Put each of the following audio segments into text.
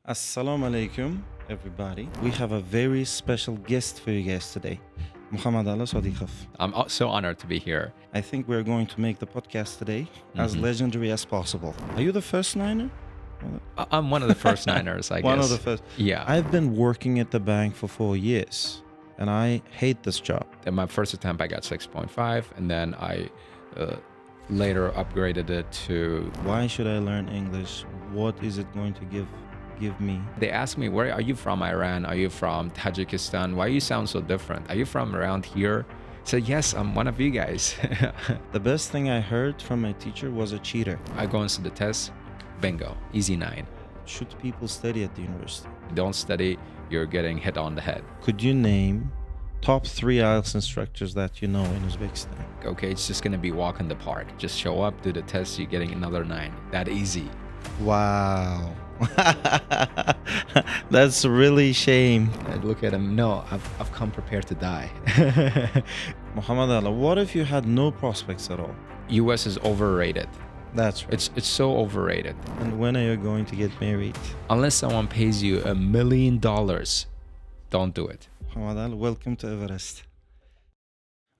Assalamu alaikum, everybody. We have a very special guest for you guys today, Mukhammadali Sodikov. I'm so honored to be here. I think we're going to make the podcast today as legendary as possible. Are you the first niner? I'm one of the first Niners, I guess. One of the first. Yeah. I've been working at the bank for 4 years, and I hate this job. In my first attempt, I got 6.5, and then I later upgraded it to... Why should I learn English? What is it going to give me? They asked me, where are you from? Iran? Are you from Tajikistan? Why you sound so different? Are you from around here? I said, yes, I'm one of you guys. The best thing I heard from my teacher was a cheater. I go into the test, bingo, easy 9. Should people study at the university? Don't study, you're getting hit on the head. Could you name top 3 IELTS instructors that you know in Uzbekistan? Okay, it's just gonna be walk in the park. Just show up, do the test, you're getting another 9. That easy. Wow. That's really shame. I look at him, no, I've come prepared to die. Muhammadali, what if you had no prospects at all? US is overrated. That's right. It's so overrated. And when are you going to get married? Unless someone pays you $1 million, don't do it. Muhammadali, welcome to Everest.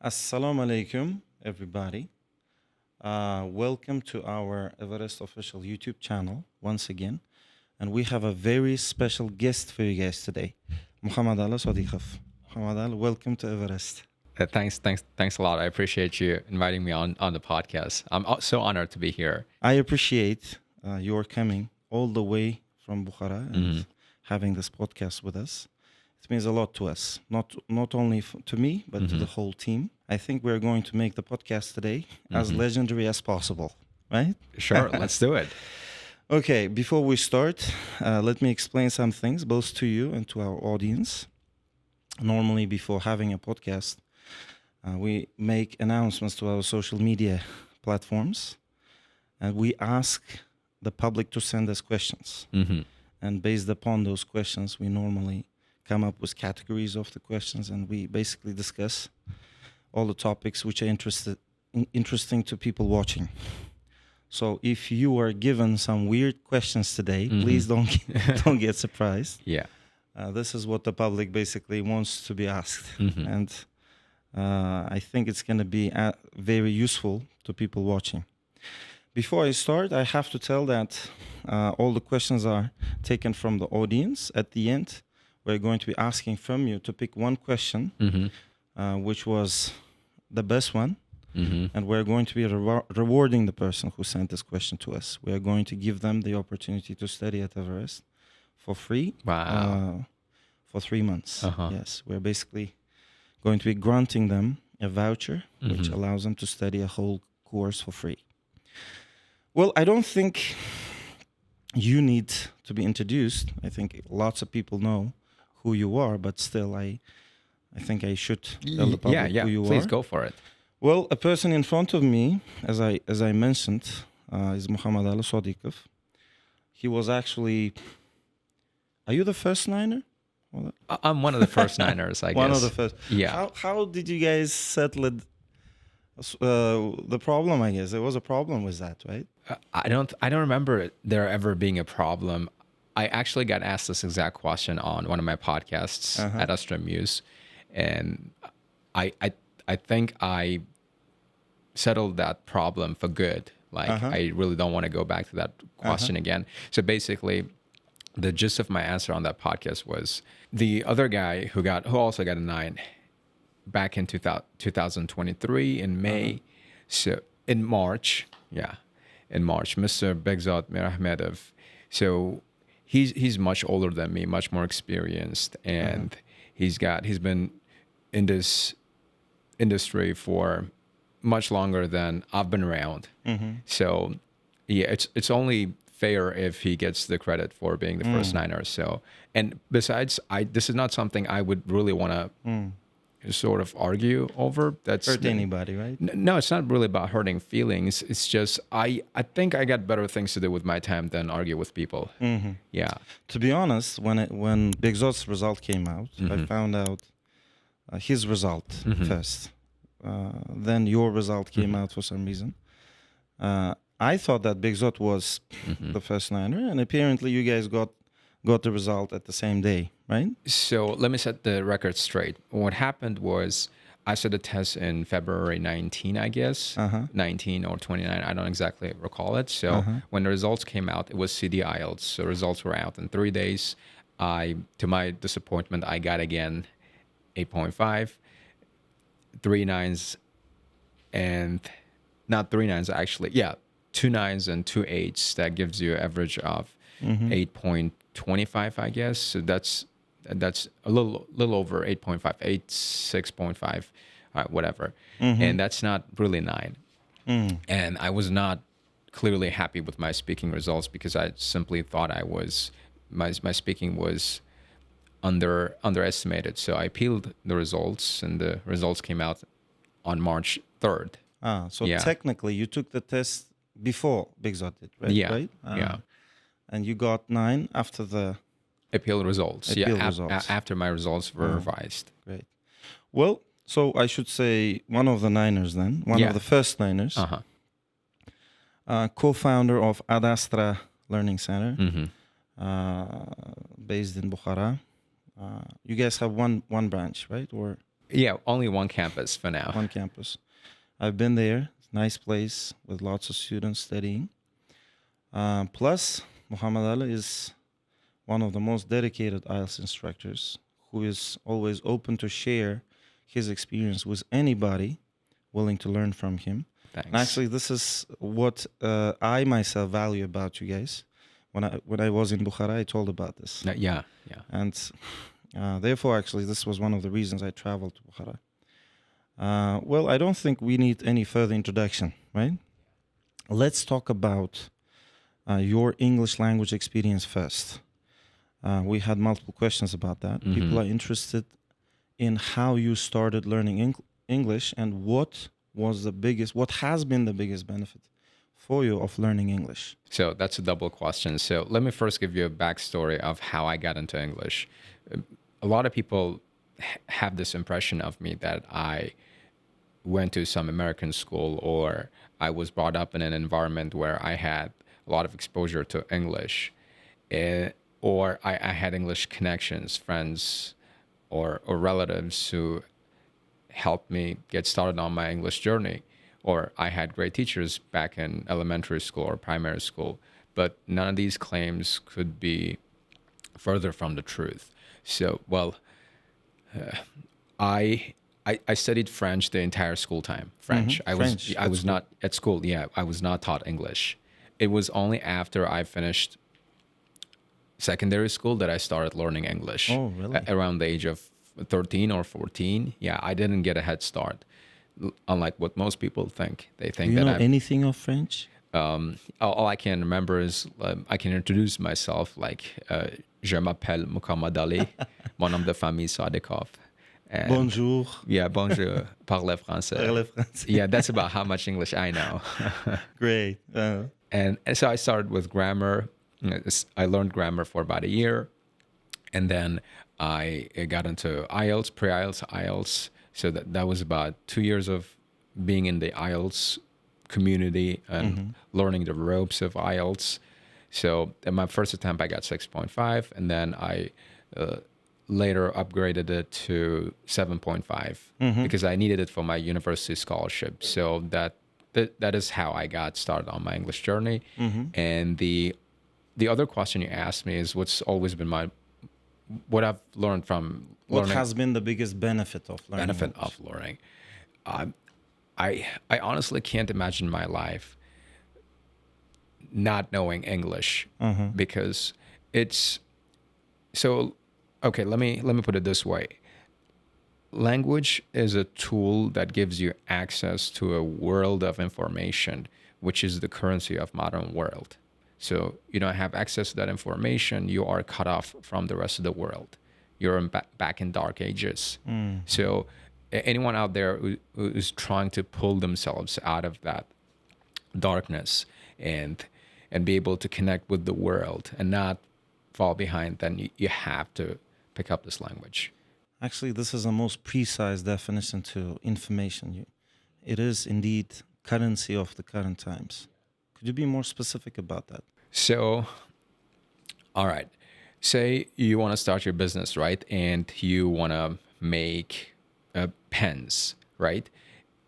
Assalamu alaikum, everybody. Welcome to our Everest official YouTube channel once again. And we have a very special guest for you guys today, Mukhammadali Sodikov. Muhammadali, welcome to Everest. Thanks a lot. I appreciate you inviting me on the podcast. I'm so honored to be here. I appreciate your coming all the way from Buxoro and having this podcast with us. It means a lot to us, not only to me, but to the whole team. I think we're going to make the podcast today as legendary as possible, right? Sure, let's do it. Okay, before we start, let me explain some things, both to you and to our audience. Normally, before having a podcast, we make announcements to our social media platforms, and we ask the public to send us questions. And based upon those questions, we normally come up with categories of the questions, and we basically discuss all the topics which are interesting to people watching. So if you are given some weird questions today, please don't get surprised. Yeah. This is what the public basically wants to be asked. And I think it's going to be very useful to people watching. Before I start, I have to tell that all the questions are taken from the audience. At the end, we're going to be asking from you to pick one question, which was the best one. And we're going to be rewarding the person who sent this question to us. We are going to give them the opportunity to study at Everest for free. Wow. For 3 months. Yes, we're basically going to be granting them a voucher, which allows them to study a whole course for free. Well, I don't think you need to be introduced. I think lots of people know who you are, but still, I think I should tell the public who you are. Please go for it. Well, a person in front of me, as I mentioned, is Mukhammadali Sodikov. He was actually... Are you the first Niner? I'm one of the first Niners, I guess. One of the first. Yeah. How did you guys settle it? The problem, I guess. There was a problem with that, right? I don't remember there ever being a problem. I actually got asked this exact question on one of my podcasts, Ad Astra School, and I think I settled that problem for good. Like, I really don't want to go back to that question again. So basically, the gist of my answer on that podcast was the other guy who also got a 9 back in 2023 in May. So in March, Mr. Begzod Mirahmedov. So he's much older than me, much more experienced, and he's been in this industry for much longer than I've been around. So yeah, it's only fair if he gets the credit for being the first Niner. So, and besides, this is not something I would really want to sort of argue over. That's hurt anybody, right? No, it's not really about hurting feelings. It's just I think I got better things to do with my time than argue with people. Yeah. To be honest, when Begzod's result came out, I found out his result first. Then your result came out for some reason. I thought that Begzod was the first Niner, and apparently you guys got got the result at the same day, right? So let me set the record straight. What happened was I set the test in February 19, I guess, 19 or 29. I don't exactly recall it. So when the results came out, it was CD IELTS. So results were out in 3 days. To my disappointment, I got again 8.5, 3 nines, and not 3 nines actually. Yeah, 2 nines and 2 eights. That gives you an average of 8.25, I guess. So that's a little over 8.5, 6.5, whatever. And that's not really 9. And I was not clearly happy with my speaking results because I simply thought my speaking was underestimated. So I appealed the results, and the results came out on March 3rd. So technically you took the test before Big Zot did, right? Yeah. Right? Yeah. And you got 9 after the appeal results. results. After my results were revised. Great. Well, so I should say one of the Niners then, one of the first Niners, co-founder of Ad Astra Learning Center, based in Buxoro. You guys have one branch, right? Or only one campus for now. One campus. I've been there. Nice place with lots of students studying. Plus, Mukhammadali is one of the most dedicated IELTS instructors who is always open to share his experience with anybody willing to learn from him. Thanks. And actually, this is what I myself value about you guys. When I was in Bukhara, I told about this. Yeah. And therefore, actually, this was one of the reasons I traveled to Bukhara. Well, I don't think we need any further introduction, right? Let's talk about your English language experience first. We had multiple questions about that. People are interested in how you started learning English and what has been the biggest benefit for you of learning English. So that's a double question. So let me first give you a backstory of how I got into English. A lot of people have this impression of me that I went to some American school, or I was brought up in an environment where I had a lot of exposure to English, or I had English connections, friends, or relatives who helped me get started on my English journey, or I had great teachers back in elementary school or primary school. But none of these claims could be further from the truth. So, I studied French the entire school time. French. I was not at school. Yeah, I was not taught English. It was only after I finished secondary school that I started learning English. Oh, really? Around the age of 13 or 14. Yeah, I didn't get a head start, unlike what most people think. They think Do you know anything of French? All I can remember is I can introduce myself like je m'appelle Mukhammadali, mon nom de famille Sodikov. And Bonjour. Yeah, bonjour. Parle français. Parle français. Yeah, that's about how much English I know. Great. And so I started with grammar. I learned grammar for about a year. And then I got into IELTS, pre-IELTS, IELTS. So that was about 2 years of being in the IELTS community and learning the ropes of IELTS. So in my first attempt, I got 6.5. And then I later upgraded it to 7.5 because I needed it for my university scholarship. So that is how I got started on my English journey. And the other question you asked me is what's always been what I've learned from learning. What has been the biggest benefit of learning? I honestly can't imagine my life not knowing English because it's so. Okay, let me put it this way. Language is a tool that gives you access to a world of information, which is the currency of modern world. So you don't have access to that information, you are cut off from the rest of the world. You're back in dark ages. So anyone out there who is trying to pull themselves out of that darkness and be able to connect with the world and not fall behind, then you have to pick up this language. Actually, this is the most precise definition to information. It is indeed currency of the current times. Could you be more specific about that? So, all right. Say you want to start your business, right? And you want to make pens, right?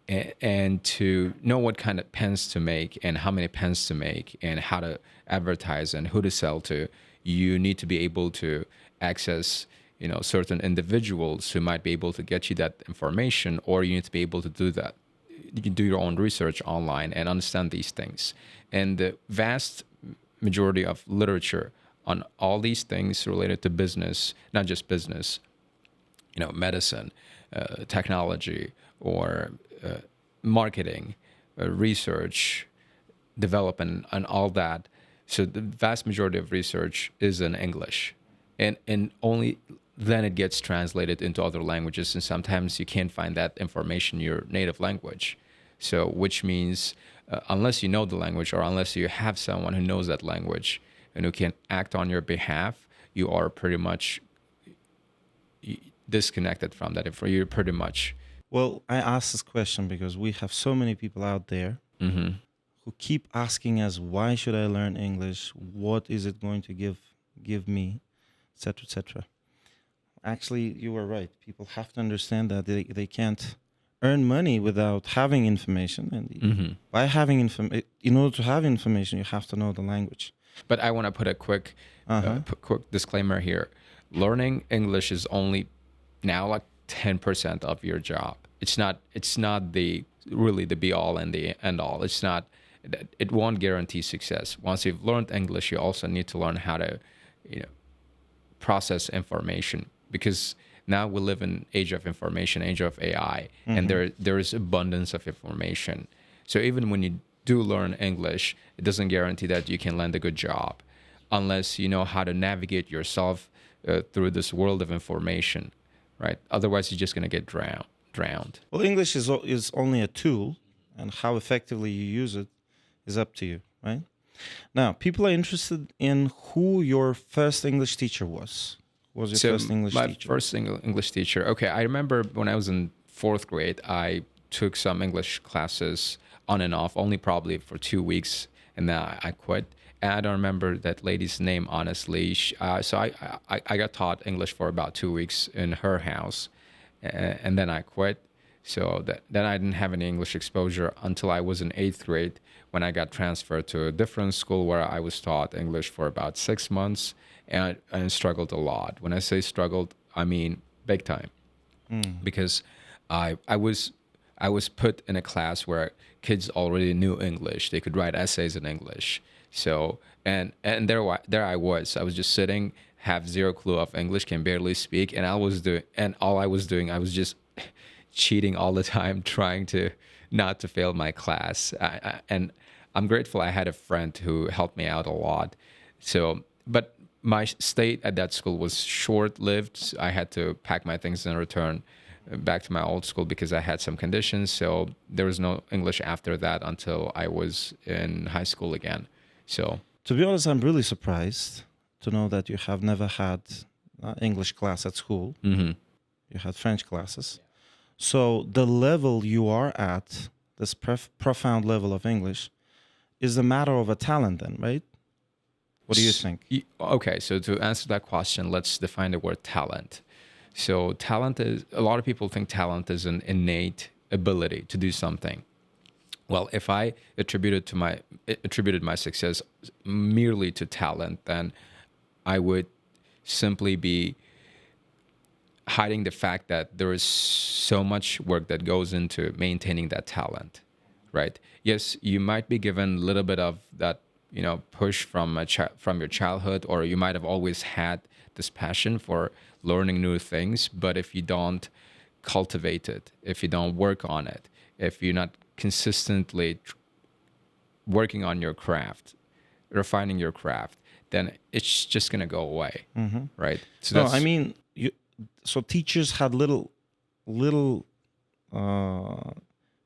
And to know what kind of pens to make and how many pens to make and how to advertise and who to sell to, you need to be able to access, certain individuals who might be able to get you that information, or you need to be able to do that. You can do your own research online and understand these things. And the vast majority of literature on all these things related to business, not just business, medicine, technology, or marketing, research, development, and all that. So the vast majority of research is in English, and only then it gets translated into other languages. And sometimes you can't find that information in your native language. So, which means unless you know the language, or unless you have someone who knows that language and who can act on your behalf, you are pretty much disconnected from that. If you're pretty much. Well, I asked this question because we have so many people out there who keep asking us, why should I learn English? What is it going to give me, etc., etc. Actually, you were right. People have to understand that they can't earn money without having information. And by having in order to have information, you have to know the language. But I want to put a quick disclaimer here. Learning English is only now like 10% of your job. It's not the really the be all and the end all. It won't guarantee success. Once you've learned English, you also need to learn how to, process information, because now we live in age of information, age of AI, and there is abundance of information. So even when you do learn English, it doesn't guarantee that you can land a good job unless you know how to navigate yourself through this world of information, right? Otherwise, you're just going to get drowned. Well, English is only a tool, and how effectively you use it is up to you, right? Now, people are interested in who your first English teacher was. Was your first English teacher? My first English teacher. Okay, I remember when I was in 4th grade, I took some English classes on and off, only probably for 2 weeks, and then I quit. And I don't remember that lady's name, honestly. So I got taught English for about 2 weeks in her house, and then I quit. So then I didn't have any English exposure until I was in 8th grade, when I got transferred to a different school where I was taught English for about 6 months, and I struggled a lot. When I say struggled, I mean big time, because I was put in a class where kids already knew English. They could write essays in English. So and there I was just sitting, have zero clue of English, can barely speak, and all I was doing, I was just cheating all the time, trying to not to fail my class. And I'm grateful I had a friend who helped me out a lot. So, but my stay at that school was short-lived. I had to pack my things and return back to my old school because I had some conditions. So there was no English after that until I was in high school again. So, to be honest, I'm really surprised to know that you have never had English class at school. You had French classes. So the level you are at, this profound level of English, is a matter of a talent then, right? What do you think? Okay, so to answer that question, let's define the word talent. So talent is, a lot of people think talent is an innate ability to do something. Well, if I attributed my success merely to talent, then I would simply be hiding the fact that there is so much work that goes into maintaining that talent, right? Yes, you might be given a little bit of that, push from your childhood, or you might have always had this passion for learning new things. But if you don't cultivate it, if you don't work on it, if you're not consistently working on your craft, refining your craft, then it's just gonna go away, right? So I mean, so teachers had little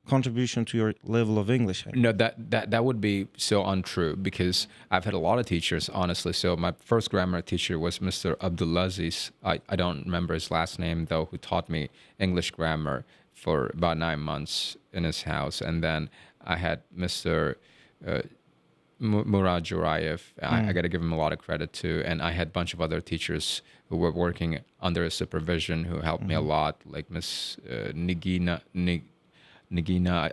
contribution to your level of English. No, that would be so untrue, because I've had a lot of teachers, honestly. So my first grammar teacher was Mr. Abdulaziz. I don't remember his last name though, who taught me English grammar for about 9 months in his house. And then I had Mr. Murad Jurayev. I got to give him a lot of credit too. And I had a bunch of other teachers who were working under his supervision who helped me a lot, like Miss Nagina.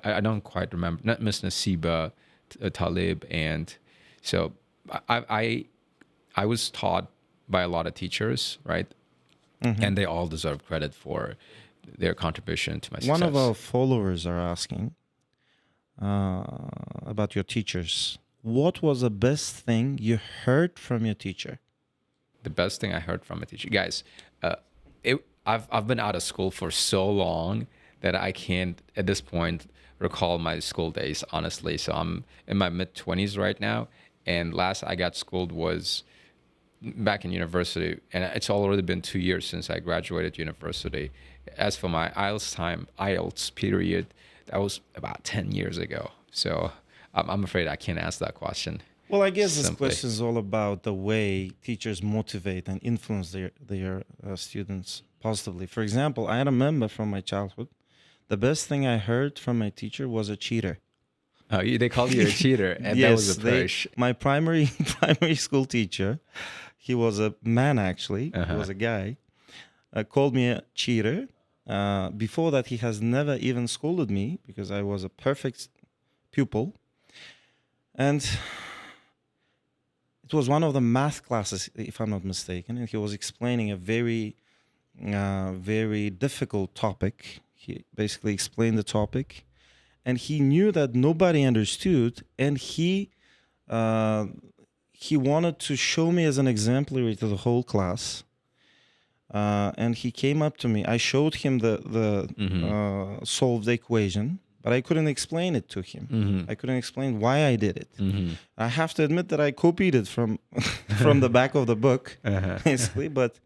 I don't quite remember. Not Miss Nasiba Talib. And so I was taught by a lot of teachers, right? And they all deserve credit for their contribution to my success. One of our followers are asking about your teachers. What was the best thing you heard from your teacher? The best thing I heard from a teacher, guys. I've been out of school for so long that I can't at this point recall my school days, honestly. So I'm in my mid-20s right now, and last I got schooled was back in university, and it's already been 2 years since I graduated university. As for my IELTS period, that was about 10 years ago. So I'm afraid I can't answer that question. Well, I guess this simply. question is all about the way teachers motivate and influence their students positively. For example, I remember from my childhood, the best thing I heard from my teacher was a cheater. Oh, they called you a cheater, and Yes, that was a push. my primary school teacher, he was a man actually, he was a guy, called me a cheater. Before that, he has never even scolded me because I was a perfect pupil. And it was one of the math classes, if I'm not mistaken, and he was explaining a very, very difficult topic. He basically explained the topic, and he knew that nobody understood, and he wanted to show me as an exemplary to the whole class. And he came up to me. I showed him the solved equation, but I couldn't explain it to him. I couldn't explain why I did it. I have to admit that I copied it from the back of the book, basically. But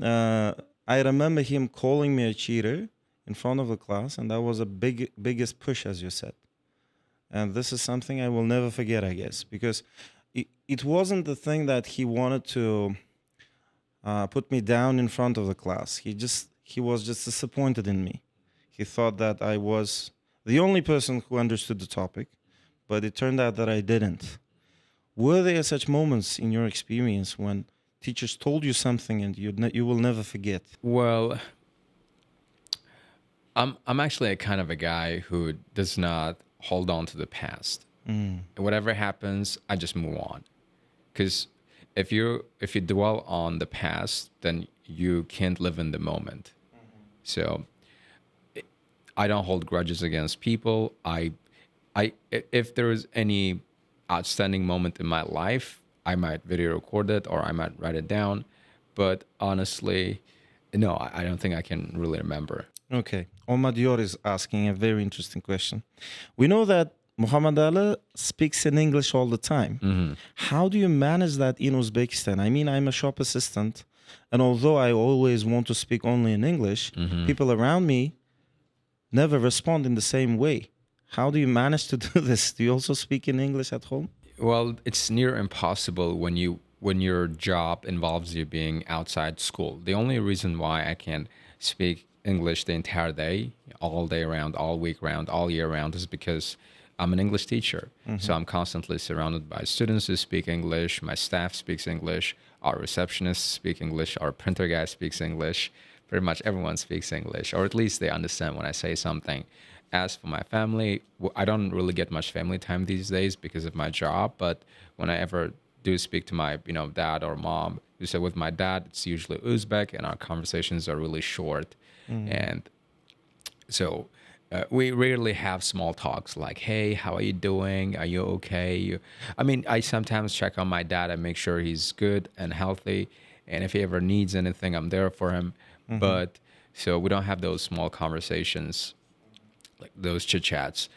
I remember him calling me a cheater in front of the class, and that was a biggest push, as you said. And this is something I will never forget, I guess, because it wasn't the thing that he wanted to put me down in front of the class. He was just disappointed in me. He thought that I was the only person who understood the topic, but it turned out that I didn't. Were there such moments in your experience when teachers told you something and you will never forget? Well, I'm actually a kind of a guy who does not hold on to the past. Whatever happens, I just move on. Because if you dwell on the past, then you can't live in the moment. So I don't hold grudges against people. If there is any outstanding moment in my life, I might video record it or I might write it down. But honestly, no, I don't think I can really remember. Okay. Omar Dior is asking a very interesting question. We know that Mukhammadali speaks in English all the time. How do you manage that in Uzbekistan? I mean, I'm a shop assistant, and although I always want to speak only in English, people around me never respond in the same way. How do you manage to do this? Do you also speak in English at home? Well, it's near impossible when your job involves you being outside school. The only reason why I can speak English the entire day, all day round, all week round, all year round is because I'm an English teacher. So I'm constantly surrounded by students who speak English. My staff speaks English. Our receptionists speak English. Our printer guy speaks English. Pretty much everyone speaks English, or at least they understand when I say something. As for my family, I don't really get much family time these days because of my job. But when I ever do speak to my, dad or mom, so with my dad, it's usually Uzbek, and our conversations are really short. And so we rarely have small talks like, hey, how are you doing? Are you okay? I sometimes check on my dad and make sure he's good and healthy. And if he ever needs anything, I'm there for him. But so we don't have those small conversations, like those chit chats.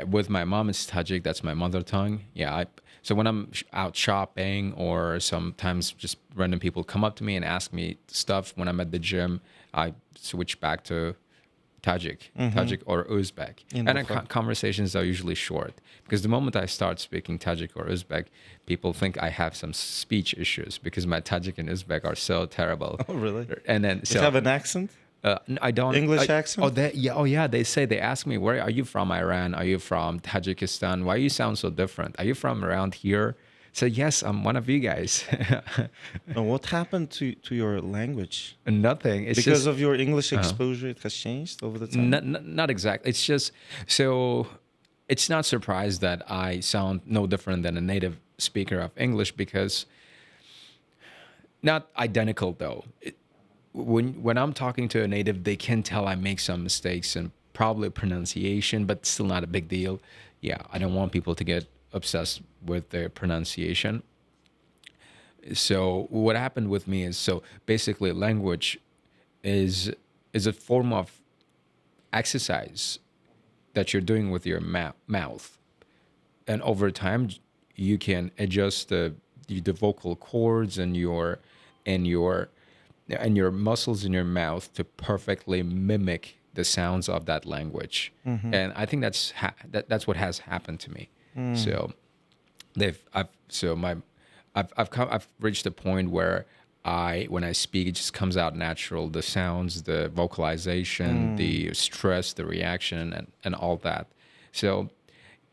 With my mom, it's Tajik. That's my mother tongue. Yeah. So when I'm out shopping, or sometimes just random people come up to me and ask me stuff when I'm at the gym, I switch back to Tajik or Uzbek. And conversations are usually short, because the moment I start speaking Tajik or Uzbek, people think I have some speech issues because my Tajik and Uzbek are so terrible. Oh, really? And then You have an accent? I don't. English accent? Oh yeah. They ask me, where are you from? Iran? Are you from Tajikistan? Why you sound so different? Are you from around here? So yes, I'm one of you guys. Now, what happened to your language? Nothing. It's Because just, of your English exposure, it has changed over the time? not exactly. It's just so. It's not surprised that I sound no different than a native speaker of English, because not identical though. When I'm talking to a native, they can tell I make some mistakes and probably pronunciation, but still not a big deal. Yeah, I don't want people to get obsessed with their pronunciation. So what happened with me is, so basically language is a form of exercise that you're doing with your mouth, and over time you can adjust the vocal cords and your muscles in your mouth to perfectly mimic the sounds of that language. And I think that's what has happened to me. So I've reached a point where when I speak, it just comes out natural. The sounds, the vocalization, the stress, the reaction, and all that. So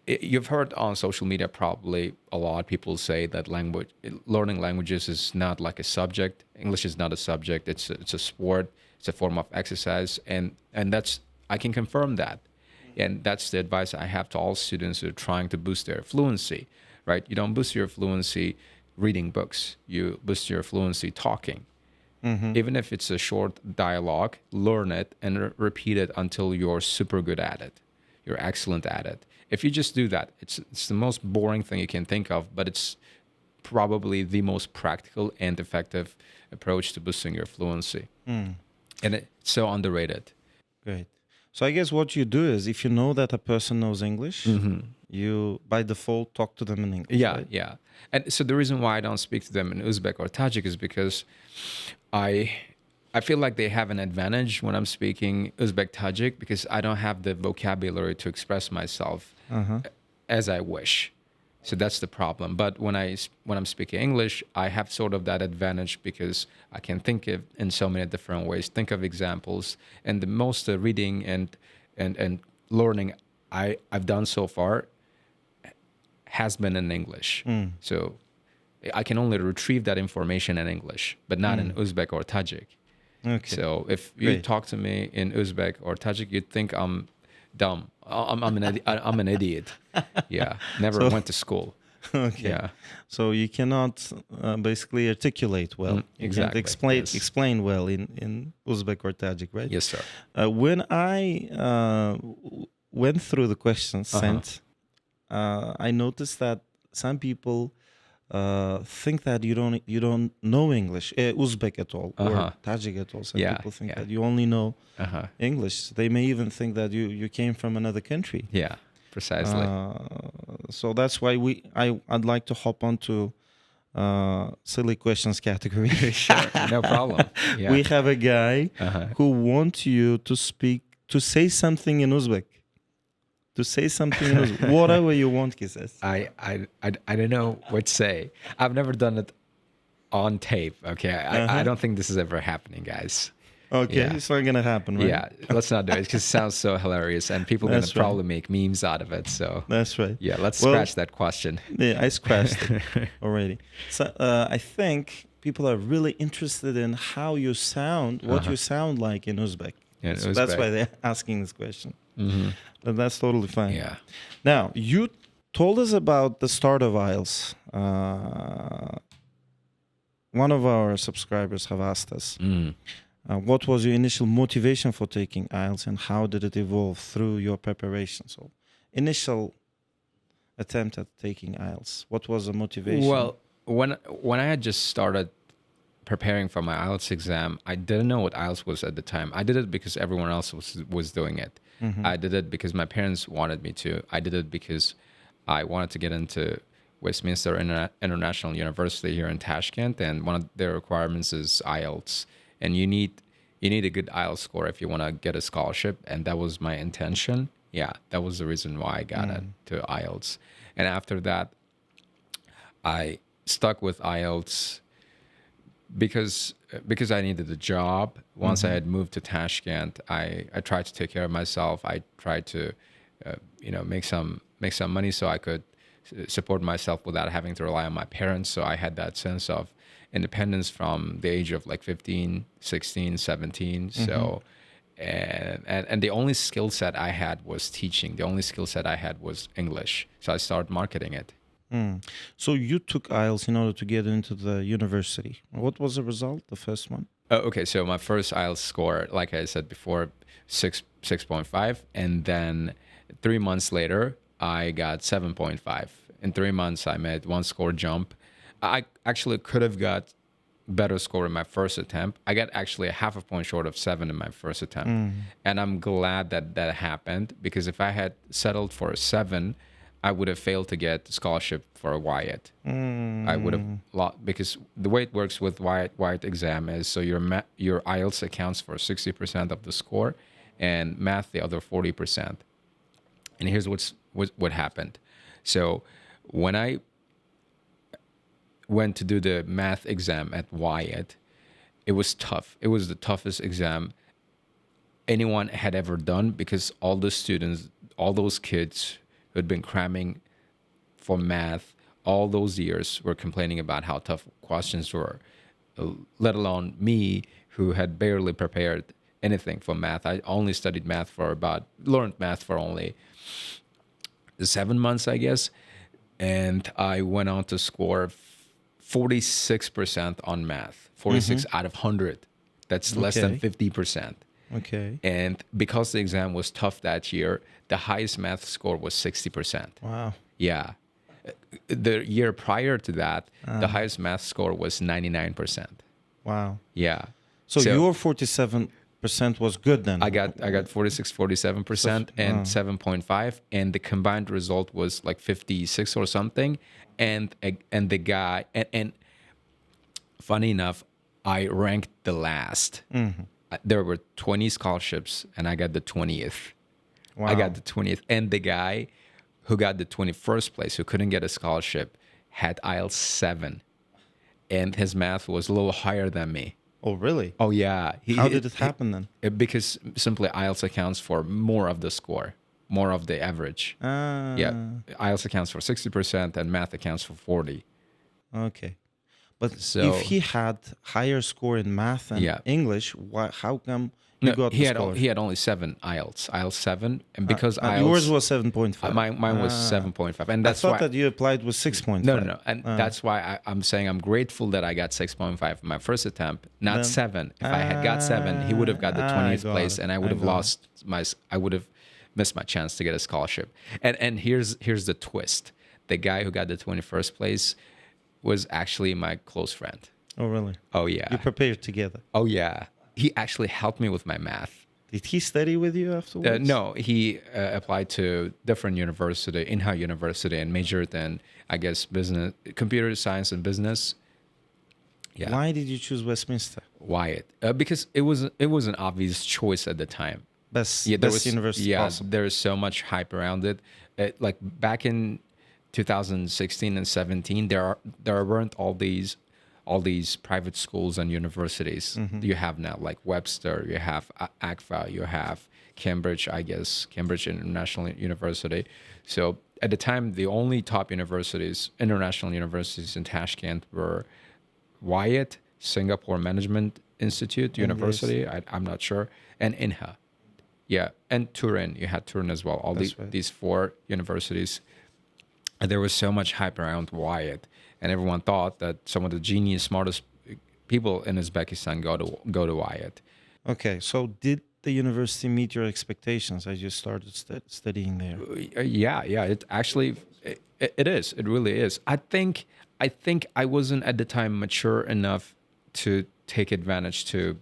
you've heard on social media probably a lot of people say that learning languages is not like a subject. English is not a subject. It's a sport. It's a form of exercise, and that's, I can confirm that. And that's the advice I have to all students who are trying to boost their fluency, right? You don't boost your fluency reading books. You boost your fluency talking. Even if it's a short dialogue, learn it and repeat it until you're super good at it. You're excellent at it. If you just do that, it's the most boring thing you can think of, but it's probably the most practical and effective approach to boosting your fluency. And it's so underrated. Great. So I guess what you do is, if you know that a person knows English, you by default talk to them in English. Yeah, right? yeah. And so the reason why I don't speak to them in Uzbek or Tajik is because I feel like they have an advantage when I'm speaking Uzbek Tajik, because I don't have the vocabulary to express myself as I wish. So that's the problem. But when I'm speaking English, I have sort of that advantage because I can think of in so many different ways, think of examples, and the most reading and learning I've done so far has been in English. So I can only retrieve that information in English, but not in Uzbek or Tajik. Okay. So if you talk to me in Uzbek or Tajik, you'd think I'm dumb. I'm an idiot. Yeah, never went to school. Okay. Yeah. So you cannot basically articulate well. Exactly. You can't Yes. explain well in Uzbek or Tajik, right? Yes, sir. When I went through the questions sent, I noticed that some people think that you don't know English, Uzbek at all, or Tajik at all. Some people think that you only know English. They may even think that you came from another country. Yeah, precisely. So that's why I'd like to hop onto silly questions category. Sure, no problem. Yeah. We have a guy who wants you to say something in Uzbek. To say something in Uzbek. Whatever you want, he says. I don't know what to say. I've never done it on tape. Okay, I don't think this is ever happening, guys. Okay, Yeah. it's not gonna happen, right? Yeah, let's not do it because it sounds so hilarious, and people are gonna probably make memes out of it. So That's right. yeah, let's scratch that question. Yeah, I scratched it already. So I think people are really interested in how you sound, what you sound like in Uzbek. In So that's Uzbek. why they're asking this question. But that's totally fine. Yeah. Now, you told us about the start of IELTS. One of our subscribers have asked us, what was your initial motivation for taking IELTS and how did it evolve through your preparation? So, initial attempt at taking IELTS. What was the motivation? Well, when I had just started preparing for my IELTS exam, I didn't know what IELTS was at the time. I did it because everyone else was doing it. I did it because my parents wanted me to. I did it because I wanted to get into Westminster International University here in Tashkent, and one of their requirements is IELTS, and you need a good IELTS score if you want to get a scholarship, and that was my intention. Yeah, that was the reason why I got into IELTS, and after that, I stuck with IELTS because I needed a job. Once I had moved to Tashkent, I tried to take care of myself. I tried to make some money so I could support myself without having to rely on my parents. So I had that sense of independence from the age of like 15, 16, 17. So and the only skill set I had was teaching. The only skill set I had was English. So I started marketing it. So you took IELTS in order to get into the university. What was the result, the first one? Okay, so my first IELTS score, like I said before, 6.5, and then 3 months later, I got 7.5. In 3 months, I made one score jump. I actually could have got better score in my first attempt. I got actually a half a point short of 7 in my first attempt, and I'm glad that happened, because if I had settled for a 7, I would have failed to get scholarship for a Wyatt. I would have lost, because the way it works with Wyatt exam is, so your IELTS accounts for 60% of the score, and math the other 40%. And here's what happened. So when I went to do the math exam at Wyatt, it was tough. It was the toughest exam anyone had ever done, because all the students, all those kids who had been cramming for math all those years were complaining about how tough questions were, let alone me, who had barely prepared anything for math. I only learned math for only 7 months, I guess. And I went on to score 46% on math, 46 out of 100. That's less than 50%. Okay. And because the exam was tough that year, the highest math score was 60%. Wow. Yeah. The year prior to that, the highest math score was 99%. Wow. Yeah. So your 47% was good then? I got 46, 47% and 7.5, and the combined result was like 56 or something. And the guy, and funny enough, I ranked the last. There were 20 scholarships, and I got the 20th. Wow. I got the 20th. And the guy who got the 21st place, who couldn't get a scholarship, had IELTS 7. And his math was a little higher than me. Oh, really? Oh, yeah. How did it happen then? Because simply IELTS accounts for more of the score, more of the average. Yeah. IELTS accounts for 60% and math accounts for 40. Okay. But So, if he had higher score in math and English, how come you got the scholarship? He had only 7 IELTS 7, and because IELTS, yours was 7.5. Mine was 7.5, and that's I thought why that you applied with 6.5. No, and that's why I'm saying I'm grateful that I got 6.5 in my first attempt, not 7. If I had got 7, he would have got the 20th place, and I would have I would have missed my chance to get a scholarship. And here's the twist: the guy who got the 21st place was actually my close friend. Oh, really? Oh, yeah. You prepared together? Oh, yeah. He actually helped me with my math. Did he study with you afterwards? No, he applied to different university, in-house university, and majored in, I guess, business, computer science and business. Yeah. Why did you choose Westminster? Wyatt? Because it was an obvious choice at the time. Best university possible. There's so much hype around it. Like back in 2016 and 17, there weren't all these private schools and universities you have now, like Webster, you have ACFA, you have Cambridge, I guess, Cambridge International University. So at the time, the only top universities, international universities in Tashkent were Wyatt, Singapore Management Institute University, I'm not sure, and INHA. Yeah, and Turin, you had Turin as well. These 4 universities. And there was so much hype around Wyatt, and everyone thought that some of the genius, smartest people in Uzbekistan go to Wyatt. Okay, so did the university meet your expectations as you started studying there? Yeah. It actually, it is. It really is. I think I wasn't at the time mature enough to take advantage to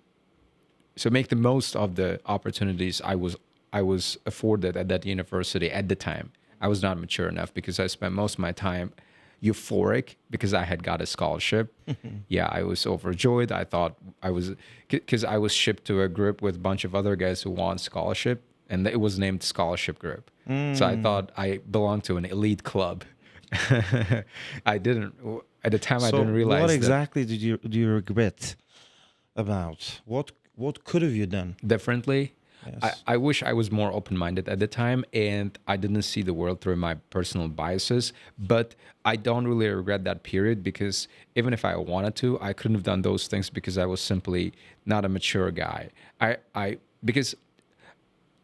make the most of the opportunities I was afforded at that university at the time. I was not mature enough because I spent most of my time euphoric because I had got a scholarship. Yeah, I was overjoyed. I thought because I was shipped to a group with a bunch of other guys who won scholarship, and it was named scholarship group. So I thought I belonged to an elite club. I didn't. At the time, I So didn't realize what that exactly do you regret about? What could have you done? differently. Yes. I wish I was more open-minded at the time, and I didn't see the world through my personal biases. But I don't really regret that period, because even if I wanted to, I couldn't have done those things because I was simply not a mature guy. Because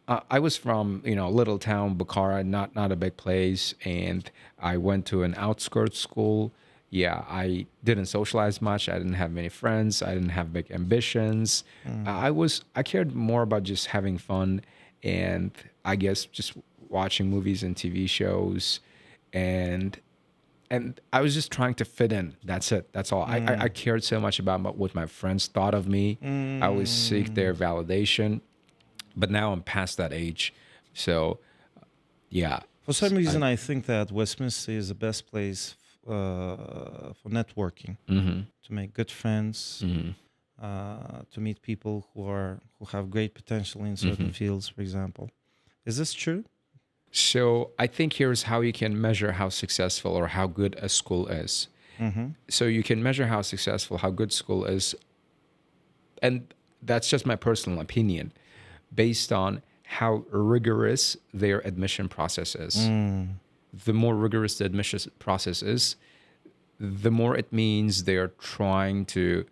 I was from little town Buxoro, not a big place, and I went to an outskirts school. Yeah, I didn't socialize much. I didn't have many friends. I didn't have big ambitions. I cared more about just having fun, and I guess just watching movies and TV shows, and I was just trying to fit in. That's it. That's all. I cared so much about what my friends thought of me. I always seek their validation. But now I'm past that age. So, yeah. For some reason, I think that Westminster is the best place for networking, to make good friends, to meet people who have great potential in certain fields, for example. Is this true? So I think here's how you can measure how successful or how good a school is. So you can measure how successful, how good school is, and that's just my personal opinion, based on how rigorous their admission process is. The more rigorous the admission process is, the more it means they're trying to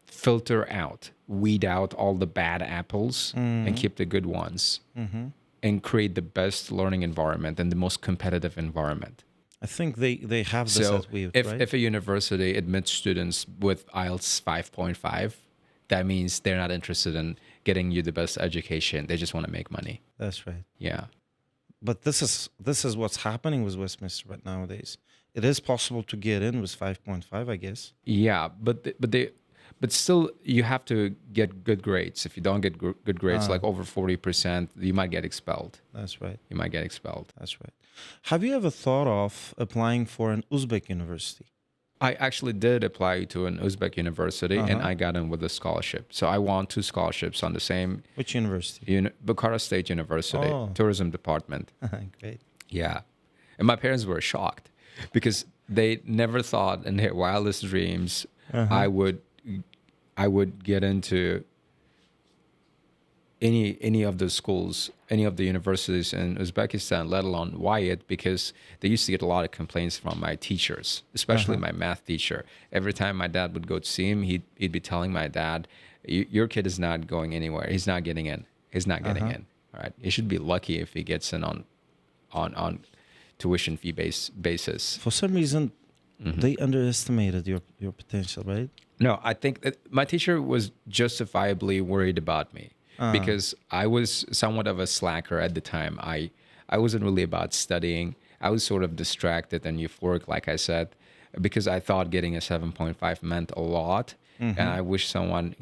filter out, weed out all the bad apples and keep the good ones, and create the best learning environment and the most competitive environment. I think they have this So at WIUT, if, right? if a university admits students with IELTS 5.5, that means they're not interested in getting you the best education. They just want to make money. That's right. Yeah. But this is what's happening with Westminster right nowadays. It is possible to get in with 5.5, I guess. Yeah, but still, you have to get good grades. If you don't get good grades, like over 40%, you might get expelled. That's right. You might get expelled. That's right. Have you ever thought of applying for an Uzbek university? I actually did apply to an Uzbek university, and I got in with a scholarship. So I won 2 scholarships on the same Which university? Bukhara State University, tourism department. Great. Yeah. And my parents were shocked because they never thought in their wildest dreams I would get into any of the schools, any of the universities in Uzbekistan, let alone WIUT, because they used to get a lot of complaints from my teachers, especially my math teacher. Every time my dad would go to see him, he'd be telling my dad, your kid is not going anywhere. He's not getting in. He's not getting in. All right. You should be lucky if he gets in on tuition fee basis. For some reason, they underestimated your potential, right? No, I think that my teacher was justifiably worried about me because I was somewhat of a slacker at the time. I wasn't really about studying. I was sort of distracted and euphoric, like I said, because I thought getting a 7.5 meant a lot. And I wish someone,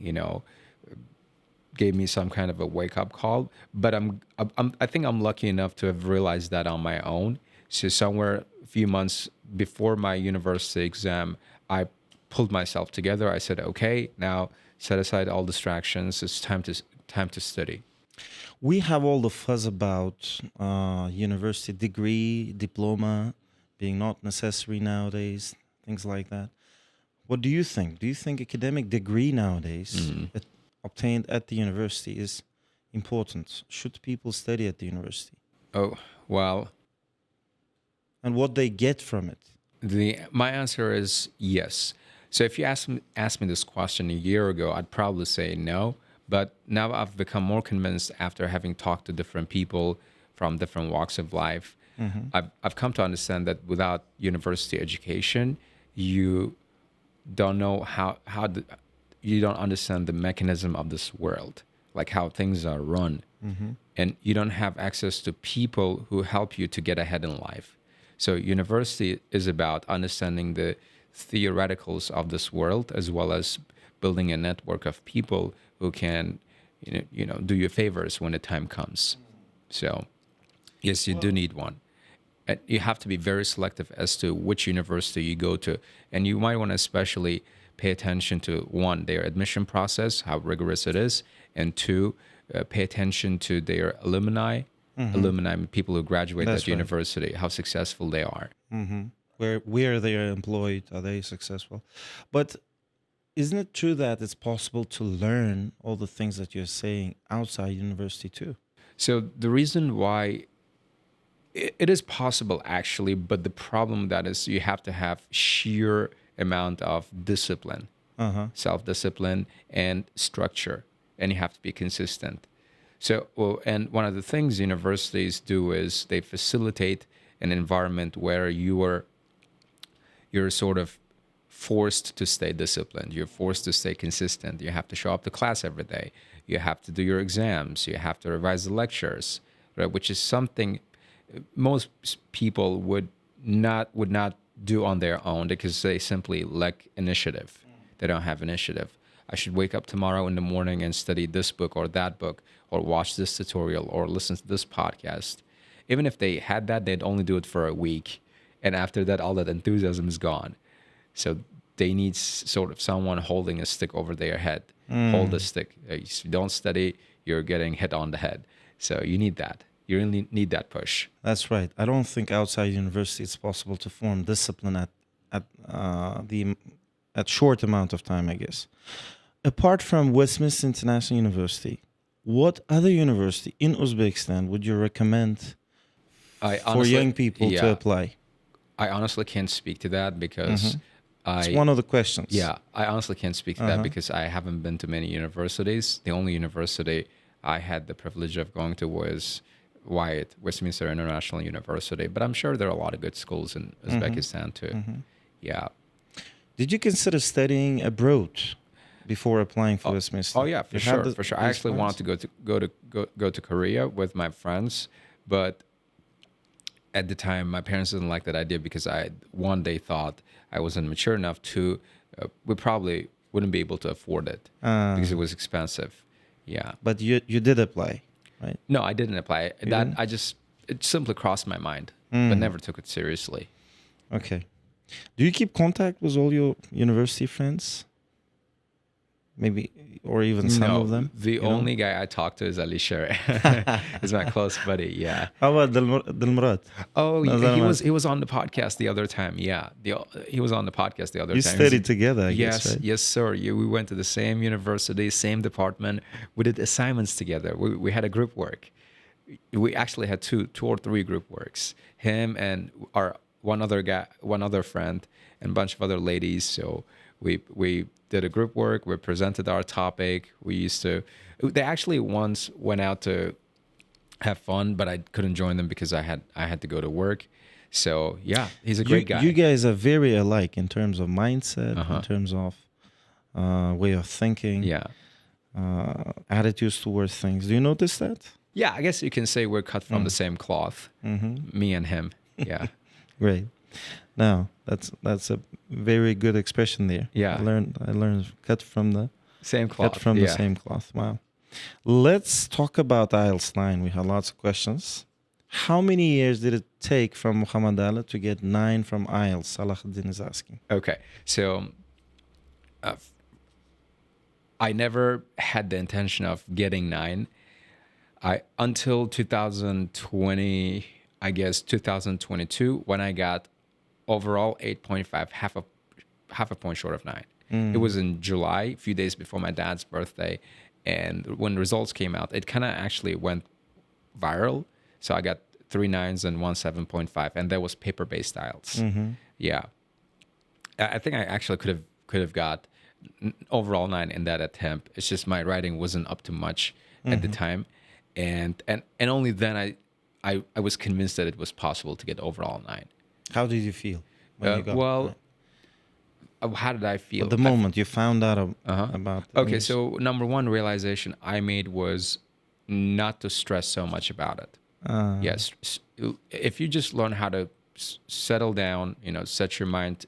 gave me some kind of a wake-up call. But I think I'm lucky enough to have realized that on my own. So somewhere a few months before my university exam, I pulled myself together. I said, okay, now set aside all distractions. It's time to study. We have all the fuzz about university degree, diploma being not necessary nowadays, things like that. What do you think? Do you think academic degree nowadays obtained at the university is important? Should people study at the university? Oh, well. And what they get from it? My answer is yes. So if you asked me this question a year ago, I'd probably say no. But now I've become more convinced after having talked to different people from different walks of life. I've come to understand that without university education, you don't know you don't understand the mechanism of this world, like how things are run. And you don't have access to people who help you to get ahead in life. So university is about understanding the theoreticals of this world, as well as building a network of people who can, do you favors when the time comes. So, yes, you do need one. And you have to be very selective as to which university you go to. And you might want to especially pay attention to, 1, their admission process, how rigorous it is, and 2, pay attention to their alumni, people who graduate That's at university, how successful they are. where they are employed, are they successful? But isn't it true that it's possible to learn all the things that you're saying outside university too? So the reason why it is possible actually, but the problem that is you have to have sheer amount of discipline, self-discipline and structure, and you have to be consistent. So, and one of the things universities do is they facilitate an environment where you're sort of forced to stay disciplined. You're forced to stay consistent. You have to show up to class every day. You have to do your exams. You have to revise the lectures, right? Which is something most people would not do on their own because they simply lack initiative. They don't have initiative. I should wake up tomorrow in the morning and study this book or that book or watch this tutorial or listen to this podcast. Even if they had that, they'd only do it for a week. And after that, all that enthusiasm is gone. So they need sort of someone holding a stick over their head. Hold the stick. If you don't study, you're getting hit on the head. So you need that. You really need that push. That's right. I don't think outside university it's possible to form discipline at short amount of time, I guess. Apart from Westminster International University, what other university in Uzbekistan would you recommend for young people to apply? I honestly can't speak to that because it's one of the questions. Yeah, I honestly can't speak to that because I haven't been to many universities. The only university I had the privilege of going to was Wyatt, Westminster International University. But I'm sure there are a lot of good schools in Uzbekistan too. Yeah. Did you consider studying abroad before applying for Westminster? Oh yeah, for sure. I actually wanted to go to Korea with my friends, but at the time my parents didn't like that idea because they thought I wasn't mature enough to. We probably wouldn't be able to afford it because it was expensive. Yeah. But you did apply, right? No, I didn't apply. It simply crossed my mind, but never took it seriously. Okay. Do you keep contact with all your university friends? Maybe, or even some of them? The only guy I talk to is Alisher. He's my close buddy, yeah. How about Dilmurad? Oh, he was on the podcast the other time, yeah. He was on the podcast the other time. You studied together, I guess, right? Yes, sir. We went to the same university, same department. We did assignments together. We had a group work. We actually had two or three group works. Him and our one other friend, and a bunch of other ladies. So we did a group work. We presented our topic. They actually once went out to have fun, but I couldn't join them because I had to go to work. So yeah, he's a great guy. You guys are very alike in terms of mindset, in terms of way of thinking, attitudes towards things. Do you notice that? Yeah, I guess you can say we're cut from the same cloth. Me and him. Yeah. Great. Now that's a very good expression there. Yeah. I learned cut from the same cloth. Cut from the same cloth. Wow. Let's talk about IELTS 9. We have lots of questions. How many years did it take from Mukhammadali to get 9 from IELTS? Salahuddin is asking. Okay. So I never had the intention of getting 9. Until 2020, I guess 2022, when I got overall 8.5, half a point short of 9. It was in July, a few days before my dad's birthday, and when the results came out, it kind of actually went viral. So I got 3 9s and 1 7.5, and that was paper-based IELTS. Yeah, I think I actually could have got overall 9 in that attempt. It's just my writing wasn't up to much at the time, and only then I was convinced that it was possible to get overall 9. How did you feel when you got how did I feel? At the moment you found out about the Okay, news. so number one realization I made was not to stress so much about it. Yes, if you just learn how to settle down, set your mind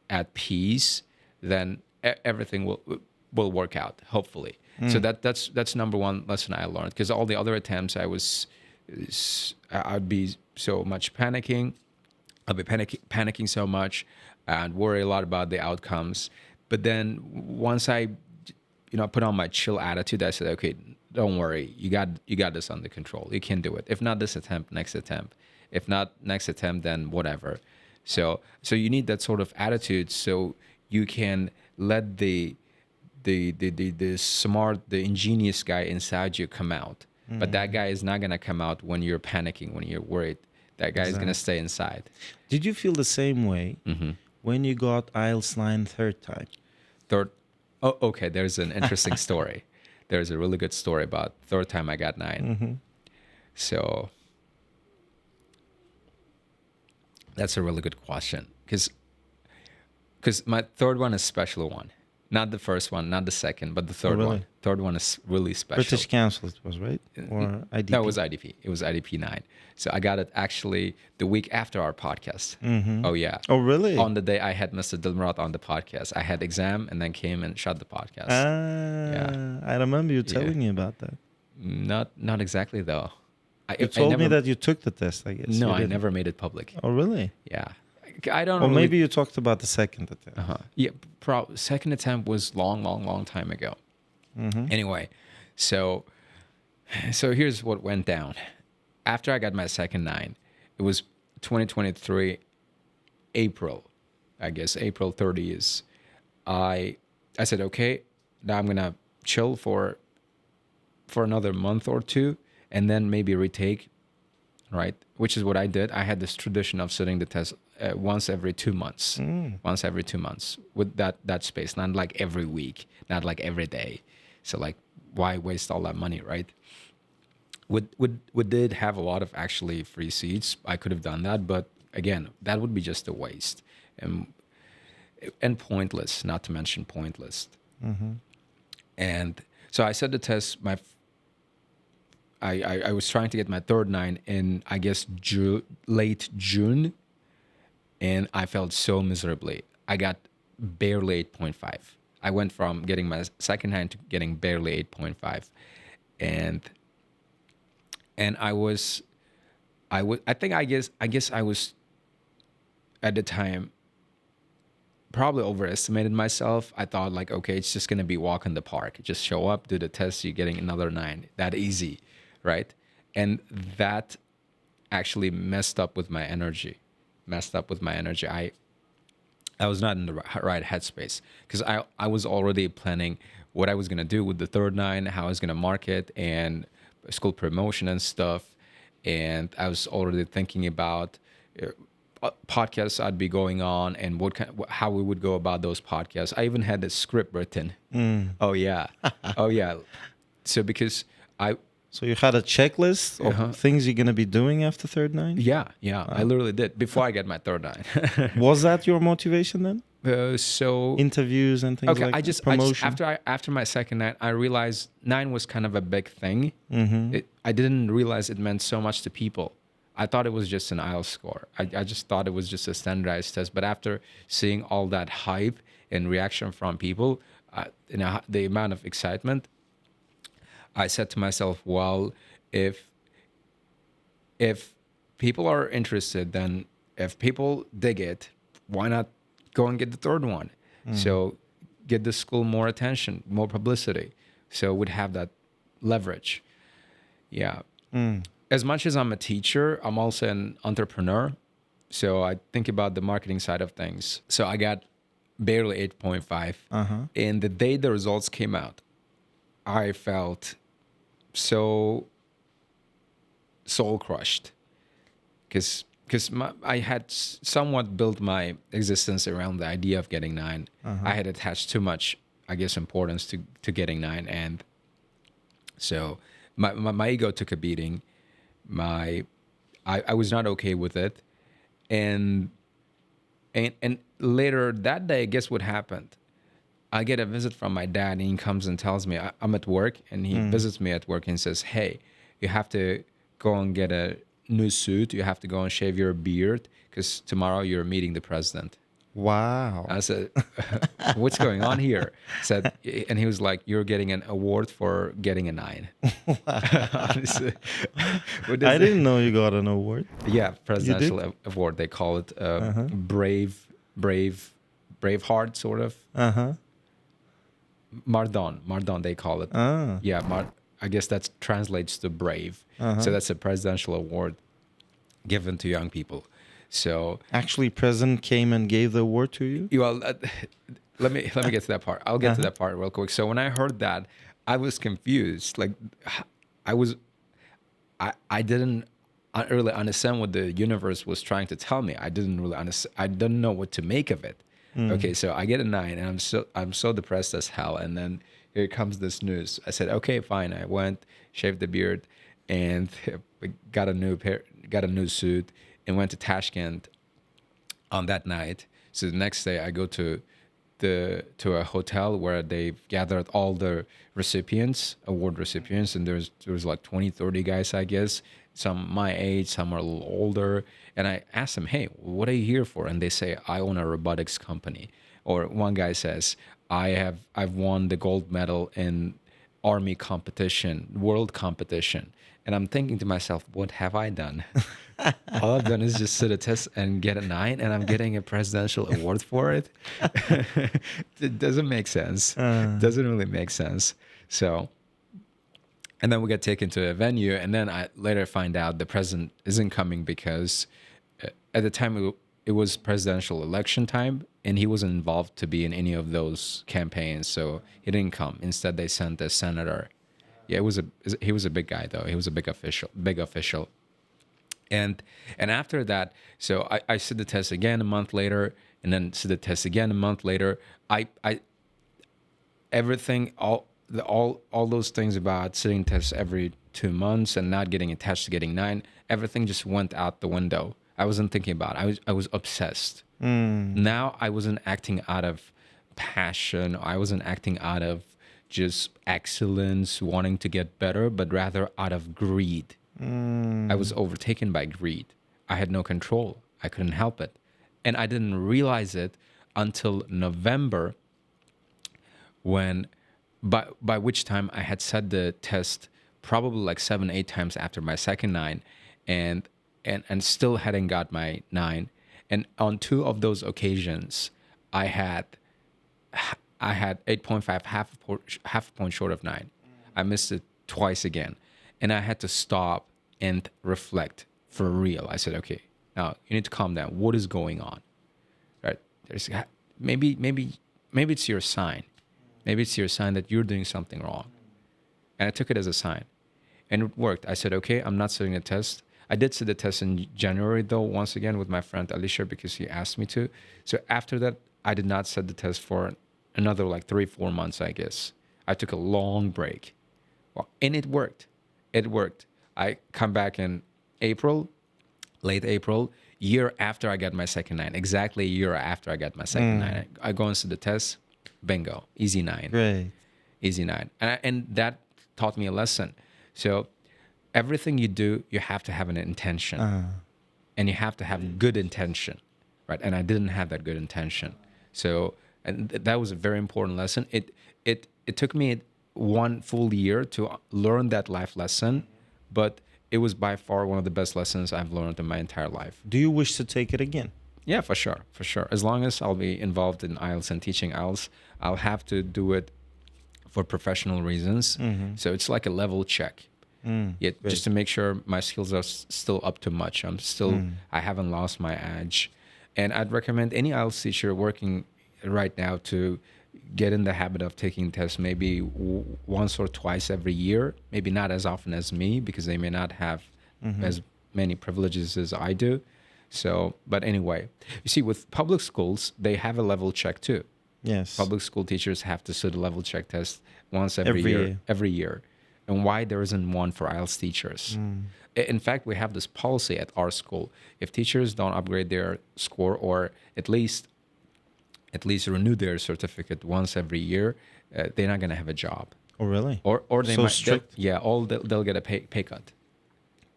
at peace, then everything will work out, hopefully. So that's number one lesson I learned, because all the other attempts I'd be so much panicking. I'd be panicking so much and worry a lot about the outcomes. But then once I put on my chill attitude, I said, okay, don't worry. You got this under control. You can do it. If not this attempt, next attempt. If not next attempt, then whatever. So you need that sort of attitude so you can let the smart, the ingenious guy inside you come out. But that guy is not gonna come out when you're panicking, when you're worried. That guy is gonna stay inside. Did you feel the same way when you got IELTS 9 third time? Oh, okay. There's an interesting story. There's a really good story about third time I got 9. So that's a really good question because my third one is special one. Not the first one, not the second, but the third one. Third one is really special. British Council it was, right? Or IDP? No, it was IDP. It was IDP 9. So I got it actually the week after our podcast. Oh, yeah. Oh, really? On the day I had Mr. Dilmurat on the podcast. I had exam and then came and shot the podcast. I remember you telling me about that. Not exactly, though. You told me that you took the test, I guess. No, I never made it public. Oh, really? Yeah. I don't know. Or maybe you talked about the second attempt. Yeah, second attempt was long time ago. Anyway, so here's what went down. After I got my second 9, it was 2023 April, I guess April 30th. I said, okay, now I'm gonna chill for another month or two, and then maybe retake. Right, which is what I did. I had this tradition of sitting the test once every 2 months. Once every 2 months with that space, not like every week, not like every day. So like, why waste all that money, right? We did have a lot of actually free seats. I could have done that, but again, that would be just a waste and pointless. Not to mention pointless. And so I said the test. I was trying to get my third 9 in, I guess, late June, and I felt so miserably. I got barely 8.5. I went from getting my second 9 to getting barely 8.5, and I guess I was at the time probably overestimated myself. I thought like, okay, it's just gonna be walk in the park. Just show up, do the test, you're getting another 9. That easy. Right? And that actually messed up with my energy. I was not in the right headspace because I was already planning what I was going to do with the third 9, how I was going to market and school promotion and stuff. And I was already thinking about podcasts I'd be going on and how we would go about those podcasts. I even had a script written. Oh, yeah. So because So you had a checklist of things you're going to be doing after third 9? Yeah. I literally did before I get my third 9. Was that your motivation then? So interviews and things like that? Promotion? After my second 9, I realized 9 was kind of a big thing. I didn't realize it meant so much to people. I thought it was just an IELTS score. I just thought it was just a standardized test. But after seeing all that hype and reaction from people, the amount of excitement, I said to myself, well, if people are interested, then if people dig it, why not go and get the third one? So get the school more attention, more publicity. So we'd have that leverage. Yeah. As much as I'm a teacher, I'm also an entrepreneur. So I think about the marketing side of things. So I got barely 8.5. And the day the results came out, I felt so soul crushed because I had somewhat built my existence around the idea of getting 9. I had attached too much, I guess, importance to getting 9, and so my ego took a beating. I was not okay with it, and later that day, guess what happened? I get a visit from my dad, and he comes and tells me I'm at work, and he visits me at work and says, hey, you have to go and get a new suit. You have to go and shave your beard because tomorrow you're meeting the president. Wow. I said, what's going on here? And he was like, you're getting an award for getting a 9. I didn't know you got an award. Yeah, presidential award. They call it brave heart, sort of. Mardon, they call it. Yeah, I guess that translates to brave. So that's a presidential award given to young people. So Actually, president came and gave the award to you? well, let me get to that part. I'll get to that part real quick. So when I heard that, I was confused. Like, I didn't really understand what the universe was trying to tell me. I didn't really understand. I didn't know what to make of it. Okay, so I get a 9, and I'm so depressed as hell. And then here comes this news. I said, okay, fine. I went, shaved the beard, and got a new suit, and went to Tashkent on that night. So the next day, I go to a hotel where they've gathered all the award recipients, and there was like 20, 30 guys, I guess. Some my age, some are a little older. And I asked them, hey, what are you here for? And they say, I own a robotics company. Or one guy says, I've won the gold medal in army competition, world competition. And I'm thinking to myself, what have I done? All I've done is just sit a test and get a 9, and I'm getting a presidential award for it. It doesn't make sense. Doesn't really make sense. So, and then we get taken to a venue, and then I later find out the president isn't coming because at the time it was presidential election time, and he wasn't involved to be in any of those campaigns, so he didn't come. Instead, they sent a senator. Yeah, he was a big guy though. He was a big official. And after that, so I sit the test again a month later, and then sit the test again a month later. Everything, all those things about sitting tests every 2 months and not getting attached to getting 9, everything just went out the window. I wasn't thinking about it. I was obsessed. Now I wasn't acting out of passion. I wasn't acting out of just excellence, wanting to get better, but rather out of greed. I was overtaken by greed. I had no control. I couldn't help it. And I didn't realize it until November, when by which time I had set the test probably like 7, 8 times after my second 9, and still hadn't got my 9. And on 2 of those occasions, I had 8.5, half a point short of 9. I missed it twice again. And I had to stop and reflect for real. I said, okay, now you need to calm down. What is going on? Right? Maybe it's your sign. Maybe it's your sign that you're doing something wrong. And I took it as a sign. And it worked. I said, okay, I'm not sitting a test. I did sit the test in January, though, once again with my friend Alisher, because he asked me to. So after that, I did not sit the test for another like 3-4 months, I guess. I took a long break. Well, and it worked. It worked. I come back in April, late April, year after I got my second 9. Exactly a year after I got my second 9. I go and sit the test. Bingo. Easy 9. Great. Easy 9. And that taught me a lesson. So everything you do, you have to have an intention. And you have to have good intention. Right? And I didn't have that good intention. So and that was a very important lesson. It took me 1 full year to learn that life lesson, but it was by far one of the best lessons I've learned in my entire life. Do you wish to take it again? Yeah, for sure. As long as I'll be involved in IELTS and teaching IELTS, I'll have to do it for professional reasons. So it's like a level check. Just to make sure my skills are still up to much. I haven't lost my edge. And I'd recommend any IELTS teacher working right now to get in the habit of taking tests maybe once or twice every year, maybe not as often as me, because they may not have as many privileges as I do. So, but anyway, you see, with public schools, they have a level check too. Yes. Public school teachers have to sit a level check test once every year. And why there isn't one for IELTS teachers? In fact, we have this policy at our school. If teachers don't upgrade their score, or at least renew their certificate once every year, they're not going to have a job. Oh, really? Or they so might. strict? They'll get a pay cut.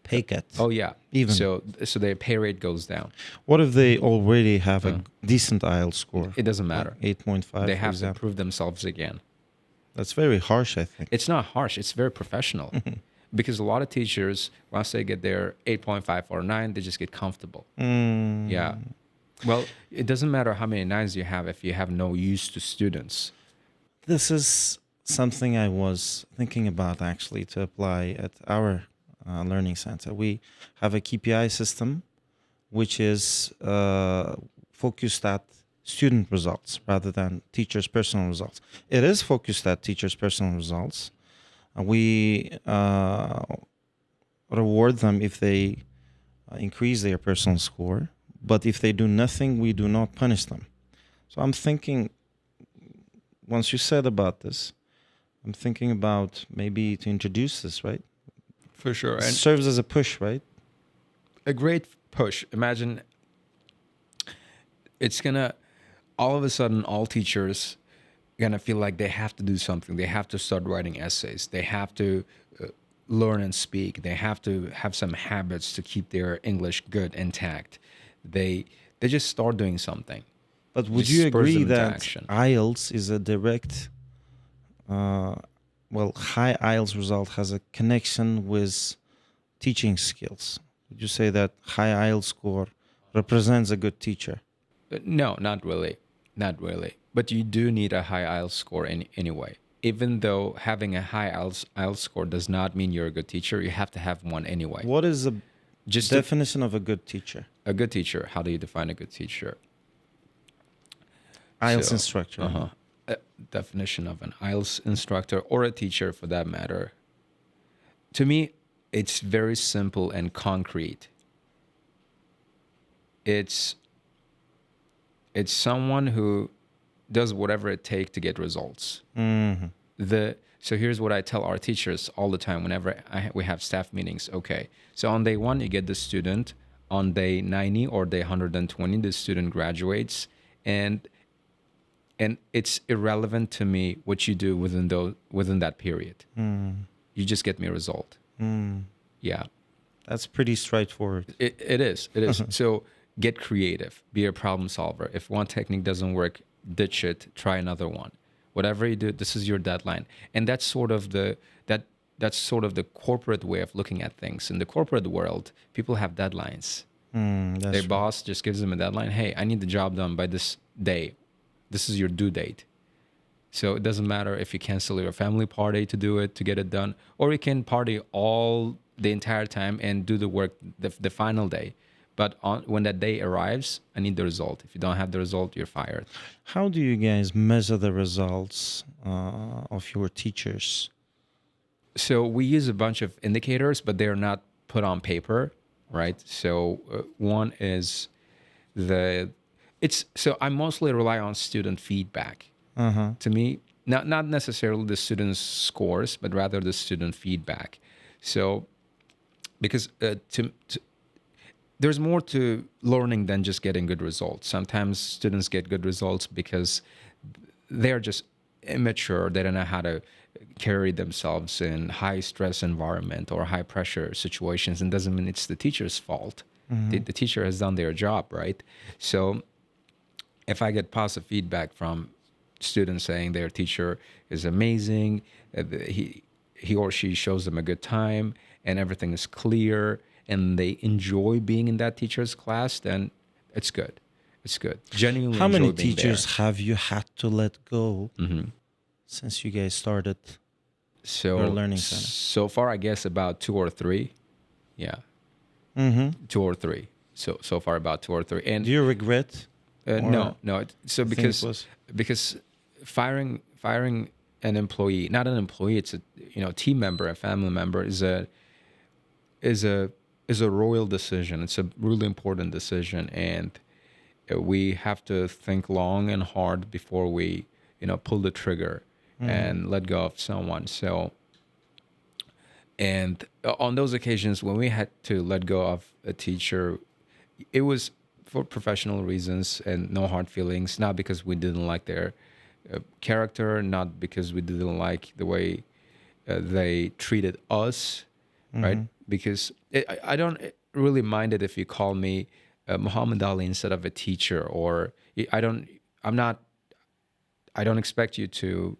Pay cut? Oh, yeah. Even? So their pay rate goes down. What if they already have a decent IELTS score? It doesn't matter. Like 8.5, They have to prove themselves again. That's very harsh, I think. It's not harsh. It's very professional. Because a lot of teachers, once they get their 8.5 or 9, they just get comfortable. Yeah. Well, it doesn't matter how many 9s you have if you have no use to students. This is something I was thinking about actually to apply at our learning center. We have a KPI system which is focused at student results rather than teachers' personal results. It is focused at teachers' personal results. We reward them if they increase their personal score, but if they do nothing, we do not punish them. So I'm thinking, once you said about this, I'm thinking about maybe to introduce this, right? For sure. It And serves as a push, right? a great push. Imagine it's gonna, all of a sudden, all teachers gonna feel like they have to do something. They have to start writing essays. They have to learn and speak. They have to have some habits to keep their English good intact. They just start doing something. But would Just you spurs agree them into that action. IELTS is a direct, high IELTS result has a connection with teaching skills? Would you say that high IELTS score represents a good teacher? No, not really. Not really. But you do need a high IELTS score anyway. Even though having a high IELTS score does not mean you're a good teacher, you have to have one anyway. What is the Just definition of a good teacher? a good teacher. How do you define a good teacher? IELTS So, instructor. A definition of an IELTS instructor or a teacher for that matter. To me, it's very simple and concrete. It's someone who does whatever it takes to get results. Mm-hmm. So here's what I tell our teachers all the time whenever we have staff meetings. Okay, so on day 1, you get the student. On day 90 or day 120, the student graduates. And it's irrelevant to me what you do within that period. You just get me a result. Yeah. That's pretty straightforward. It is. So get creative. Be a problem solver. If one technique doesn't work, ditch it. Try another one. Whatever you do, this is your deadline. And that's sort of the corporate way of looking at things. In the corporate world, people have deadlines. Their boss just gives them a deadline. Hey, I need the job done by this day. This is your due date. So it doesn't matter if you cancel your family party to do it, to get it done, or you can party all the entire time and do the work the final day. But when that day arrives, I need the result. If you don't have the result, you're fired. How do you guys measure the results of your teachers? So we use a bunch of indicators, but they're not put on paper, right? So one is so I mostly rely on student feedback. To me, not necessarily the students' scores, but rather the student feedback. So because there's more to learning than just getting good results. Sometimes students get good results because they're just immature. They don't know how to carry themselves in high stress environment or high pressure situations. And doesn't mean it's the teacher's fault. The teacher has done their job, right? So if I get positive feedback from students saying their teacher is amazing, he or she shows them a good time and everything is clear, and they enjoy being in that teacher's class, then it's good. It's good. Genuinely. How many enjoy being teachers there. have you had to let go since you guys started your learning center? So far, I guess about 2 or 3. Yeah. 2 or 3. So far, about 2 or 3. And Do you regret? no. So think it was- because firing an employee, not an employee, it's a team member, a family member, is a royal decision. It's a really important decision, and we have to think long and hard before we pull the trigger and let go of someone. So, and on those occasions when we had to let go of a teacher, it was for professional reasons and no hard feelings, not because we didn't like their character, not because we didn't like the way they treated us, right? Because I don't really mind it if you call me Muhammad Ali instead of a teacher, or I don't expect you to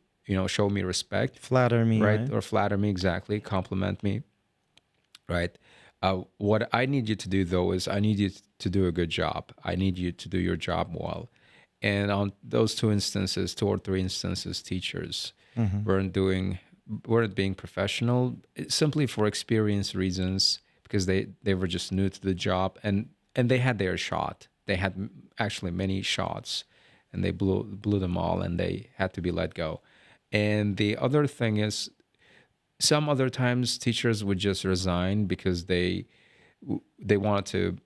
show me respect, Flatter me, right? or flatter me, exactly, compliment me, right? What I need you to do though is I need you to do a good job. I need you to do your job well. And on those 2 or 3 instances, teachers weren't being professional simply for experience reasons, because they were just new to the job. And and they had their shot. They had actually many shots, and they blew them all, and they had to be let go. And the other thing is, some other times teachers would just resign because they wanted to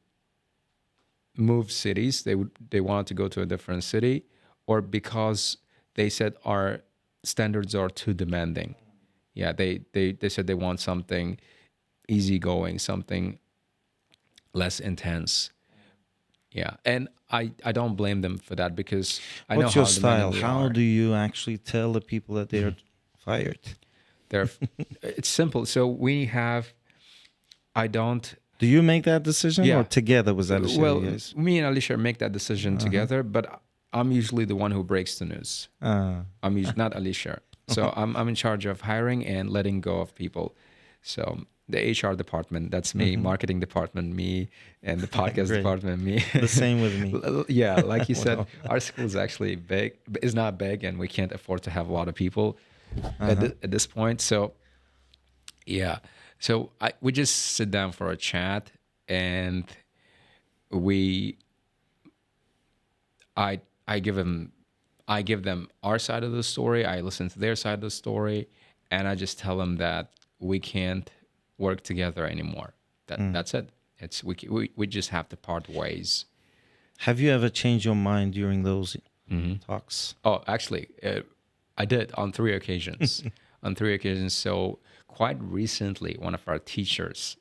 move cities. They wanted to go to a different city, or because they said our standards are too demanding. Yeah, they said they want something easygoing, something less intense. Yeah, and I don't blame them for that, because I know What's how your style? demanding we How are. do you actually tell the people that they're fired? It's simple. So I don't. Do you make that decision, Yeah. or together with Alicia? Well, you guys? me and Alicia make that decision together, but I'm usually the one who breaks the news. I'm not Alicia. So I'm in charge of hiring and letting go of people. So the HR department, that's me. Marketing department, me. And the podcast Great. department, me. The same with me. Yeah, like you said, our school is actually big. It's not big, and we can't afford to have a lot of people at this point. So, yeah. So we just sit down for a chat, and I give them our side of the story. I listen to their side of the story, and I just tell them that we can't work together anymore. That's it. It's we just have to part ways. Have you ever changed your mind during those talks? Oh, actually, I did on 3 occasions. On 3 occasions. So quite recently, one of our teachers,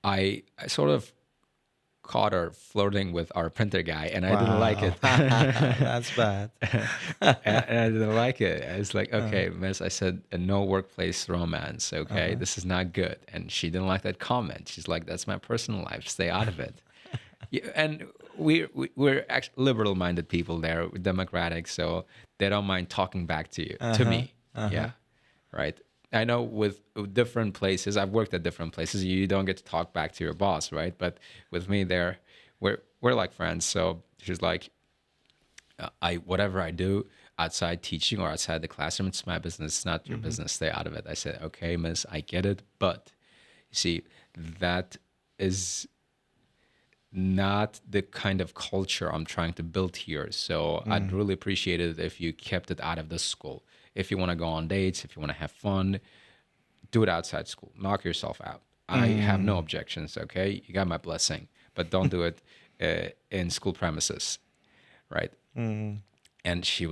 I sort of caught her flirting with our printer guy, and I didn't like it. That's bad. And I didn't like it. I was like, okay, miss, I said, no workplace romance, okay? This is not good. And she didn't like that comment. She's like, that's my personal life. Stay out of it. Yeah, and we're actually liberal-minded people there, democratic, so they don't mind talking back to you, to me. Yeah, right. I know with different places, I've worked at different places, you don't get to talk back to your boss, right? But with me there, we're like friends. So she's like, whatever I do outside teaching or outside the classroom, it's my business. It's not your business. Stay out of it. I said, okay, miss, I get it. But you see, that is not the kind of culture I'm trying to build here. So I'd really appreciate it if you kept it out of the school. If you want to go on dates, if you want to have fun, do it outside school. Knock yourself out. I have no objections, okay? You got my blessing. But don't do it in school premises, right? And she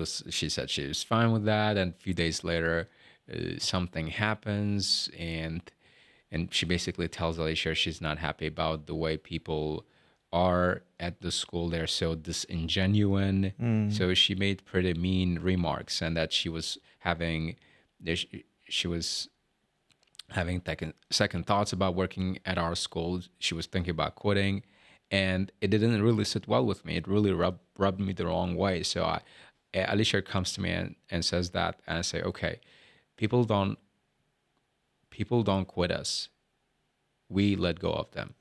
said she was fine with that. And a few days later, something happens, and she basically tells Alicia she's not happy about the way people are at the school. They're so disingenuous. So she made pretty mean remarks, and that she was having second thoughts about working at our school. She was thinking about quitting, and it didn't really sit well with me. It really rubbed me the wrong way. So Alicia comes to me and says that, and I say, okay, people don't quit us. We let go of them.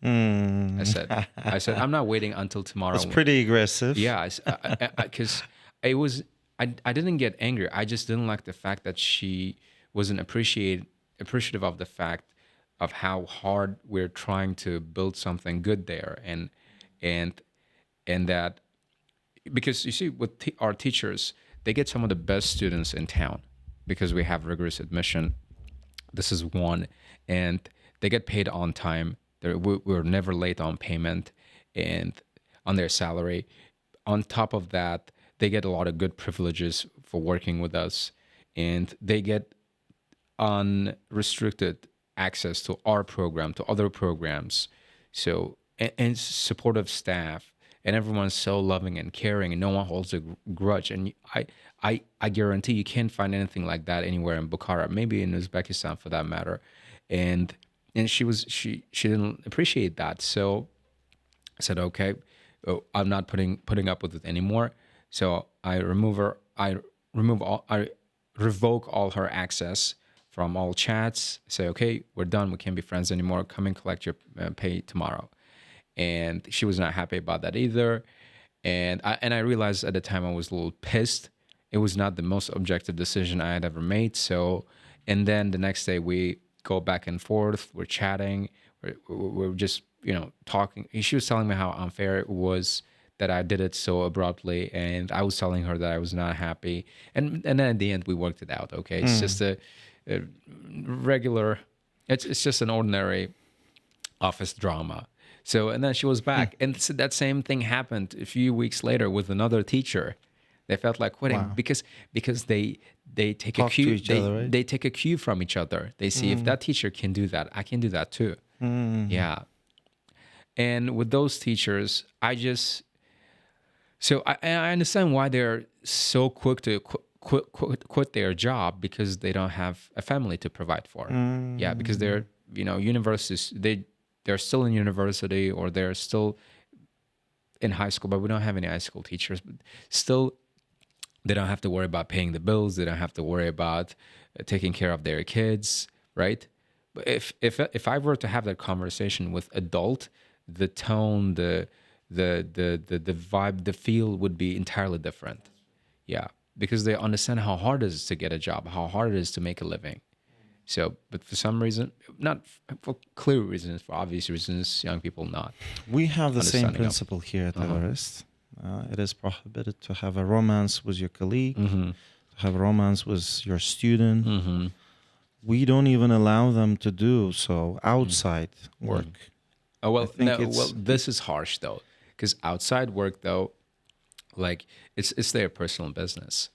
I said, I'm not waiting until tomorrow. It's pretty aggressive. Yeah, because I didn't get angry. I just didn't like the fact that she wasn't appreciative of the fact of how hard we're trying to build something good there, and that, because you see, with our teachers, they get some of the best students in town because we have rigorous admission. This is one, and they get paid on time. We're never late on payment and on their salary. On top of that, they get a lot of good privileges for working with us, and they get unrestricted access to our program, to other programs. So, and supportive staff, and everyone's so loving and caring, and no one holds a grudge. And I guarantee you can't find anything like that anywhere in Bukhara, maybe in Uzbekistan for that matter. And she didn't appreciate that. So I said, okay, I'm not putting up with it anymore. So I revoke all her access from all chats. Say, okay, we're done. We can't be friends anymore. Come and collect your pay tomorrow. And she was not happy about that either. And I realized at the time I was a little pissed. It was not the most objective decision I had ever made. So, and then the next day we go back and forth. We're chatting. We're just, talking. She was telling me how unfair it was that I did it so abruptly, and I was telling her that I was not happy. And then at the end, we worked it out. Okay, it's just a regular. It's just an ordinary office drama. So, and then she was back, and so that same thing happened a few weeks later with another teacher. They felt like quitting because they take a cue. They take a cue from each other. They see if that teacher can do that, I can do that too. Yeah. And with those teachers, I understand why they're so quick to quit their job, because they don't have a family to provide for. Yeah, because they're universities, they're still in university, or they're still in high school, but we don't have any high school teachers. But still, they don't have to worry about paying the bills. They don't have to worry about taking care of their kids, right? But if I were to have that conversation with adult, the tone, the vibe, the feel would be entirely different. Yeah, because they understand how hard it is to get a job, how hard it is to make a living. So, but for some reason, not for clear reasons, for obvious reasons, young people not. We have the same principle here at Everest. It is prohibited to have a romance with your colleague, to have a romance with your student. We don't even allow them to do so outside work. Oh, well, this is harsh though, because outside work though, like it's their personal business.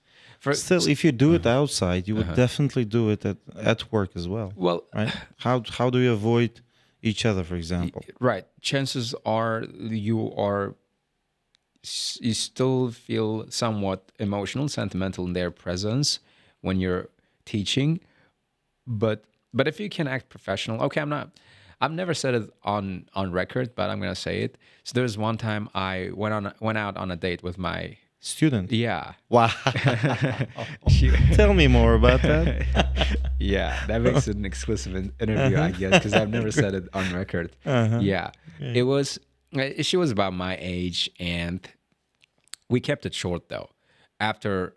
Still, if you do it outside, you would definitely do it at work as well. Well, right? How do you avoid each other, for example? Right. Chances are you still feel somewhat emotional, sentimental in their presence when you're teaching, but if you can act professional, okay, I've never said it on record, but I'm gonna say it. So there was one time I went out on a date with my student. Yeah. Wow. Tell me more about that. Yeah, that makes it an exclusive interview, I guess, because I've never said it on record. Yeah. It was. She was about my age, and we kept it short though. After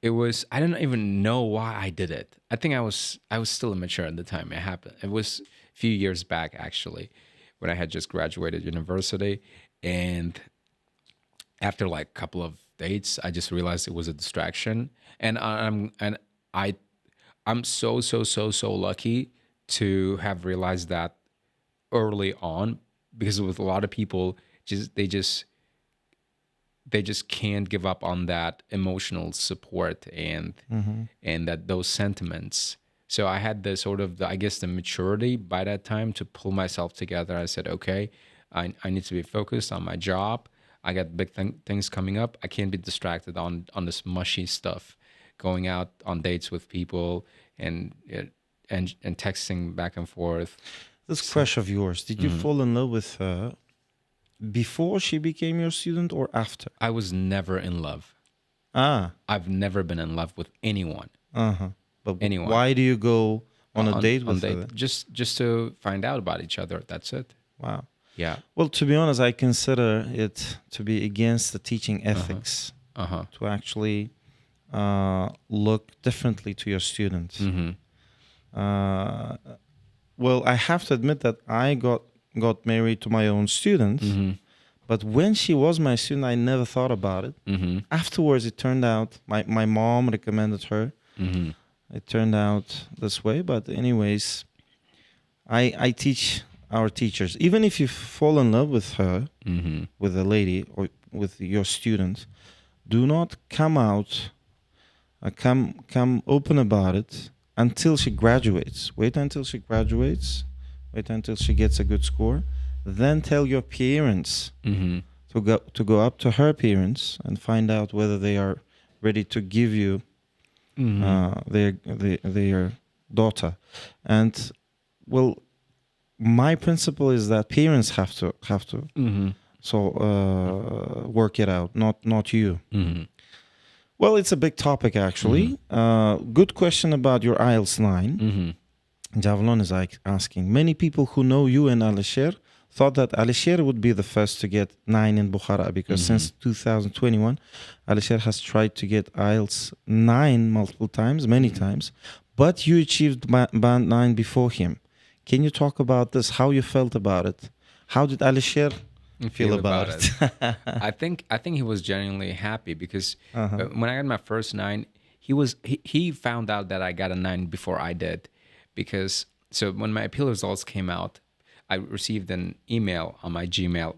it was, I didn't even know why I did it. I think I was still immature at the time it happened. It was a few years back actually, when I had just graduated university, and after like a couple of dates, I just realized it was a distraction, and I'm so lucky to have realized that early on, because with a lot of people, they just can't give up on that emotional support and that those sentiments. So I had the sort of the maturity by that time to pull myself together. I said, okay, I need to be focused on my job. I got big things coming up. I can't be distracted on this mushy stuff, going out on dates with people and texting back and forth. This crush of yours, did you fall in love with her before she became your student or after? I was never in love. I've never been in love with anyone. But anyone. Why do you go on a date with her? Just to find out about each other. That's it. Wow. Yeah. Well, to be honest, I consider it to be against the teaching ethics to actually look differently to your students. Well, I have to admit that I got married to my own student, but when she was my student, I never thought about it. Afterwards, it turned out my mom recommended her. It turned out this way, but anyways, I teach our teachers, even if you fall in love with her, with a lady or with your student, do not come open about it until she graduates. Wait until she graduates. Wait until she gets a good score. Then tell your parents to go up to her parents and find out whether they are ready to give you their daughter. And well, my principle is that parents have to work it out, not you. Well, it's a big topic actually. Good question about your IELTS 9. Javlon is asking, many people who know you and Alisher thought that Alisher would be the first to get 9 in Buxoro, because since 2021, Alisher has tried to get IELTS 9 multiple times, many times, but you achieved band 9 before him. Can you talk about this? How you felt about it? How did Alisher feel about it? I think he was genuinely happy because Uh-huh. when I got my first 9, he found out that I got a 9 before I did, because so when my appeal results came out, I received an email on my Gmail,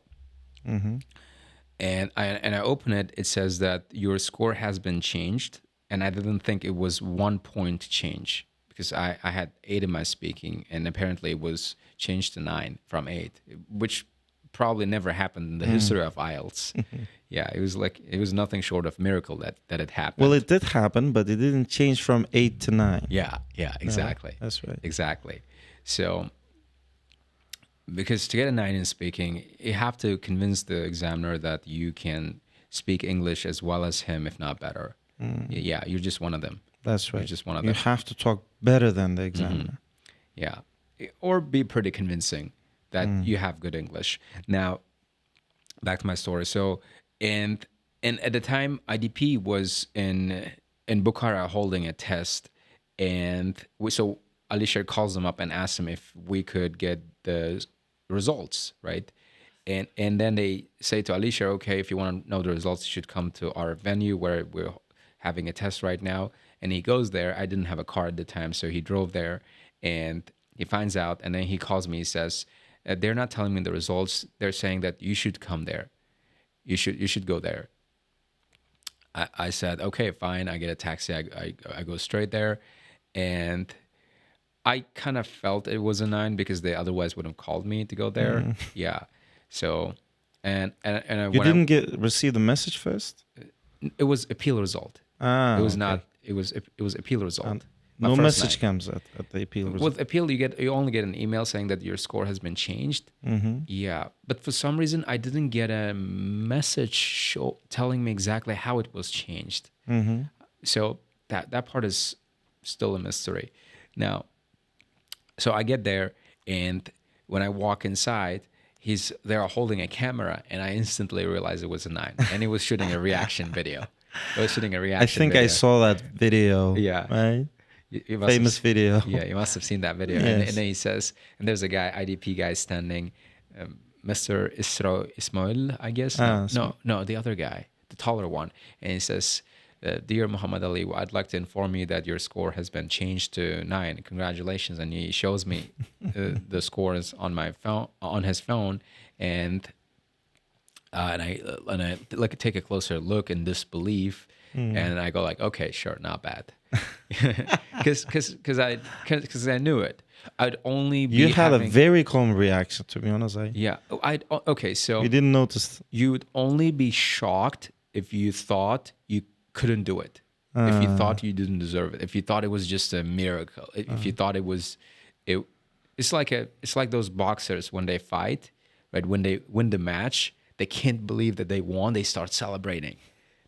and I open it. It says that your score has been changed, and I didn't think it was 1 point change because I had 8 in my speaking, and apparently it was changed to 9 from 8, which probably never happened in the history of IELTS. Yeah, it was nothing short of miracle that it happened. Well, it did happen, but it didn't change from 8 to 9. Yeah, exactly. That's right. Exactly. So, because to get a 9 in speaking, you have to convince the examiner that you can speak English as well as him, if not better. Yeah, you're just one of them. That's right. You're just one of You them. have to talk better than the examiner. Yeah. Or be pretty convincing that you have good English. Now, back to my story. So, and at the time, IDP was in Bukhara holding a test, and so Alisher calls them up and asks them if we could get the results, right? And then they say to Alisher, okay, if you want to know the results, you should come to our venue where we're having a test right now. And he goes there. I didn't have a car at the time, so he drove there, and he finds out, and then he calls me. He says, they're not telling me the results. They're saying that you should come there. You should go there. I said, okay, fine. I get a taxi. I go straight there, and I kind of felt it was a 9 because they otherwise would have called me to go there. Yeah. So, and You didn't receive the message first? it was appeal result. It was not. It was appeal result. No message comes at the appeal result. With appeal, you only get an email saying that your score has been changed. Yeah, but for some reason, I didn't get a message telling me exactly how it was changed. So that part is still a mystery. Now, so I get there, and when I walk inside, they're holding a camera, and I instantly realized it was a 9, and he was shooting a reaction video. I was shooting a reaction. I think video. I saw that video. Yeah. Right. You must Famous video. Yeah, you must have seen that video. Yes. And then he says, and there's a guy, IDP guy standing, Mr. Ismail, I guess. No, the other guy, the taller one. And he says, dear Muhammad Ali, I'd like to inform you that your score has been changed to 9. Congratulations. And he shows me the scores on my phone, on his phone, and I like take a closer look in disbelief, and I go like, okay, sure, not bad, because I knew it. I'd only be You had a very calm reaction, to be honest. Okay, so You didn't notice. you would only be shocked if you thought you couldn't do it, if you thought you didn't deserve it, if you thought it was just a miracle, if you thought it's like those boxers when they fight, right? When they win the match, they can't believe that they won. They start celebrating.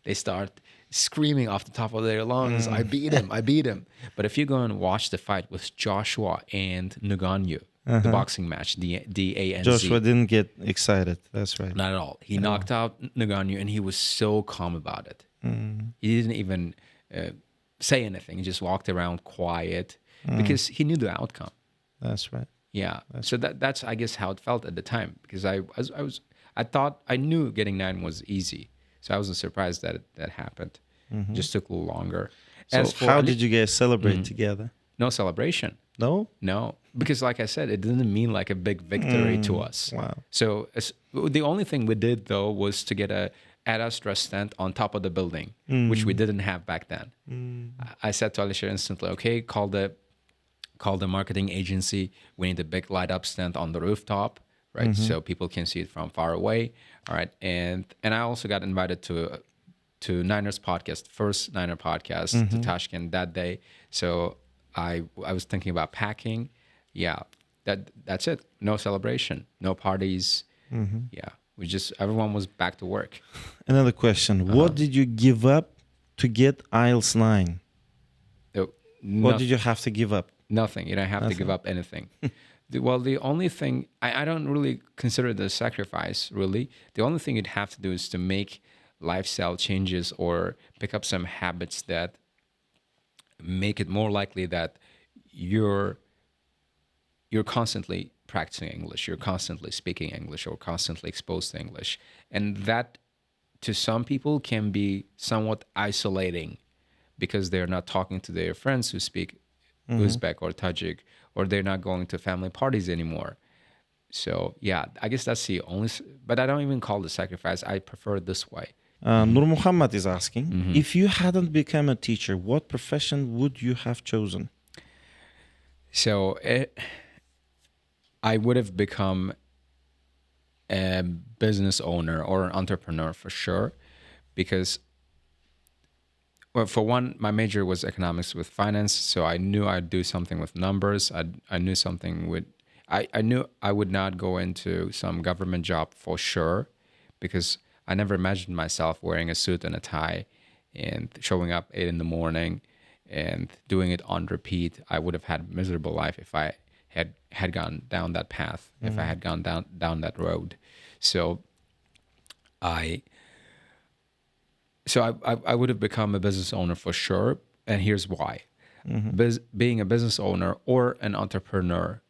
They start screaming off the top of their lungs, I beat him, I beat him. But if you go and watch the fight with Joshua and Ngannou, the boxing match, DANZ. Joshua didn't get excited. That's right. Not at all. He knocked out Ngannou, and he was so calm about it. He didn't even say anything. He just walked around quiet because he knew the outcome. That's right. Yeah. So that's I guess how it felt at the time, because I thought I knew getting 9 was easy, so I wasn't surprised that that happened. It just took a little longer. So how did you guys celebrate together? No celebration. No, because like I said, it didn't mean like a big victory to us. Wow. So the only thing we did though was to get a Ad Astra stand on top of the building, which we didn't have back then. I said to Alisher instantly, okay, call the marketing agency. We need a big light up stand on the rooftop, right? So people can see it from far away. All right. And I also got invited to Niners podcast, first Niner podcast to Tashkent that day. So I was thinking about packing. Yeah. That's it. No celebration, no parties. Yeah. Everyone was back to work. Another question. What did you give up to get IELTS 9? What did you have to give up? Nothing. You don't have to give up anything. The only thing, I don't really consider it a sacrifice, really. The only thing you'd have to do is to make lifestyle changes or pick up some habits that make it more likely that you're constantly practicing English, you're constantly speaking English, or constantly exposed to English. And that, to some people, can be somewhat isolating because they're not talking to their friends who speak Uzbek or Tajik, or they're not going to family parties anymore. So yeah, I guess that's the only, but I don't even call it sacrifice. I prefer it this way. Nur Muhammad is asking, if you hadn't become a teacher, what profession would you have chosen? So I would have become a business owner or an entrepreneur for sure, because, well, for one, my major was economics with finance, so I knew I'd do something with numbers. I knew something with, I knew I would not go into some government job for sure, because I never imagined myself wearing a suit and a tie and showing up 8 a.m. and doing it on repeat. I would have had a miserable life if I had gone down that path, if I had gone down that road. So I would have become a business owner for sure, and here's why. Being a business owner or an entrepreneur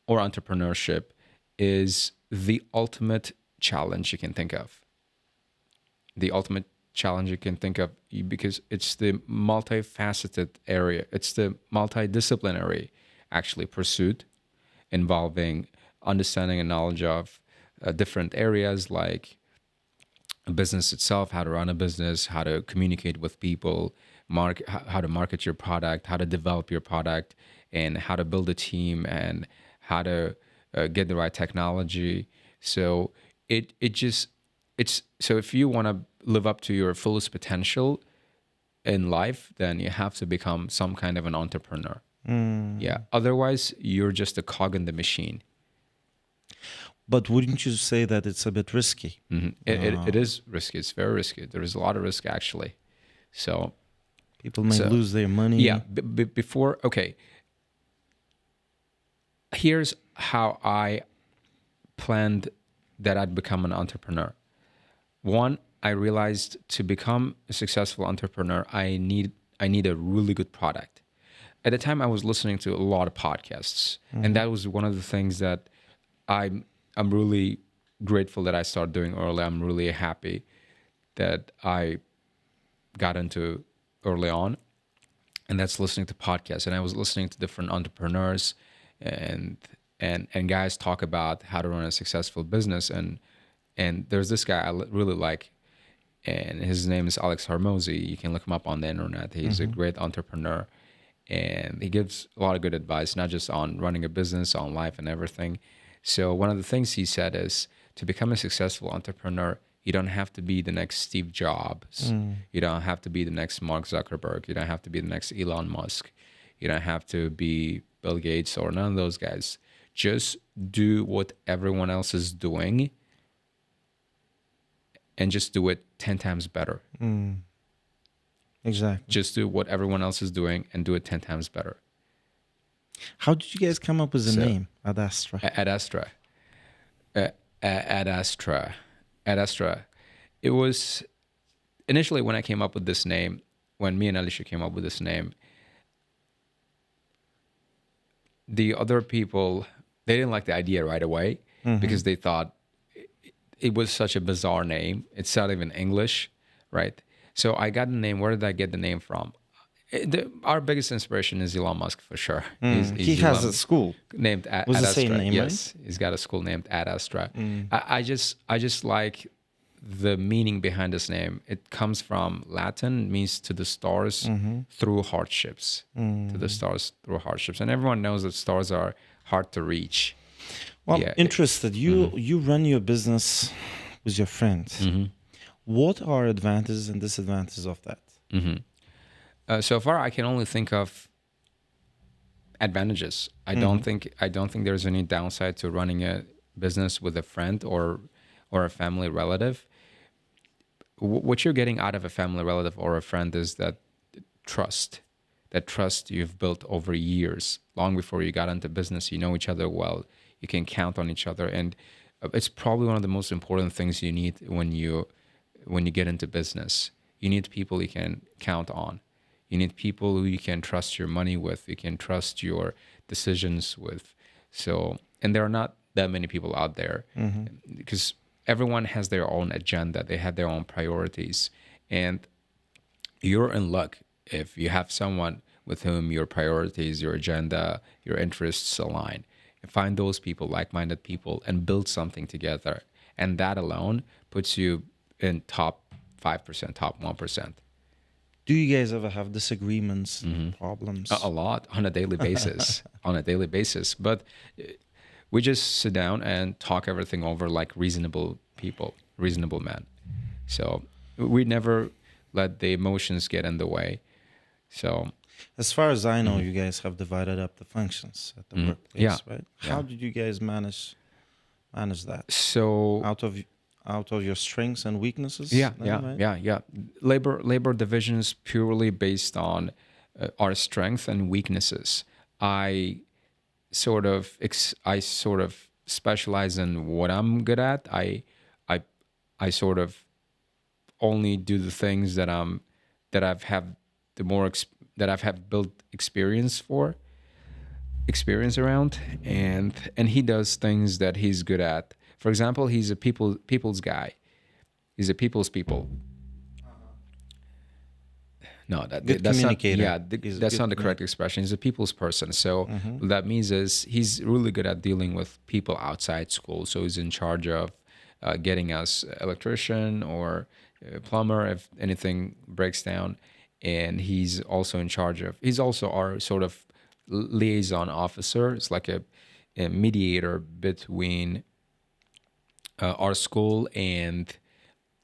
or entrepreneurship is the ultimate challenge you can think of. The ultimate challenge you can think of, because it's the multifaceted area. It's the multidisciplinary, actually, pursuit involving understanding and knowledge of different areas like a business itself, how to run a business, how to communicate with people, how to market your product, how to develop your product, and how to build a team, and how to get the right technology. So so if you want to live up to your fullest potential in life, then you have to become some kind of an entrepreneur. Yeah. Otherwise, you're just a cog in the machine. But wouldn't you say that it's a bit risky? It is risky. It's very risky. There is a lot of risk, actually. So people may lose their money. Yeah. Before, okay. Here's how I planned that I'd become an entrepreneur. One, I realized to become a successful entrepreneur, I need a really good product. At the time, I was listening to a lot of podcasts, and that was one of the things that I'm really grateful that I started doing early. I'm really happy that I got into early on, and that's listening to podcasts. And I was listening to different entrepreneurs and guys talk about how to run a successful business. And there's this guy I really like, and his name is Alex Hormozi. You can look him up on the internet. He's a great entrepreneur, and he gives a lot of good advice, not just on running a business, on life and everything. So one of the things he said is, to become a successful entrepreneur, you don't have to be the next Steve Jobs. You don't have to be the next Mark Zuckerberg. You don't have to be the next Elon Musk. You don't have to be Bill Gates or none of those guys. Just do what everyone else is doing, and just do it 10 times better. Exactly. Just do what everyone else is doing and do it 10 times better. How did you guys come up with the name, Ad Astra? Ad Astra. Ad Astra. Ad Astra. It was initially when I came up with this name, when me and Alicia came up with this name, the other people, they didn't like the idea right away because they thought it was such a bizarre name. It's not even English, right? So I got the name. Where did I get the name from? Our biggest inspiration is Elon Musk, for sure. He has a school named Ad the Astra. same name, yes, right? He's got a school named Ad Astra. I just like the meaning behind this name. It comes from Latin, means to the stars through hardships. To the stars through hardships, and everyone knows that stars are hard to reach. Well, I'm interested. You run your business with your friends. What are advantages and disadvantages of that? So far, I can only think of advantages. I don't think there's any downside to running a business with a friend or a family relative. What you're getting out of a family relative or a friend is that trust you've built over years, long before you got into business. You know each other well. You can count on each other, and it's probably one of the most important things you need when you get into business. You need people you can count on. You need people who you can trust your money with, you can trust your decisions with. So, and there are not that many people out there because everyone has their own agenda. They have their own priorities. And you're in luck if you have someone with whom your priorities, your agenda, your interests align. Find those people, like-minded people, and build something together. And that alone puts you in top 5%, top 1%. Do you guys ever have disagreements, problems? A lot on a daily basis, But we just sit down and talk everything over like reasonable people, reasonable men. So we never let the emotions get in the way. So as far as I know, you guys have divided up the functions at the workplace, right? How did you guys manage that? So out of your strengths and weaknesses? Yeah. Labor division is purely based on our strengths and weaknesses. I sort of specialize in what I'm good at. I sort of only do the things that I've had built experience around, and he does things that he's good at. For example, he's a people's guy. He's a people's people. No, that's not. Yeah, that's not the correct expression. He's a people's person. So what that means is he's really good at dealing with people outside school. So he's in charge of getting us electrician or plumber if anything breaks down, and he's also in charge of. He's also our sort of liaison officer. It's like a mediator between our school and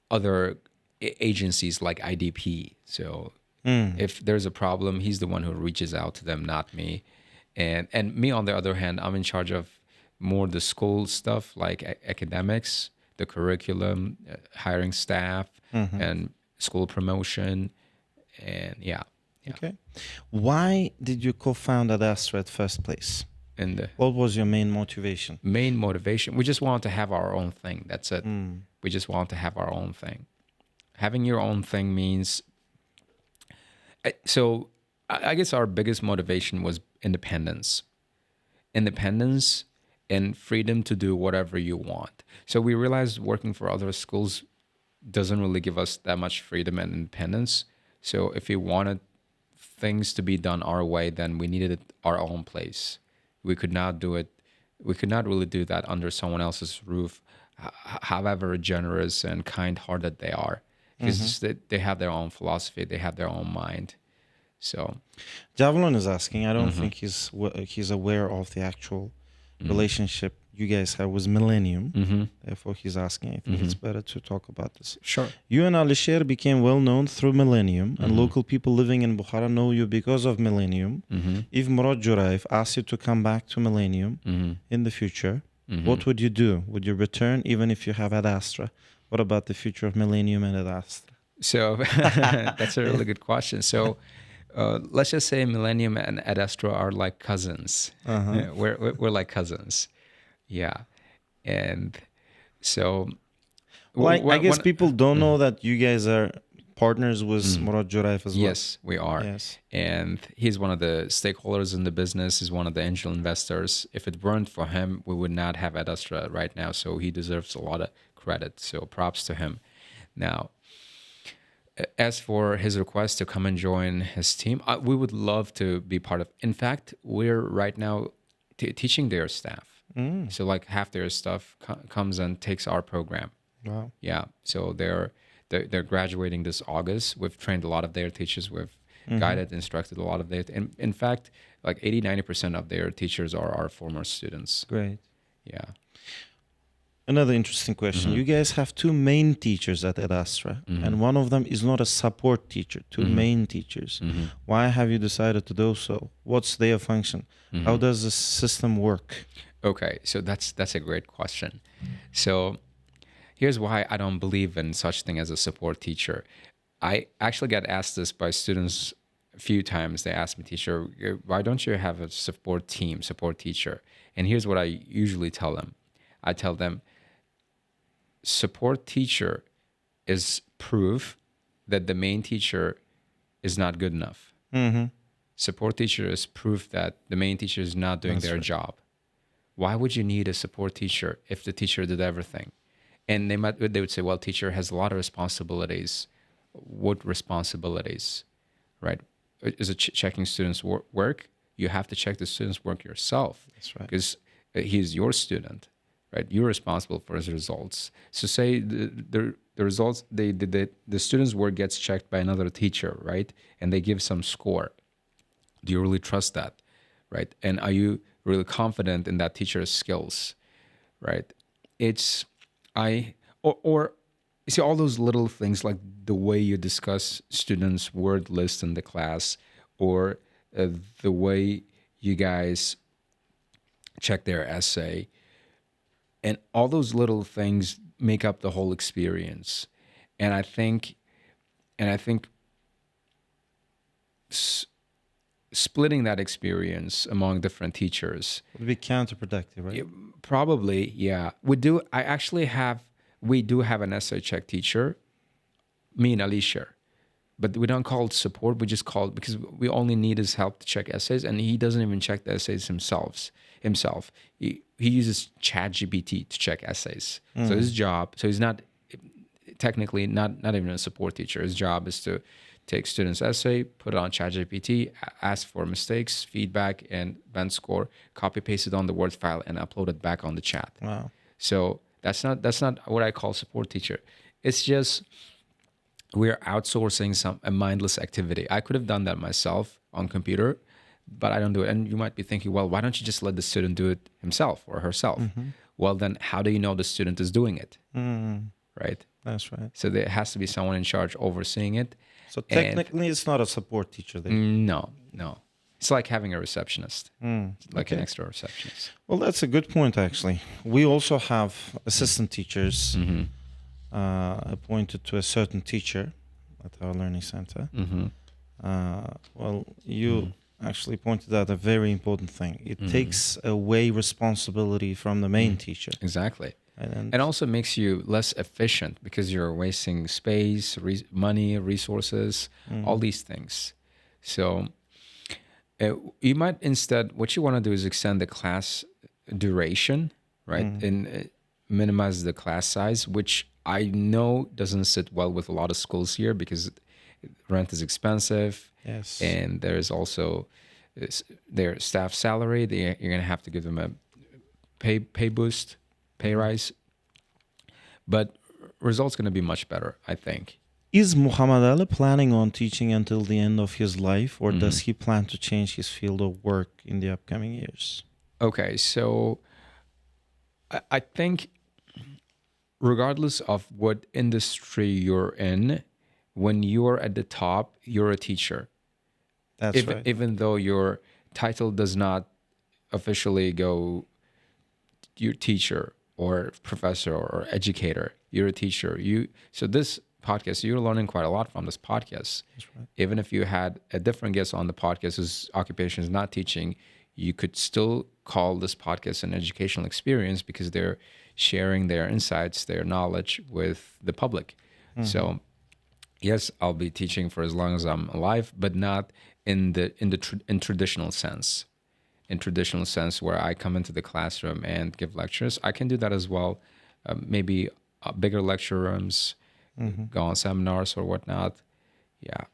other agencies like IDP. So if there's a problem, he's the one who reaches out to them, not me. And me, on the other hand, I'm in charge of more the school stuff like academics, the curriculum, hiring staff, and school promotion. And yeah. Okay. Why did you co-found Ad Astra at first place? And what was your main motivation? We just wanted to have our own thing. That's it. We just want to have our own thing. Having your own thing means, so I guess our biggest motivation was independence and freedom to do whatever you want. So we realized working for other schools doesn't really give us that much freedom and independence. So if we wanted things to be done our way, then we needed our own place. We could not do it. We could not really do that under someone else's roof, however generous and kind-hearted they are, because they have their own philosophy, they have their own mind. So, Javelin is asking. I don't think he's aware of the actual relationship you guys have with Millennium. Therefore, he's asking. I think it's better to talk about this. Sure. You and Alisher became well known through Millennium, and local people living in Buxoro know you because of Millennium. If Murad Juraif asked you to come back to Millennium in the future, what would you do? Would you return even if you have Ad Astra? What about the future of Millennium and Ad Astra? So that's a really good question. So let's just say Millennium and Ad Astra are like cousins. We're like cousins. Yeah. And so... Well, I guess people don't know that you guys are partners with Murad Juraif as well. Yes, we are. Yes. And he's one of the stakeholders in the business. He's one of the angel investors. If it weren't for him, we would not have Ad Astra right now. So he deserves a lot of credit. So props to him. Now, as for his request to come and join his team, we would love to be part of. In fact, we're right now teaching their staff. So like half their stuff comes and takes our program. Wow. Yeah. So they're graduating this August. We've trained a lot of their teachers. We've guided, instructed a lot of their. In fact, like 80-90% of their teachers are our former students. Great. Yeah. Another interesting question. You guys have two main teachers at Ad Astra, and one of them is not a support teacher, two main teachers. Why have you decided to do so? What's their function? How does the system work? Okay, so that's a great question. So here's why I don't believe in such thing as a support teacher. I actually got asked this by students a few times. They asked me, teacher, why don't you have a support teacher? And here's what I usually tell them. I tell them, support teacher is proof that the main teacher is not good enough. Support teacher is proof that the main teacher is not doing their job. Why would you need a support teacher if the teacher did everything? And they would say, well, teacher has a lot of responsibilities. What responsibilities, right? Is it checking students' work? You have to check the students' work yourself. That's right. Because he's your student, right? You're responsible for his results. So say the results, the student's work gets checked by another teacher, right? And they give some score. Do you really trust that, right? And are you really confident in that teacher's skills, right? Or you see all those little things like the way you discuss students' word list in the class, or the way you guys check their essay, and all those little things make up the whole experience. And I think splitting that experience among different teachers would be counterproductive, right? Probably, yeah. We do have an essay check teacher, me and Alicia, but we don't call it support. We just call it, because we only need his help to check essays, and he doesn't even check the essays himself. He uses ChatGPT to check essays. So his job, so he's not technically not even a support teacher. His job is to take students' essay, put it on ChatGPT, ask for mistakes, feedback, and band score, copy paste it on the Word file, and upload it back on the chat. Wow. So that's not what I call support teacher. It's just we're outsourcing a mindless activity. I could have done that myself on computer, but I don't do it. And you might be thinking, well, why don't you just let the student do it himself or herself? Well, then how do you know the student is doing it? Right? That's right. So there has to be someone in charge overseeing it. So technically, it's not a support teacher then? No. It's like having a receptionist, like an extra receptionist. Well, that's a good point, actually. We also have assistant teachers appointed to a certain teacher at our learning center. Well, you actually pointed out a very important thing. It takes away responsibility from the main teacher. Exactly. And also makes you less efficient because you're wasting space, money, resources, all these things. So you might instead, what you want to do is extend the class duration, right? And minimize the class size, which I know doesn't sit well with a lot of schools here because rent is expensive. Yes. And there's also their staff salary. You're going to have to give them a pay boost, pay rise, but results going to be much better, I think. Is Mukhammadali planning on teaching until the end of his life, or does he plan to change his field of work in the upcoming years? Okay, so I think regardless of what industry you're in, when you're at the top, you're a teacher. That's right. Even though your title does not officially go your teacher or professor or educator, you're a teacher. So this podcast, you're learning quite a lot from this podcast. That's right. Even if you had a different guest on the podcast whose occupation is not teaching, you could still call this podcast an educational experience because they're sharing their insights, their knowledge with the public. So yes, I'll be teaching for as long as I'm alive, but not in traditional sense. In traditional sense, where I come into the classroom and give lectures, I can do that as well. Maybe bigger lecture rooms, go on seminars or whatnot. Yeah.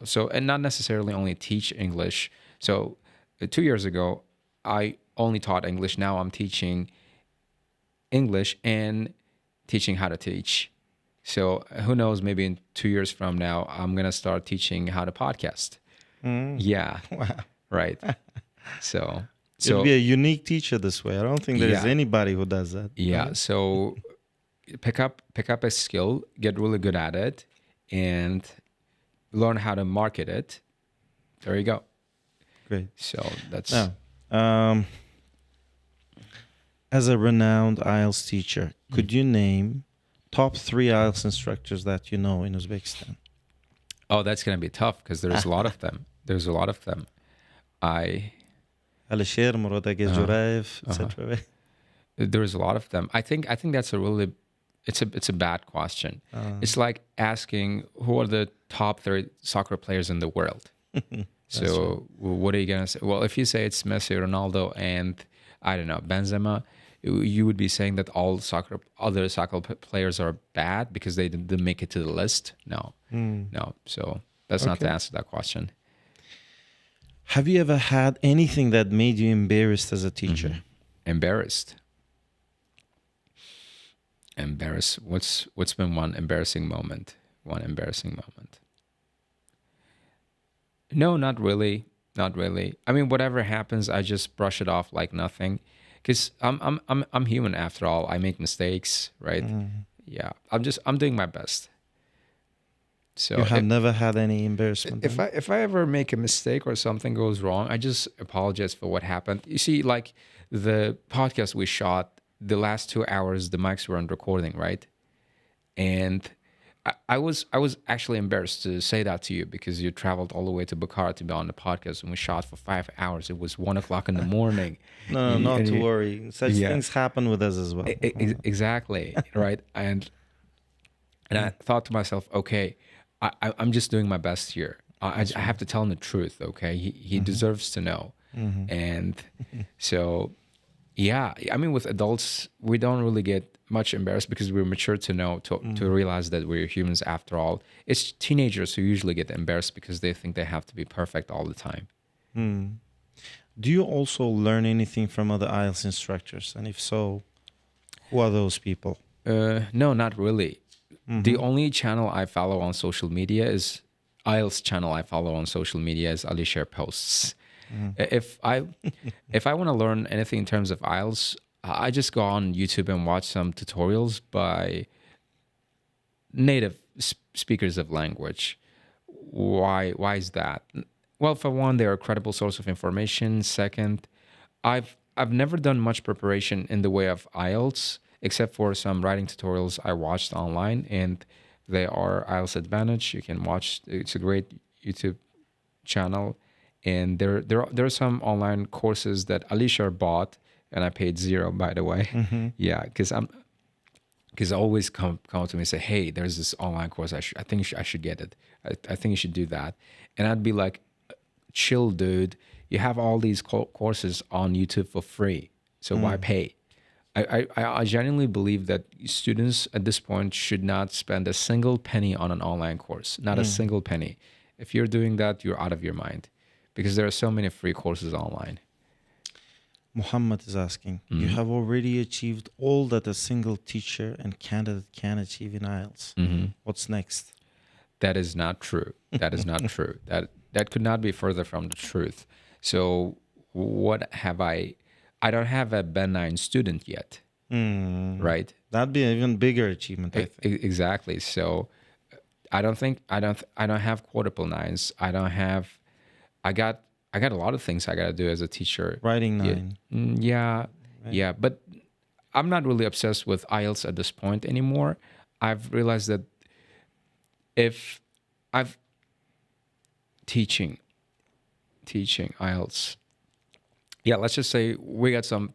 So, and not necessarily only teach English. So 2 years ago, I only taught English. Now I'm teaching English and teaching how to teach. So who knows, maybe in 2 years from now, I'm going to start teaching how to podcast. Yeah. Wow. Right. So You'll be a unique teacher this way. I don't think there's anybody who does that. Yeah. So pick up a skill, get really good at it, and learn how to market it. There you go. Great. So that's now, as a renowned IELTS teacher, could you name top 3 IELTS instructors that you know in Uzbekistan? Oh, that's going to be tough because there's a lot of them. There's a lot of them. Alisher, Murodage Juraev, etc. There's a lot of them. I think that's it's a bad question. It's like asking who are the top 3 soccer players in the world. So what are you gonna say? Well, if you say it's Messi, Ronaldo, and I don't know, Benzema, you would be saying that all other soccer players are bad because they didn't make it to the list. No, no. So that's not to answer that question. Have you ever had anything that made you embarrassed as a teacher? Embarrassed. What's been one embarrassing moment? No, not really. Not really. I mean, whatever happens, I just brush it off like nothing, because I'm human after all. I make mistakes, right? Yeah, I'm doing my best. So you have never had any embarrassment. If I ever make a mistake or something goes wrong, I just apologize for what happened. You see, like the podcast we shot, the last 2 hours, the mics weren't recording, right? And I was actually embarrassed to say that to you, because you traveled all the way to Buxoro to be on the podcast, and we shot for 5 hours. It was 1 o'clock in the morning. No, not to worry. Such things happen with us as well. Exactly, right? And I thought to myself, okay, I'm just doing my best here. I have to tell him the truth, okay? He deserves to know. And so, yeah, I mean, with adults, we don't really get much embarrassed because we're mature to know, to realize that we're humans after all. It's teenagers who usually get embarrassed because they think they have to be perfect all the time. Do you also learn anything from other IELTS instructors? And if so, who are those people? No, not really. The only channel I follow on social media is IELTS channel I follow on social media is Ali Share Posts. If I want to learn anything in terms of IELTS, I just go on YouTube and watch some tutorials by native speakers of language. Why is that? Well, for one, they're a credible source of information. Second, I've never done much preparation in the way of IELTS, except for some writing tutorials I watched online, and they are IELTS Advantage. You can watch. It's a great YouTube channel, and there are some online courses that Alisha bought, and I paid $0, by the way. Yeah, because always come to me and say, hey, there's this online course. I think I should get it. I think you should do that. And I'd be like, chill, dude. You have all these courses on YouTube for free, so why pay? I genuinely believe that students at this point should not spend a single penny on an online course, not a single penny. If you're doing that, you're out of your mind, because there are so many free courses online. Muhammad is asking, you have already achieved all that a single teacher and candidate can achieve in IELTS. What's next? That is not true. That is not true. That could not be further from the truth. So what have I don't have a Band 9 student yet, right? That'd be an even bigger achievement, I think. Exactly. So I don't have quadruple nines. I got a lot of things I got to do as a teacher. Writing 9. Yeah. But I'm not really obsessed with IELTS at this point anymore. I've realized that if I've teaching IELTS, let's just say we got some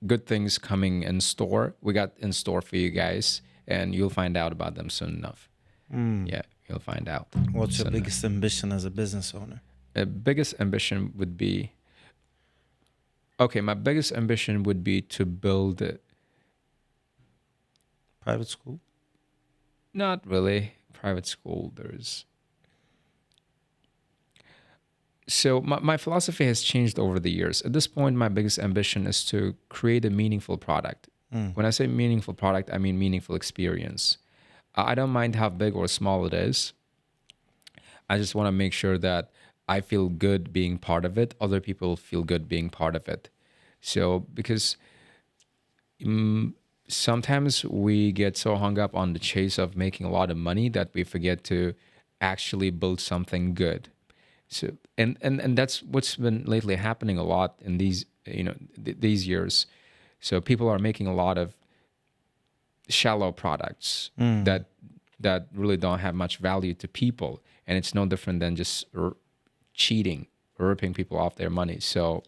good things coming in store. We got in store for you guys, and you'll find out about them soon enough. Yeah, you'll find out. What's your biggest ambition as a business owner? Biggest ambition would be, my biggest ambition would be to build a private school. Not really private school. So my philosophy has changed over the years. At this point, my biggest ambition is to create a meaningful product. When I say meaningful product, I mean meaningful experience. I don't mind how big or small it is. I just want to make sure that I feel good being part of it. Other people feel good being part of it. So because sometimes we get so hung up on the chase of making a lot of money that we forget to actually build something good. So and that's what's been lately happening a lot in these these years. So people are making a lot of shallow products that really don't have much value to people, and it's no different than just cheating, ripping people off their money. So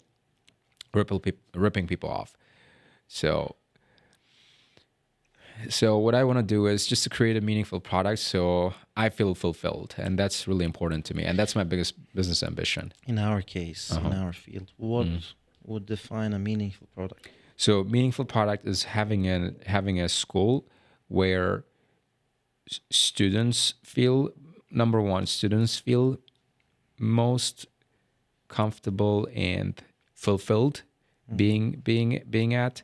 ripping people off. So So what I want to do is just to create a meaningful product so I feel fulfilled. And that's really important to me. And that's my biggest business ambition. In our case, in our field, what would define a meaningful product? So meaningful product is having a school where students feel, number one, students feel most comfortable and fulfilled being at.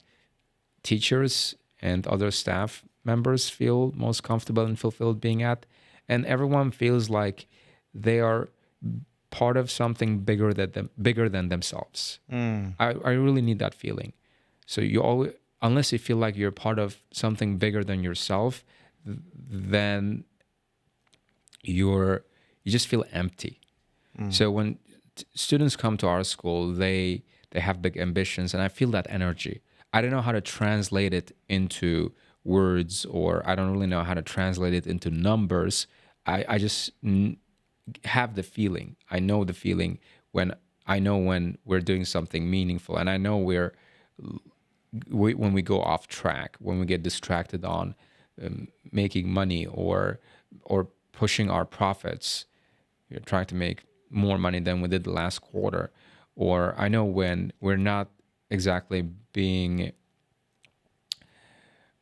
Teachers and other staff members feel most comfortable and fulfilled being at, and everyone feels like they are part of something bigger than themselves. I really need that feeling. So you always, unless you feel like you're part of something bigger than yourself, then you just feel empty. So when students come to our school, they have big ambitions, and I feel that energy. I don't know how to translate it into words, or I don't really know how to translate it into numbers. I just have the feeling. I know the feeling when we're doing something meaningful, and I know when we go off track, when we get distracted on making money or pushing our profits, trying to make more money than we did the last quarter, or I know when we're not exactly being,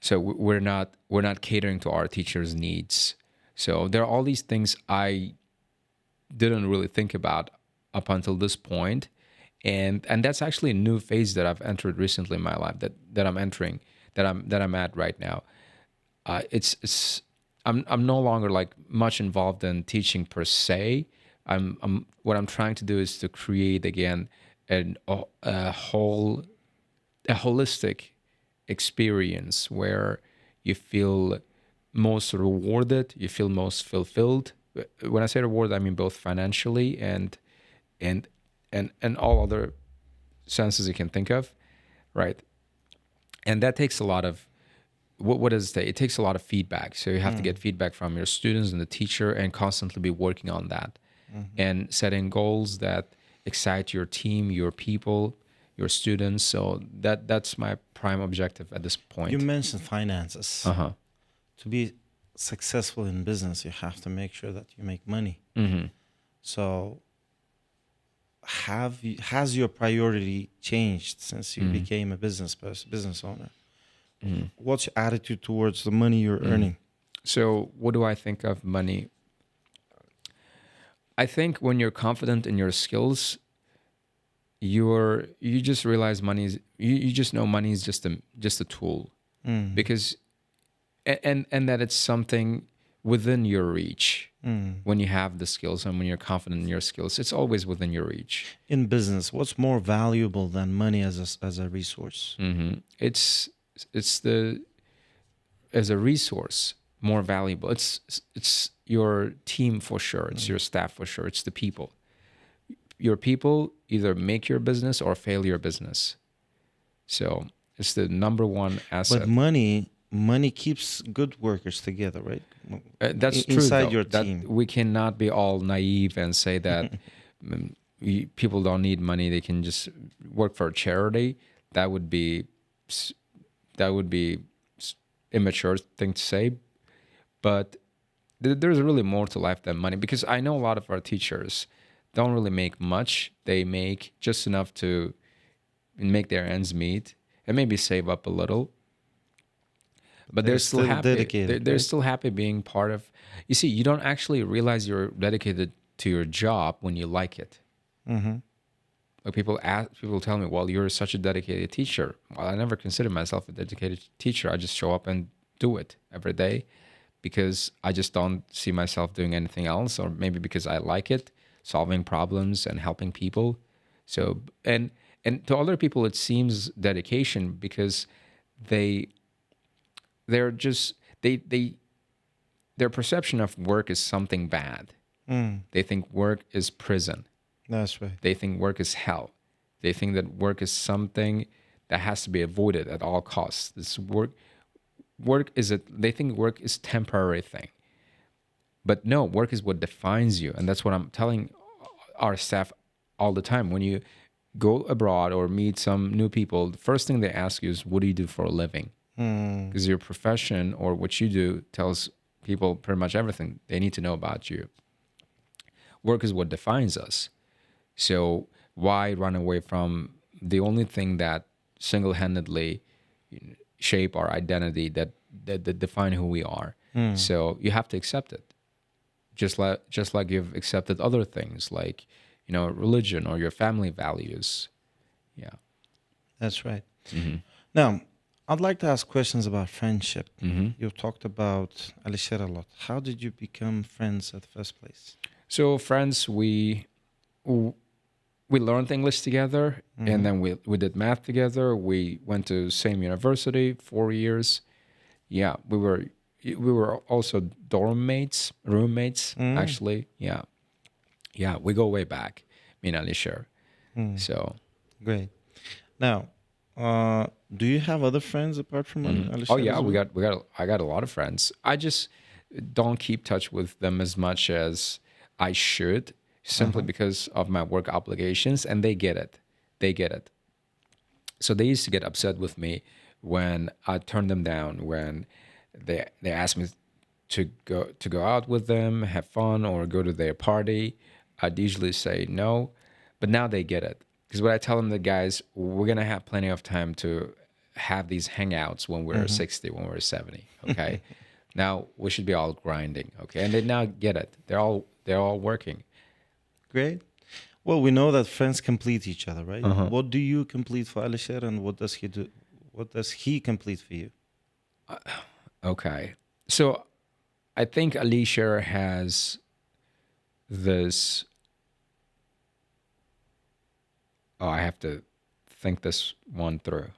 so we're not catering to our teachers' needs. So there are all these things I didn't really think about up until this point, and that's actually a new phase that I've entered recently in my life, that I'm at right now. I'm no longer like much involved in teaching per se. What I'm trying to do is to create again a holistic experience where you feel most rewarded, you feel most fulfilled. When I say reward, I mean both financially and all other senses you can think of, right? And that takes a lot of, what does it take? It takes a lot of feedback. So you have to get feedback from your students and the teacher, and constantly be working on that, and setting goals that excite your team, your people, your students. So that's my prime objective at this point. You mentioned finances. To be successful in business, you have to make sure that you make money. So has your priority changed since you became a business owner? What's your attitude towards the money you're earning? So what do I think of money? I think when you're confident in your skills, you just realize you just know money is just a tool, because and that it's something within your reach. When you have the skills and when you're confident in your skills, it's always within your reach. In business, what's more valuable than money as a resource? It's as a resource more valuable. It's your team for sure. It's your staff for sure. It's the people. Your people either make your business or fail your business. So it's the number one asset. But money keeps good workers together, right? That's true. Inside your team, we cannot be all naive and say that people don't need money. They can just work for a charity. That would be immature thing to say. But there's really more to life than money, because I know a lot of our teachers don't really make much. They make just enough to make their ends meet and maybe save up a little. But they're still happy. Dedicated, they're right? still happy being part of. You see, you don't actually realize you're dedicated to your job when you like it. Like people tell me, "Well, you're such a dedicated teacher." Well, I never considered myself a dedicated teacher. I just show up and do it every day because I just don't see myself doing anything else, or maybe because I like it, solving problems and helping people. So and to other people, it seems dedication because their perception of work is something bad. They think work is prison. That's right. They think work is hell. They think that work is something that has to be avoided at all costs. They think work is temporary thing. But no, work is what defines you. And that's what I'm telling our staff all the time. When you go abroad or meet some new people, the first thing they ask you is, what do you do for a living? because your profession or what you do tells people pretty much everything they need to know about you. Work is what defines us. So why run away from the only thing that single-handedly shape our identity, that define who we are? So you have to accept it, just like you've accepted other things like religion or your family values. Yeah, that's right. Now, I'd like to ask questions about friendship. You've talked about Alisher a lot. How did you become friends at the first place? So friends, we learned English together, and then we did math together. We went to same university 4 years. Yeah, we were also roommates actually. Yeah, we go way back, me and Alisher. So great. Now, do you have other friends apart from Alisher? Oh yeah, I got a lot of friends. I just don't keep touch with them as much as I should, simply because of my work obligations, and they get it. So they used to get upset with me when I turned them down, when they asked me to go out with them, have fun, or go to their party. I'd usually say no, but now they get it, because what I tell them, the guys, we're gonna have plenty of time to have these hangouts when we're 60, when we're 70. Okay, now we should be all grinding. Okay, and they now get it. They're all working. Great. Well, we know that friends complete each other, right? What do you complete for Alisher, and what does he do? What does he complete for you? Okay. So I think Alisher has this... Oh, I have to think this one through.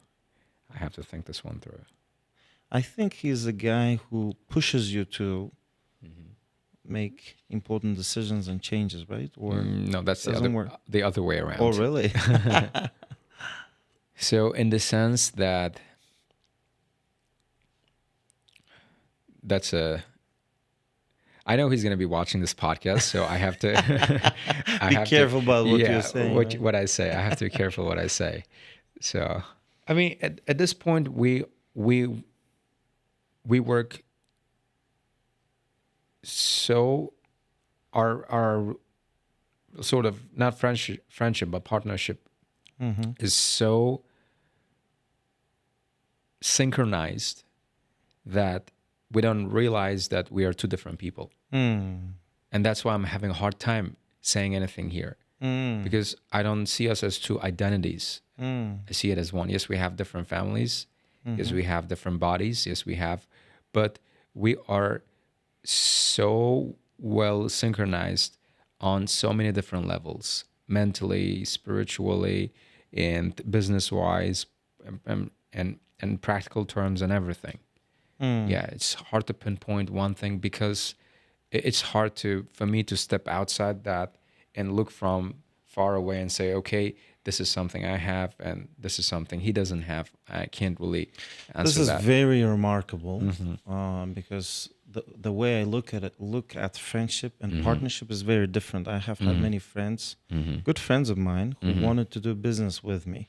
I think he's a guy who pushes you to make important decisions and changes, right? Or no, that's the other way around. Oh, really? So in the sense that I know he's going to be watching this podcast, so I have to be careful about what you're saying. What I say. I have to be careful what I say. So, I mean, at this point, we work. So our sort of not friendship but partnership is so synchronized that we don't realize that we are two different people. And that's why I'm having a hard time saying anything here, because I don't see us as two identities. I see it as one. Yes, we have different families. Yes, we have different bodies. Yes, we have, but we are so well synchronized on so many different levels, mentally, spiritually, and business-wise, and practical terms and everything. Yeah, it's hard to pinpoint one thing, because it's hard for me to step outside that and look from far away and say, okay, this is something I have and this is something he doesn't have. I can't really answer that. This is very remarkable, because the way I look at friendship and partnership is very different. I have had many friends, good friends of mine, who wanted to do business with me.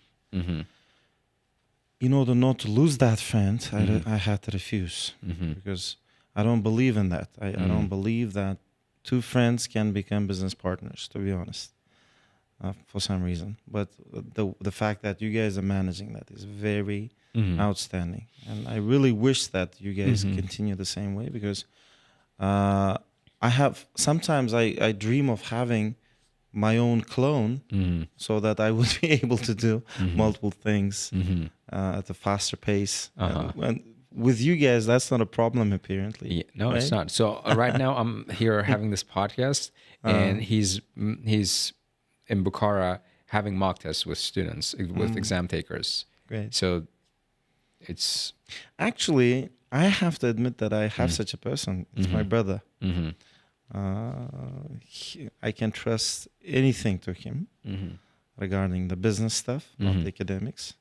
In order not to lose that friend, I had to refuse, because I don't believe in that. I don't believe that two friends can become business partners, to be honest, for some reason. But the fact that you guys are managing that is very outstanding. And I really wish that you guys continue the same way, because sometimes I dream of having my own clone, so that I would be able to do multiple things at a faster pace. And with you guys, that's not a problem, apparently. Yeah, no, right? It's not. So right now I'm here having this podcast, and he's in Buxoro having mock tests with students, with exam takers. Great. So it's... Actually, I have to admit that I have such a person. It's my brother. I can trust anything to him regarding the business stuff, not the academics.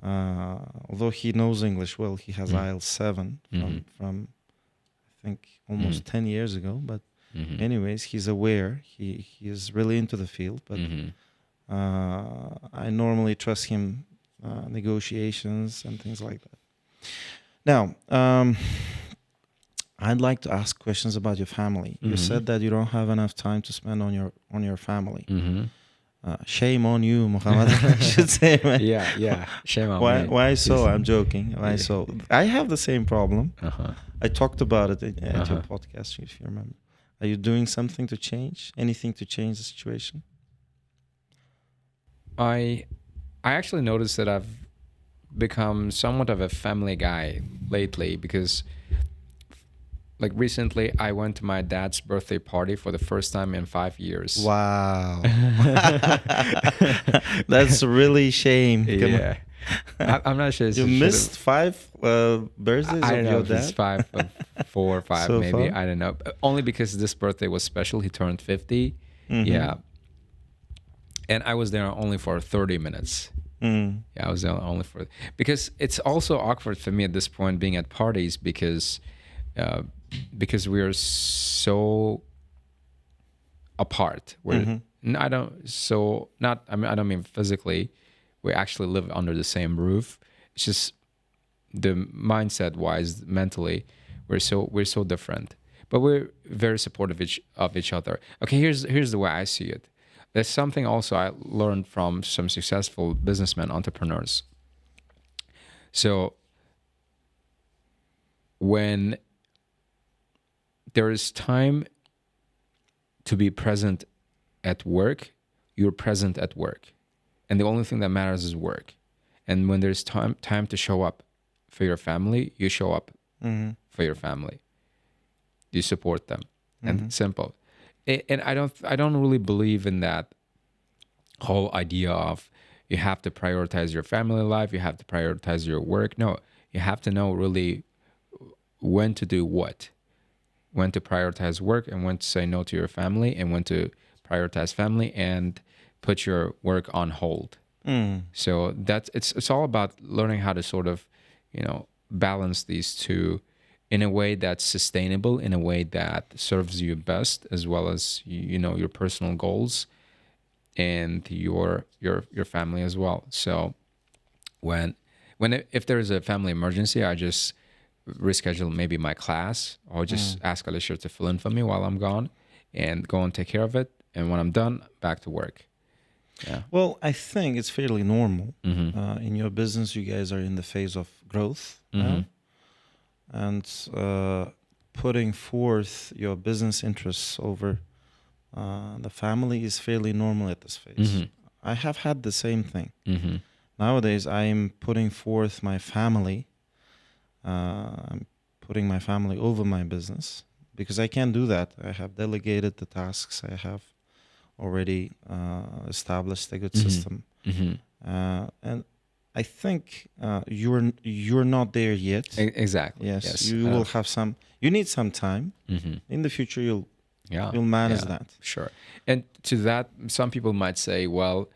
Although he knows English well, he has IELTS 7 from I think almost 10 years ago. But anyways, he's aware. He is really into the field. But I normally trust him negotiations and things like that. Now, I'd like to ask questions about your family. You said that you don't have enough time to spend on your family. Shame on you, Muhammad. I should say, man. Yeah. Shame on me. Why so? I'm joking. Why so? I have the same problem. I talked about it at your podcast, if you remember. Are you doing something to change? Anything to change the situation? I actually noticed that I've become somewhat of a family guy lately, because like recently I went to my dad's birthday party for the first time in 5 years. Wow. That's really shame. Yeah. I'm not sure. You missed 5 birthdays I of don't know your if it's dad? 5, 4 or 5 So maybe. far? I don't know. Only because this birthday was special. He turned 50. Yeah. And I was there only for 30 minutes. Yeah, I was there only for... Because it's also awkward for me at this point being at parties, because we are so apart. I don't mean physically. We actually live under the same roof. It's just the mindset wise, mentally, we're so different. But we're very supportive of each other. Okay, here's the way I see it. There's something also I learned from some successful businessmen, entrepreneurs. So when there is time to be present at work, you're present at work. And the only thing that matters is work. And when there's time to show up for your family, you show up for your family. You support them. And simple. And I don't really believe in that whole idea of you have to prioritize your family life, you have to prioritize your work. No, you have to know really when to do what. When to prioritize work, and when to say no to your family, and when to prioritize family and put your work on hold. So that's it's all about learning how to sort of, balance these two in a way that's sustainable, in a way that serves you best, as well as your personal goals and your family as well. So if there is a family emergency, I just reschedule maybe my class, or just ask Alicia to fill in for me while I'm gone, and go and take care of it. And when I'm done, back to work. Yeah. Well, I think it's fairly normal. In your business, you guys are in the phase of growth. And putting forth your business interests over the family is fairly normal at this phase. I have had the same thing. Nowadays, I am putting forth my family. I'm putting my family over my business, because I can't do that. I have delegated the tasks. I have already established a good system. And I think you're not there yet. Exactly. Yes. You will have some. You need some time. In the future, you'll manage that. Sure. And to that, some people might say, well,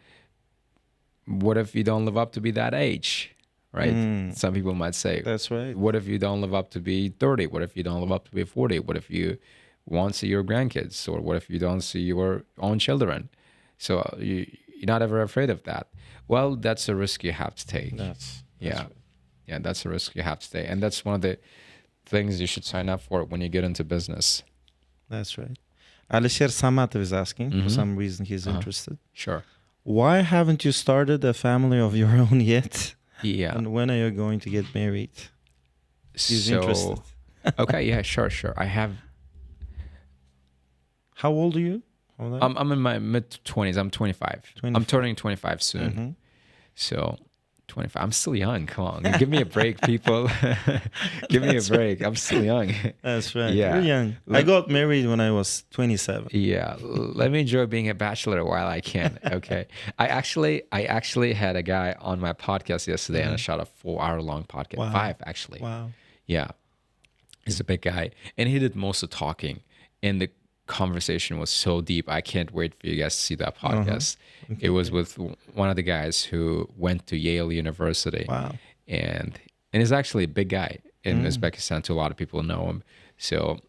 what if you don't live up to be that age? Right? Some people might say, that's right. What if you don't live up to be 30? What if you don't live up to be 40? What if you won't see your grandkids? Or what if you don't see your own children? So you're not ever afraid of that. Well, that's a risk you have to take. That's right. Yeah, that's a risk you have to take. And that's one of the things you should sign up for when you get into business. That's right. Alisher Samatov is asking, for some reason he's interested. Sure. Why haven't you started a family of your own yet? Yeah. And when are you going to get married? He's interested. Okay, yeah, sure. I have... How old are you? I'm in my mid-20s. I'm 25. I'm turning 25 soon. So 25. I'm still young. Come on. Give me a break, people. Give me a break. I'm still young. That's right. Yeah. You're young. I got married when I was 27. Yeah. Let me enjoy being a bachelor while I can. Okay. I actually had a guy on my podcast yesterday, and I shot a 4-hour-long podcast. Wow. 5, actually. Wow. Yeah. He's a big guy. And he did most of the talking. And the conversation was so deep. I can't wait for you guys to see that podcast. Okay. It was with one of the guys who went to Yale University. Wow. And he's actually a big guy in Uzbekistan. Too, a lot of people know him. So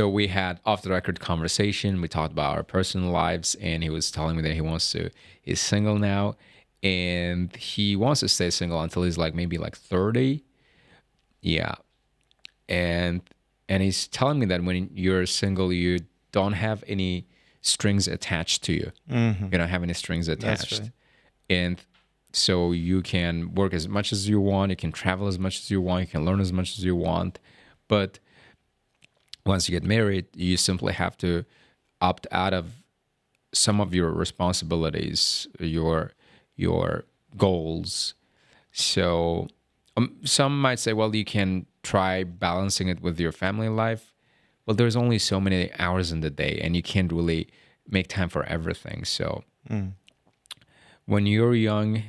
we had off the record conversation. We talked about our personal lives, and he was telling me that he's single now, and he wants to stay single until he's like maybe like 30. Yeah. And he's telling me that when you're single, you don't have any strings attached to you. You don't have any strings attached. Right. And so you can work as much as you want, you can travel as much as you want, you can learn as much as you want. But once you get married, you simply have to opt out of some of your responsibilities, your goals. So some might say, well, you can try balancing it with your family life. Well, there's only so many hours in the day, and you can't really make time for everything. So when you're young,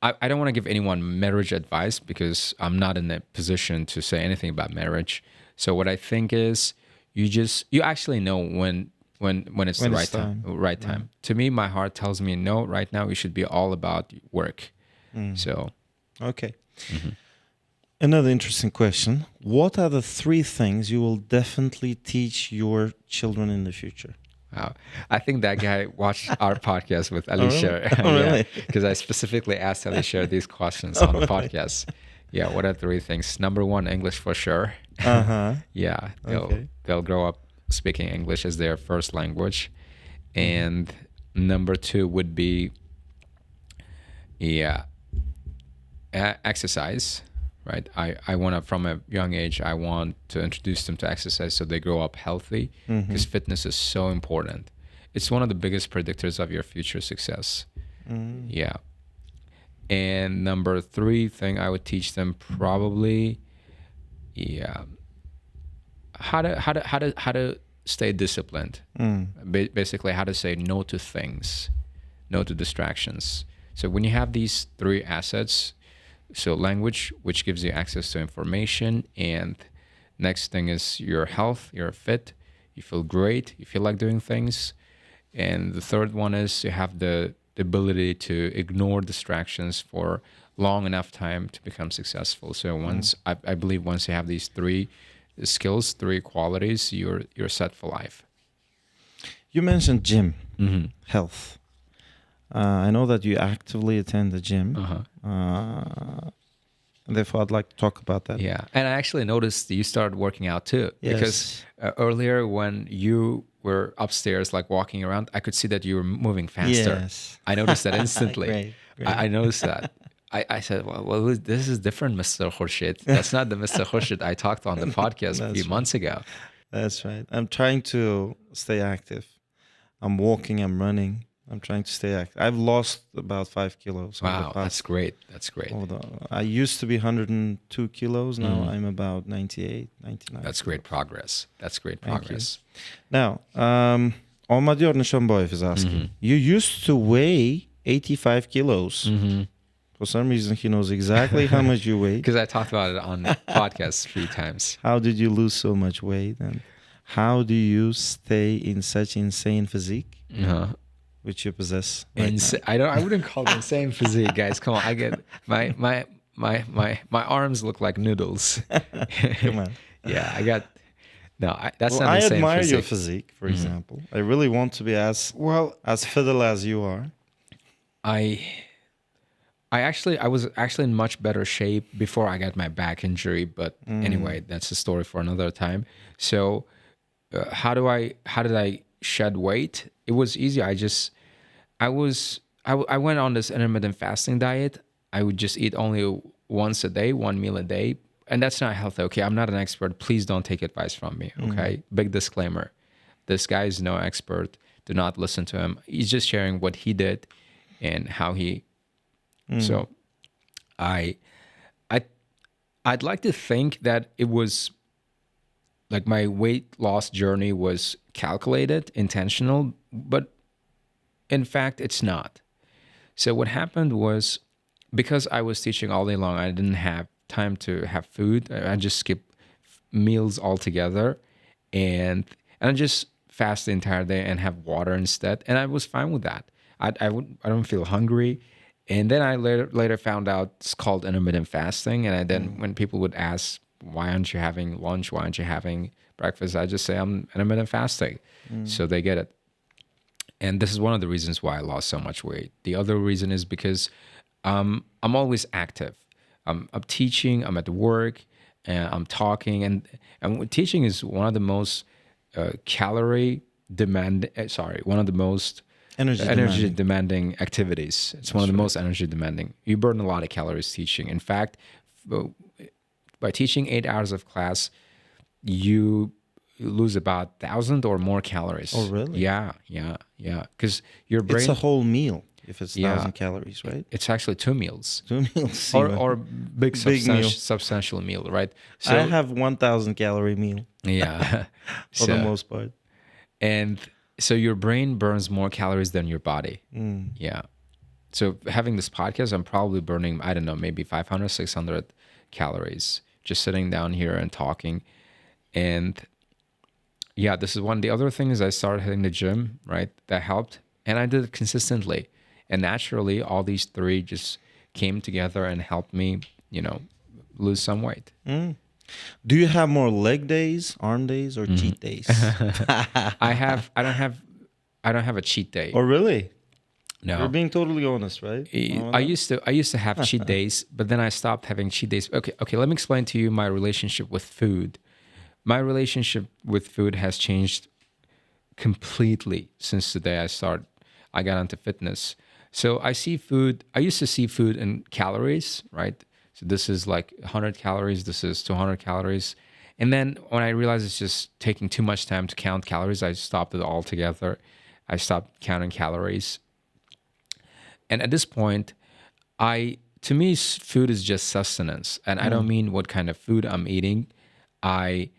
I don't want to give anyone marriage advice because I'm not in a position to say anything about marriage. So what I think is you actually know when it's the right time. Right time. To me, my heart tells me no. Right now, it should be all about work. So, okay. Another interesting question: what are the 3 things you will definitely teach your children in the future? wow. I think that guy watched our podcast with Alicia. Oh, really? Because I specifically asked Alicia these questions on the podcast. Yeah, what are 3 things? Number 1, English for sure. Yeah, they'll grow up speaking English as their first language. And number 2 would be, exercise. Right. I want to, from a young age, I want to introduce them to exercise so they grow up healthy, because fitness is so important. It's one of the biggest predictors of your future success. Yeah. And number 3 thing I would teach them probably, how to stay disciplined. Basically, how to say no to things, no to distractions. So when you have these 3 assets, so language, which gives you access to information, and next thing is your health, you're fit, you feel great, you feel like doing things, and the third one is you have the ability to ignore distractions for long enough time to become successful. So once I believe once you have these 3 skills, 3 qualities, you're set for life. You mentioned gym, health. I know that you actively attend the gym. Therefore, I'd like to talk about that. Yeah, and I actually noticed you started working out too. Yes. Because earlier when you were upstairs, like walking around, I could see that you were moving faster. Yes. I noticed that instantly. Great. I noticed that. I said, well, this is different, Mr. Khurshid. That's not the Mr. Khurshid I talked on the podcast a few months ago. That's right. I'm trying to stay active. I'm walking, I'm running. I'm trying to stay active. I've lost about 5 kilos. Wow, that's great. That's great. I used to be 102 kilos. Now I'm about 98, 99. That's great progress. That's great progress. Now, Omadior Nishonboyev is asking, you used to weigh 85 kilos. For some reason, he knows exactly how much you weigh. Because I talked about it on the podcast 3 times. How did you lose so much weight? And how do you stay in such insane physique? Which you possess right now? I wouldn't call it insane physique, guys. Come on, I get my arms look like noodles. Come on. Yeah, I got that's not insane. I admire physique. your physique, for example. I really want to be as fiddle as you are. I was actually in much better shape before I got my back injury, but anyway, that's a story for another time. So, how did I shed weight? It was easy. I went on this intermittent fasting diet. I would just eat only once a day, 1 meal a day, and that's not healthy. Okay, I'm not an expert. Please don't take advice from me. Okay, big disclaimer: this guy is no expert. Do not listen to him. He's just sharing what he did and how he. So, I'd like to think that it was like my weight loss journey was calculated, intentional, but in fact, it's not. So what happened was, because I was teaching all day long, I didn't have time to have food. I just skipped meals altogether, and I just fast the entire day and have water instead. And I was fine with that. I don't feel hungry. And then I later found out it's called intermittent fasting. And then when people would ask, why aren't you having lunch? Why aren't you having breakfast? I just say I'm intermittent fasting. So they get it. And this is one of the reasons why I lost so much weight. The other reason is because I'm always active. I'm teaching, I'm at work, and I'm talking, and teaching is one of the most one of the most energy demanding activities. It's one of the most energy demanding. You burn a lot of calories teaching. In fact, by teaching 8 hours of class, you lose about 1,000 or more calories. Oh, really? Yeah. Because your brain. It's a whole meal if it's 1,000 calories, right? It's actually 2 meals. 2 meals. Or big substantial meal, right? So I have 1,000 calorie meal. Yeah. For the most part. And so your brain burns more calories than your body. Yeah. So having this podcast, I'm probably burning, I don't know, maybe 500, 600 calories just sitting down here and talking. And yeah, this is one. The other thing is I started hitting the gym, right? That helped. And I did it consistently. And naturally, all these three just came together and helped me, lose some weight. Do you have more leg days, arm days, or cheat days? I don't have a cheat day. Oh, really? No. You're being totally honest, right? I used to have cheat days, but then I stopped having cheat days. Okay, let me explain to you my relationship with food. My relationship with food has changed completely since the day I got into fitness. So I used to see food in calories, right? So this is like 100 calories, this is 200 calories. And then when I realized it's just taking too much time to count calories, I stopped it altogether. I stopped counting calories. And at this point, to me, food is just sustenance. And I don't mean what kind of food I'm eating. I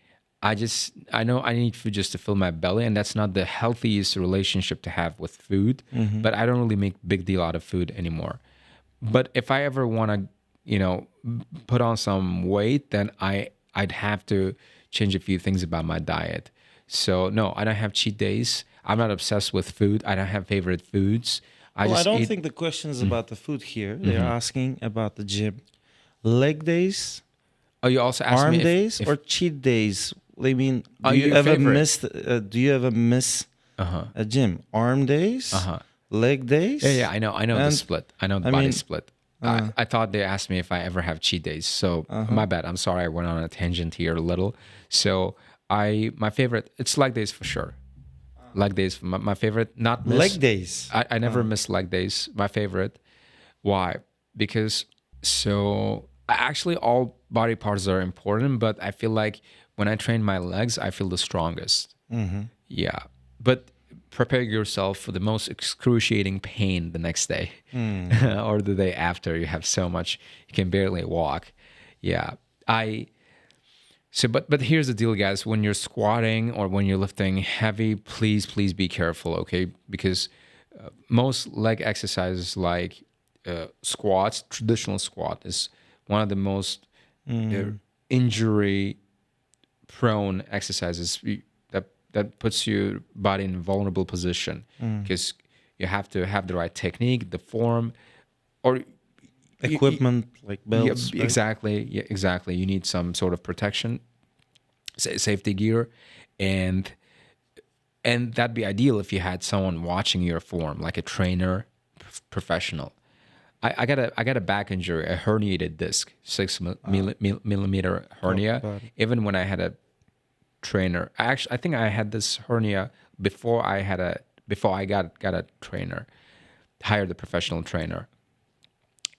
know I need food just to fill my belly, and that's not the healthiest relationship to have with food. But I don't really make big deal out of food anymore. But if I ever want to, put on some weight, then I'd have to change a few things about my diet. So no, I don't have cheat days. I'm not obsessed with food. I don't have favorite foods. I don't think the question is about the food here. They're asking about the gym. Leg days. Oh, you also asked arm me days or cheat days. I mean, do you ever miss a gym? Arm days, leg days. Yeah, I know the split. I know the body split. I thought they asked me if I ever have cheat days. So my bad. I'm sorry. I went on a tangent here a little. So my favorite, it's leg days for sure. Leg days, my favorite. Not miss, leg days. I never miss leg days. My favorite. Why? Because actually all body parts are important, but I feel like when I train my legs, I feel the strongest. Yeah, but prepare yourself for the most excruciating pain the next day or the day after. You have so much, you can barely walk. Yeah, but here's the deal, guys. When you're squatting or when you're lifting heavy, please be careful, okay? Because most leg exercises like squats, traditional squat, is one of the most injury-prone exercises that puts your body in a vulnerable position because you have to have the right technique, the form, or equipment like belts. Yeah, exactly. Yeah, exactly. You need some sort of protection, safety gear, and that'd be ideal if you had someone watching your form, like a trainer, professional. I got a back injury, a herniated disc, 6 millimeter hernia. Even when I had a trainer, I think I had this hernia before I got a trainer, hired a professional trainer.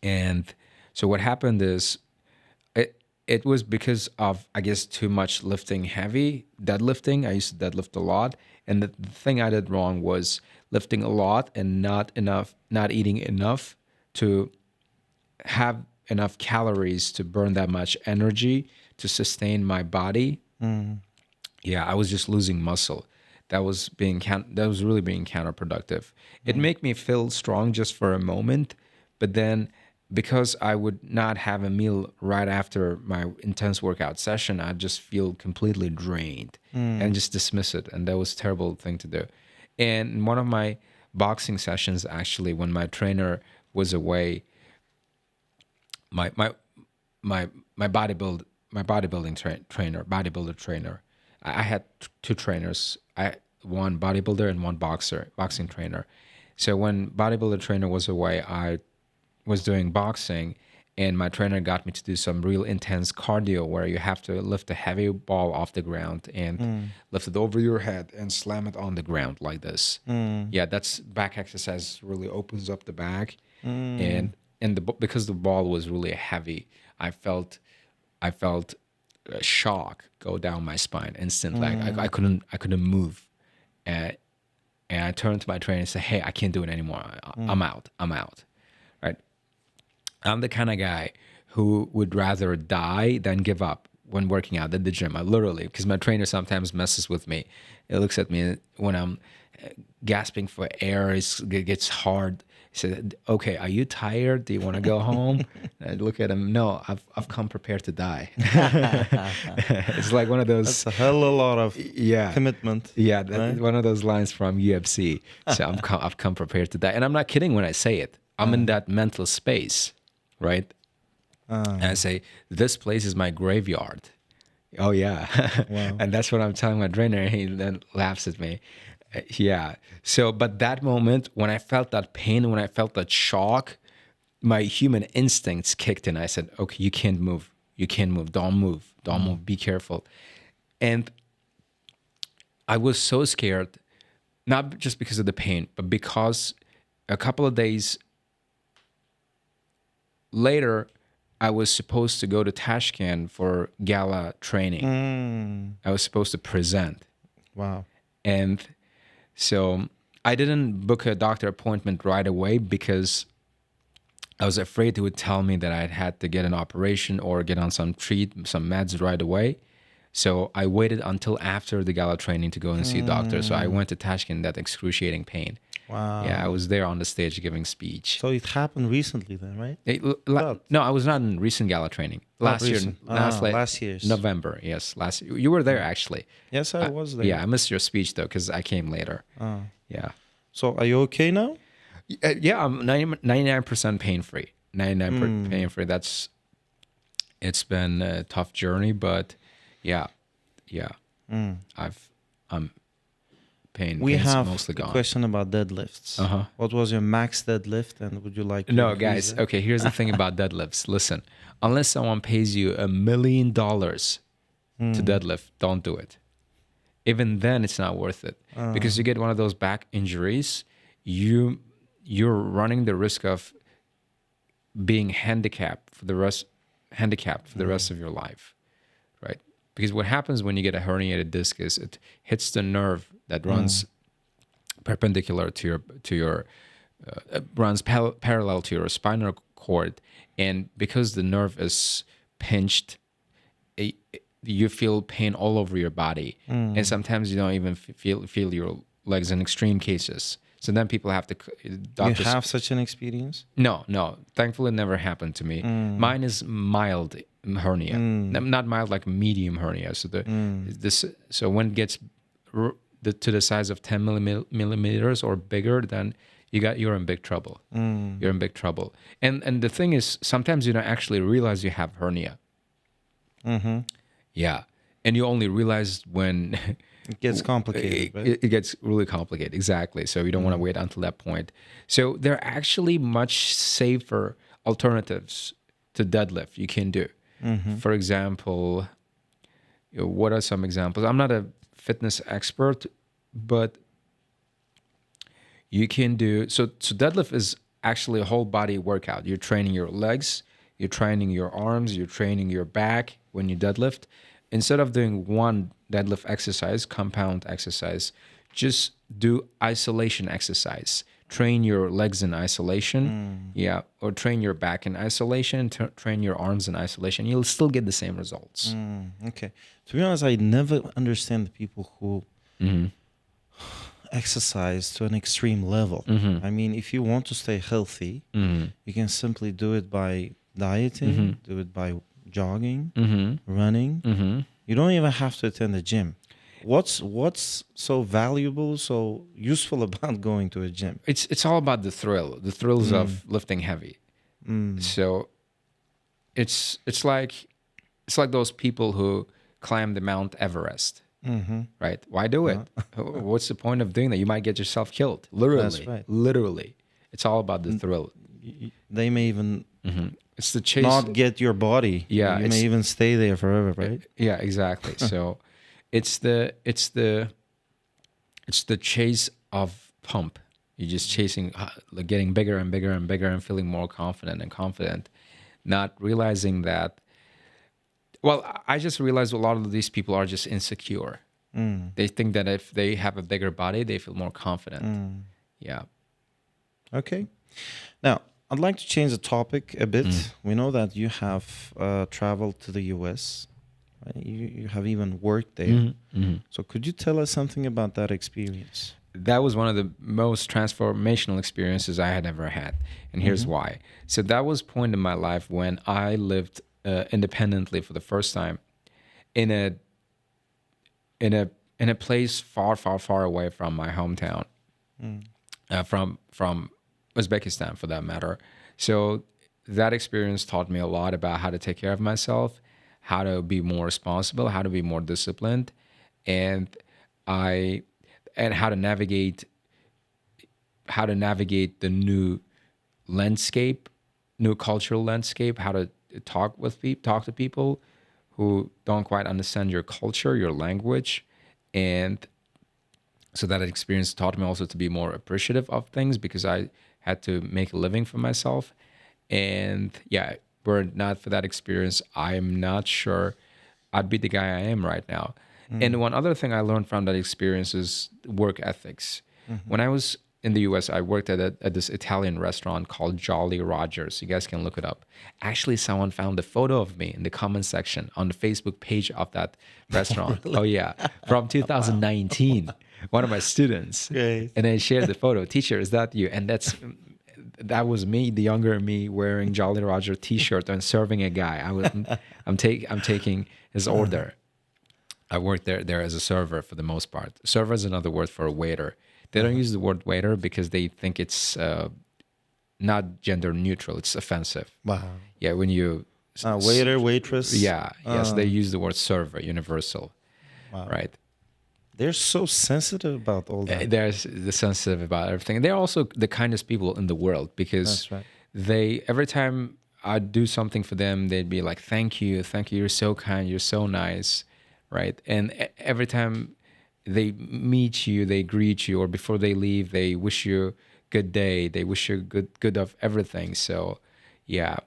And so what happened is it was because of, I guess, too much lifting heavy, deadlifting. I used to deadlift a lot. And the thing I did wrong was lifting a lot and not eating enough to have enough calories to burn that much energy to sustain my body. Yeah, I was just losing muscle. That was really being counterproductive. It made me feel strong just for a moment, but then because I would not have a meal right after my intense workout session, I'd just feel completely drained and just dismiss it. And that was a terrible thing to do. And in one of my boxing sessions, actually, when my trainer was away, my bodybuilder trainer. I had two trainers. One bodybuilder and one boxing trainer. So when bodybuilder trainer was away, I was doing boxing, and my trainer got me to do some real intense cardio where you have to lift a heavy ball off the ground and lift it over your head and slam it on the ground like this. Yeah, that's back exercise. Really opens up the back, and because the ball was really heavy, I felt a shock go down my spine instantly. I couldn't move, and I turned to my trainer and said, "Hey, I can't do it anymore. I'm out. Right? I'm the kind of guy who would rather die than give up when working out at the gym. I literally, because my trainer sometimes messes with me. He looks at me when I'm gasping for air. It gets hard. He said, "Okay, are you tired? Do you want to go home?" And I look at him. No, I've come prepared to die. It's like one of those. That's a hell of a lot of commitment. Yeah, right? One of those lines from UFC. So I've come prepared to die, and I'm not kidding when I say it. I'm in that mental space, right? And I say, "This place is my graveyard." Oh yeah, Wow. And that's what I'm telling my trainer. And he then laughs at me. Yeah. So, but that moment when I felt that pain, when I felt that shock, my human instincts kicked in. I said, "Okay, you can't move. You can't move. Don't move. Don't move. Be careful." And I was so scared, not just because of the pain, but because a couple of days later, I was supposed to go to Tashkent for gala training. I was supposed to present. Wow. And so I didn't book a doctor appointment right away because I was afraid he would tell me that I had to get an operation or get on some meds right away. So I waited until after the gala training to go and see a doctor. So I went to Tashkent, that excruciating pain. Wow. Yeah, I was there on the stage giving speech. So it happened recently then, right? No, I was not in recent gala training. Last year. Last year's. November, yes. Last year. You were there, actually. Yes, I was there. Yeah, I missed your speech, though, because I came later. Yeah. So are you okay now? Yeah, I'm 99% pain-free. 99% pain-free. It's been a tough journey, but yeah. I'm pain. We have mostly a gone. question about deadlifts. What was your max deadlift, and would you like to No, increase guys. it? Okay, here's the thing about deadlifts. Listen, unless someone pays you $1 million to deadlift, don't do it. Even then, it's not worth it because you get one of those back injuries. You're running the risk of being handicapped for the rest of your life, right? Because what happens when you get a herniated disc is it hits the nerve that runs perpendicular to your runs parallel to your spinal cord, and because the nerve is pinched, you feel pain all over your body, and sometimes you don't even feel your legs in extreme cases. So then people have to. Doctors, you have such an experience? No. Thankfully, it never happened to me. Mine is mild hernia, not mild, like medium hernia. So so when it gets to the size of 10 millimeters or bigger, then you're in big trouble. You're in big trouble. And the thing is, sometimes you don't actually realize you have hernia. Yeah, and you only realize when. It gets complicated, right? It gets really complicated, exactly. So you don't want to wait until that point. So there are actually much safer alternatives to deadlift you can do. For example, what are some examples? I'm not a fitness expert, but you can do... So deadlift is actually a whole body workout. You're training your legs, you're training your arms, you're training your back when you deadlift. Instead of doing one deadlift exercise, compound exercise, just do isolation exercise. Train your legs in isolation, or train your back in isolation, train your arms in isolation. You'll still get the same results. Okay. To be honest, I never understand the people who exercise to an extreme level. I mean, if you want to stay healthy, you can simply do it by dieting, do it by jogging, running. You don't even have to attend the gym. What's so valuable, so useful about going to a gym? It's all about the thrills of lifting heavy. So it's like those people who climb the Mount Everest, right? Why do it? What's the point of doing that? You might get yourself killed. Literally, That's right. Literally, it's all about the thrill. they may even it's the chase. not get your body. Yeah, you may even stay there forever, right? Yeah, exactly. So it's the chase of pump. You're just chasing, like getting bigger and bigger and bigger and feeling more confident, not realizing that. Well, I just realized a lot of these people are just insecure. They think that if they have a bigger body, they feel more confident. Yeah. Okay. Now, I'd like to change the topic a bit. We know that you have traveled to the US. Right? You have even worked there. So could you tell us something about that experience? That was one of the most transformational experiences I had ever had. And here's why. So that was a point in my life when I lived independently for the first time in a place far away from my hometown, from Uzbekistan for that matter. So that experience taught me a lot about how to take care of myself, how to be more responsible, how to be more disciplined, and how to navigate the new landscape, new cultural landscape, how to talk to people who don't quite understand your culture, your language. And so that experience taught me also to be more appreciative of things because I had to make a living for myself. And yeah, were it not for that experience, I'm not sure I'd be the guy I am right now. And one other thing I learned from that experience is work ethics. When I was in the US, I worked at this Italian restaurant called Jolly Rogers. You guys can look it up. Actually, someone found a photo of me in the comment section on the Facebook page of that restaurant. Really? Oh yeah, from 2019. One of my students. Great. And they shared the photo. Teacher, is that you? And that was me, the younger me, wearing Jolly Roger T-shirt and serving a guy. I'm taking his order. I worked there as a server for the most part. Server is another word for a waiter. They don't use the word waiter because they think it's not gender neutral. It's offensive. Wow. Yeah, when you waiter, waitress. Yeah, yes, they use the word server, universal. Wow. Right. They're so sensitive about all that. They're sensitive about everything. They're also the kindest people in the world because every time I do something for them, they'd be like, thank you, you're so kind, you're so nice, right? And every time they meet you, they greet you, or before they leave, they wish you good day, they wish you good of everything. So yeah.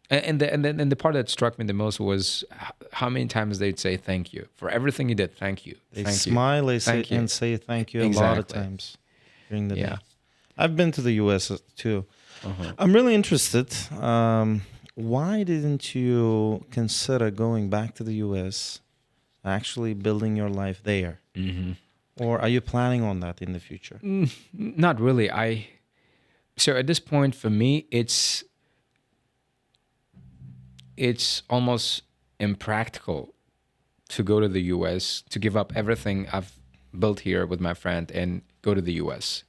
And then the part that struck me the most was how many times they'd say thank you for everything you did. Thank you. They smile, they say and say thank you a lot of times during the day. I've been to the US too. I'm really interested. Why didn't you consider going back to the US, actually building your life there? Or are you planning on that in the future? Not really. So at this point for me, it's almost impractical to go to the US, to give up everything I've built here with my friend and go to the US.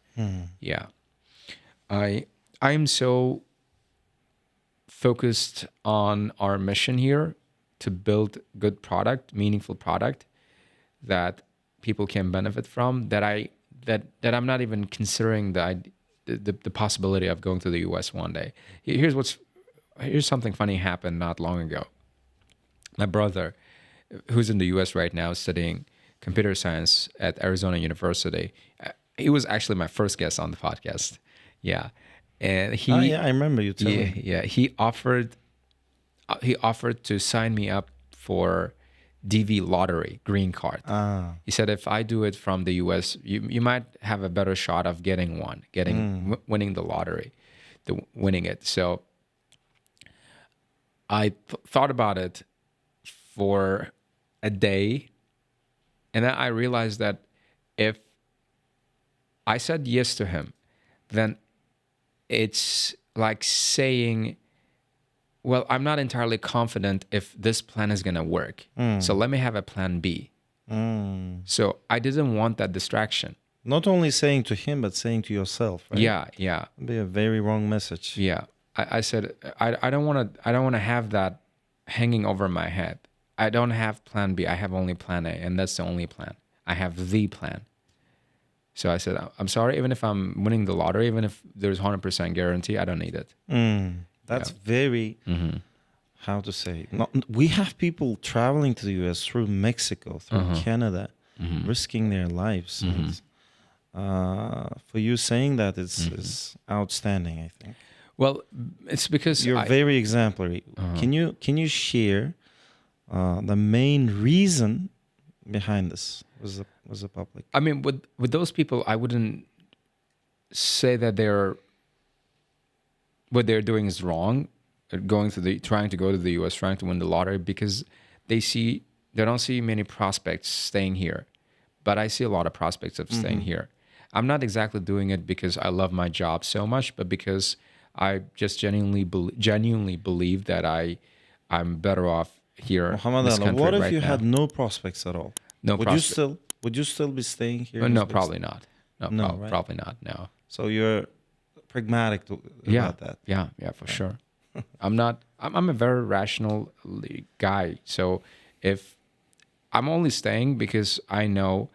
Yeah. I'm so focused on our mission here to build good product, meaningful product that people can benefit from that I'm not even considering the possibility of going to the US one day. Here's something funny happened not long ago. My brother, who's in the US right now studying computer science at Arizona University, he was actually my first guest on the podcast. Yeah. And I remember you telling me. Yeah, he offered to sign me up for DV lottery, green card. He said if I do it from the US, you might have a better shot of getting winning the lottery, winning it. So I thought about it for a day, and then I realized that if I said yes to him, then it's like saying, well, I'm not entirely confident if this plan is going to work. So let me have a plan B. So I didn't want that distraction. Not only saying to him, but saying to yourself, right? Yeah. It'd be a very wrong message. Yeah. I said, I don't want to have that hanging over my head. I don't have plan B. I have only plan A, and that's the only plan. I have the plan. So I said, I'm sorry, even if I'm winning the lottery, even if there's 100% guarantee, I don't need it. That's very, how to say, we have people traveling to the US through Mexico, through Canada, risking their lives. For you saying that is outstanding, I think. Well, it's because you're very exemplary. Can you share the main reason behind this? Was the public? I mean, with those people, I wouldn't say that what they're doing is wrong, trying to go to the US, trying to win the lottery, because they don't see many prospects staying here. But I see a lot of prospects of staying here. I'm not exactly doing it because I love my job so much, but because I just genuinely believe that I'm better off here in this country. What if right you now. had no prospects at all? No prospects. Would you still be staying here? No, probably not. No, right? Probably not. No. So you're pragmatic about that. Yeah, for sure. I'm a very rational guy. So if I'm only staying because I know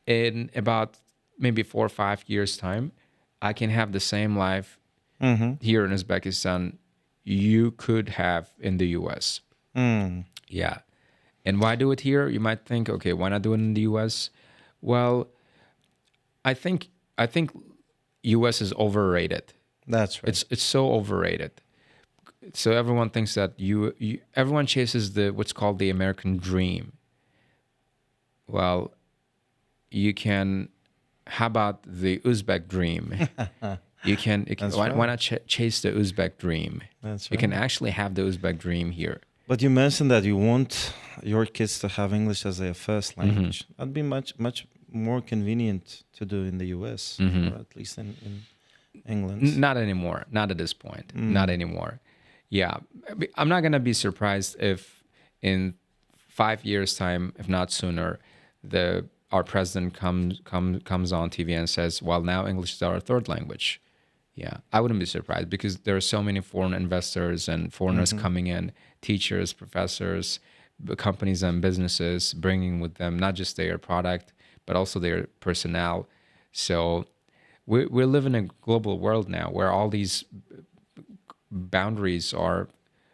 in about maybe 4 or 5 years time, I can have the same life here in Uzbekistan you could have in the US. Yeah. And why do it here? You might think, okay, why not do it in the US? Well, I think US is overrated. That's right. It's so overrated. So everyone thinks that everyone chases what's called the American dream. Well, how about the Uzbek dream? Why not chase the Uzbek dream? That's right. You can actually have the Uzbek dream here. But you mentioned that you want your kids to have English as their first language. That'd be much more convenient to do in the US, or at least in England. Not anymore. Not at this point. Not anymore. Yeah, I'm not gonna be surprised if in 5 years' time, if not sooner, our president comes on TV and says, "Well, now English is our third language." Yeah, I wouldn't be surprised because there are so many foreign investors and foreigners coming in, teachers, professors, companies and businesses bringing with them not just their product but also their personnel. So we live in a global world now where all these boundaries are,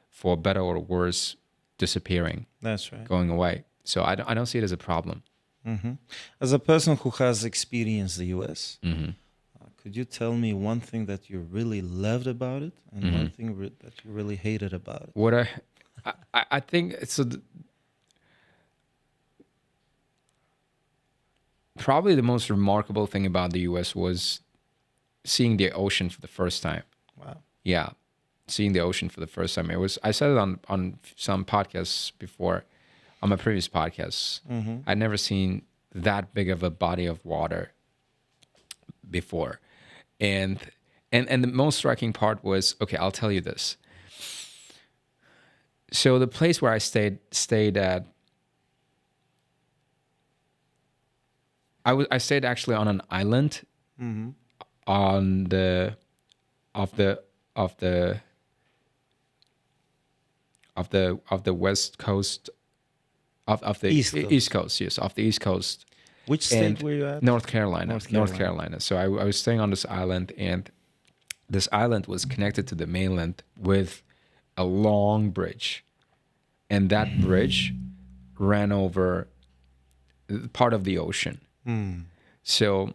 for better or worse, disappearing. That's right. Going away. So I don't see it as a problem. As a person who has experienced the US, could you tell me one thing that you really loved about it and one thing that you really hated about it? What I think it's probably the most remarkable thing about the US was seeing the ocean for the first time. Wow. Yeah, seeing the ocean for the first time. I said it on some podcasts before, on my previous podcasts. I'd never seen that big of a body of water before. And the most striking part was, okay, I'll tell you this. So the place where I stayed at, I stayed actually on an island on the west coast of the east coast, yes, off the east coast. Which state were you at? North Carolina. So I was staying on this island, and this island was connected to the mainland with a long bridge, and that bridge ran over part of the ocean. So,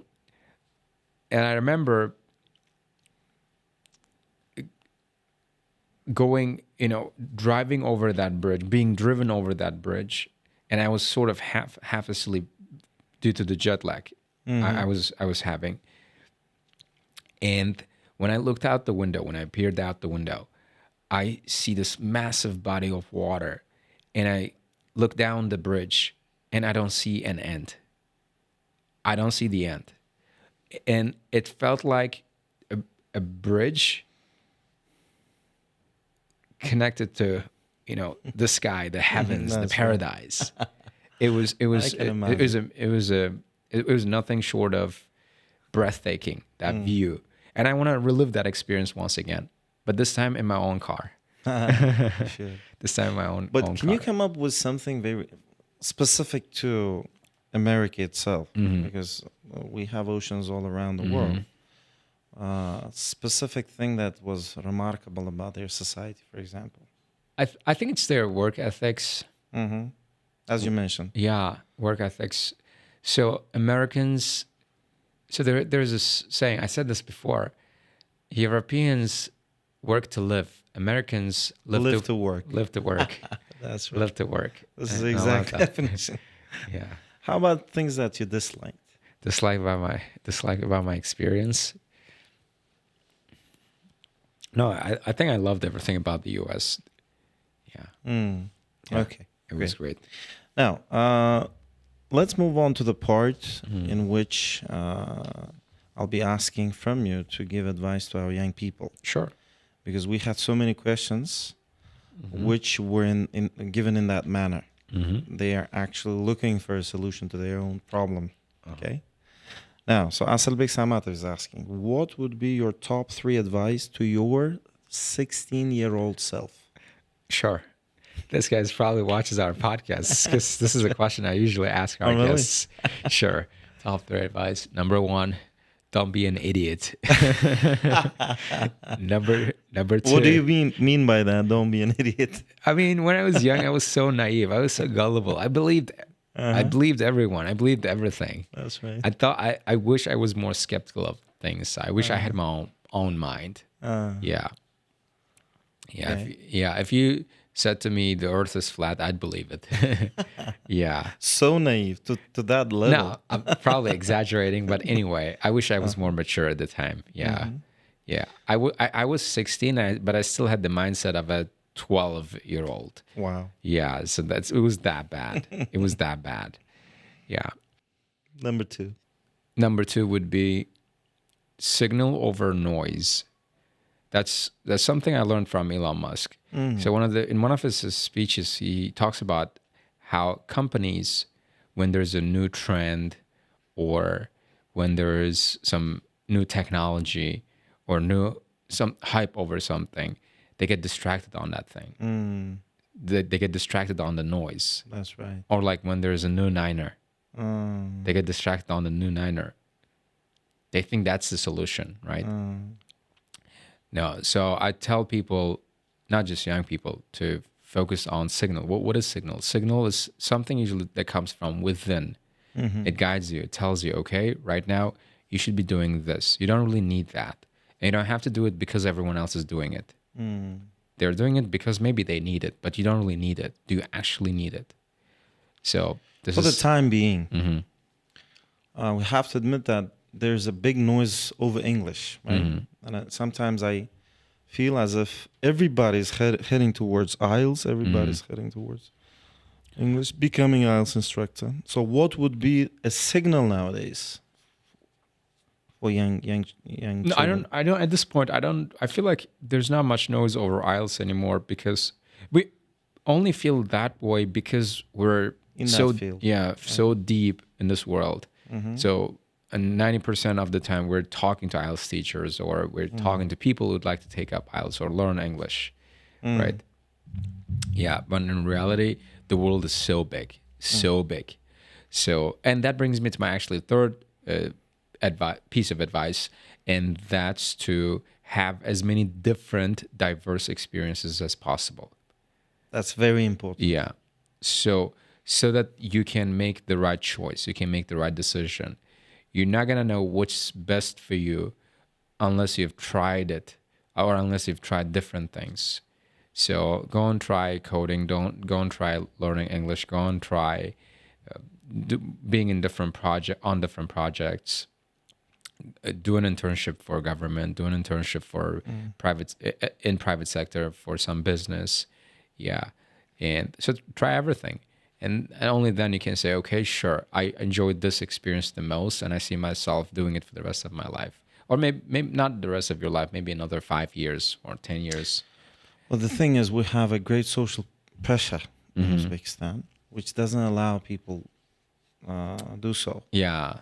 and I remember driving over that bridge, being driven over that bridge, and I was sort of half asleep due to the jet lag I was having. And when I looked out the window, when I peered out the window, I see this massive body of water, and I look down the bridge, and I don't see an end. I don't see the end. And it felt like a bridge connected to, the sky, the heavens, the paradise. It was nothing short of breathtaking, that view. And I want to relive that experience once again, but this time in my own car. Sure. This time in my own But own can car. you come up with something very specific to America itself, Mhm. because we have oceans all around the Mhm. world. Specific thing that was remarkable about their society, for example. I think it's their work ethics. Hmm. As you mentioned. Yeah, work ethics. So Americans, so there's this saying, I said this before, Europeans work to live. Americans Live to work. live to work. That's right. Live to work. This is the I love exact that. definition. Yeah. How about things that you disliked? Dislike about my experience. No, I think I loved everything about the US. Yeah. Yeah. Okay. It was great. Now, let's move on to the part Mhm. in which I'll be asking from you to give advice to our young people, Sure. because we had so many questions Mhm. which were given in that manner. Mhm. They are actually looking for a solution to their own problem. Okay. Now, so Asalbek Samatov is asking, what would be your top 3 advice to your 16-year-old self? Sure. This guy probably watches our podcast because this is a question I usually ask our really? guests. Sure. Top 3 advice. Number 1, don't be an idiot. Number 2. What do you mean by that? Don't be an idiot. I mean, when I was young, I was so naive. I was so gullible. I believed everyone. I believed everything. That's right. I thought I wish I was more skeptical of things. I wish I had my own mind. Yeah. Yeah. Okay. If you said to me the earth is flat, I'd believe it. Yeah. So naive to that level. No, I'm probably exaggerating, but anyway, I wish I was more mature at the time. Yeah. Yeah. I was 16, but I still had the mindset of a 12-year-old. Wow. Yeah. So it was that bad. It was that bad. Yeah. Number 2. Number 2 would be signal over noise. That's something I learned from Elon Musk. So in one of his speeches, he talks about how companies, when there's a new trend or when there is some new technology or some hype over something, they get distracted on that thing. They get distracted on the noise. That's right. Or like when there's a new Niner, they get distracted on the new Niner. They think that's the solution, right? No, so I tell people, not just young people, to focus on signal. What is signal? Signal is something usually that comes from within. It guides you. It tells you, okay, right now you should be doing this. You don't really need that. And you don't have to do it because everyone else is doing it. They're doing it because maybe they need it, but you don't really need it. Do you actually need it? So For the time being, we have to admit that there's a big noise over English, right? And sometimes I feel as if everybody's heading towards IELTS, everybody's heading towards English, becoming IELTS instructor. So what would be a signal nowadays for young No, children? I don't at this point. I feel like there's not much noise over IELTS anymore because we only feel that way because we're In so that field. so deep in this world. So 90% of the time we're talking to IELTS teachers or we're talking to people who'd like to take up IELTS or learn English, right? Yeah, but in reality, the world is so big, so big. So, and that brings me to my actually third piece of advice, and that's to have as many different, diverse experiences as possible. That's very important. Yeah. So that you can make the right choice, you can make the right decision. You're not gonna know what's best for you unless you've tried it or unless you've tried different things. So go and try coding. Don't go and try learning English. Go and try being in different projects. Do an internship for government. Do an internship for private sector for some business. Yeah, and so try everything. And only then you can say, okay, sure, I enjoyed this experience the most, and I see myself doing it for the rest of my life. Or maybe not the rest of your life, maybe another 5 years or 10 years. Well, the thing is, we have a great social pressure in Uzbekistan, which doesn't allow people do so. Yeah.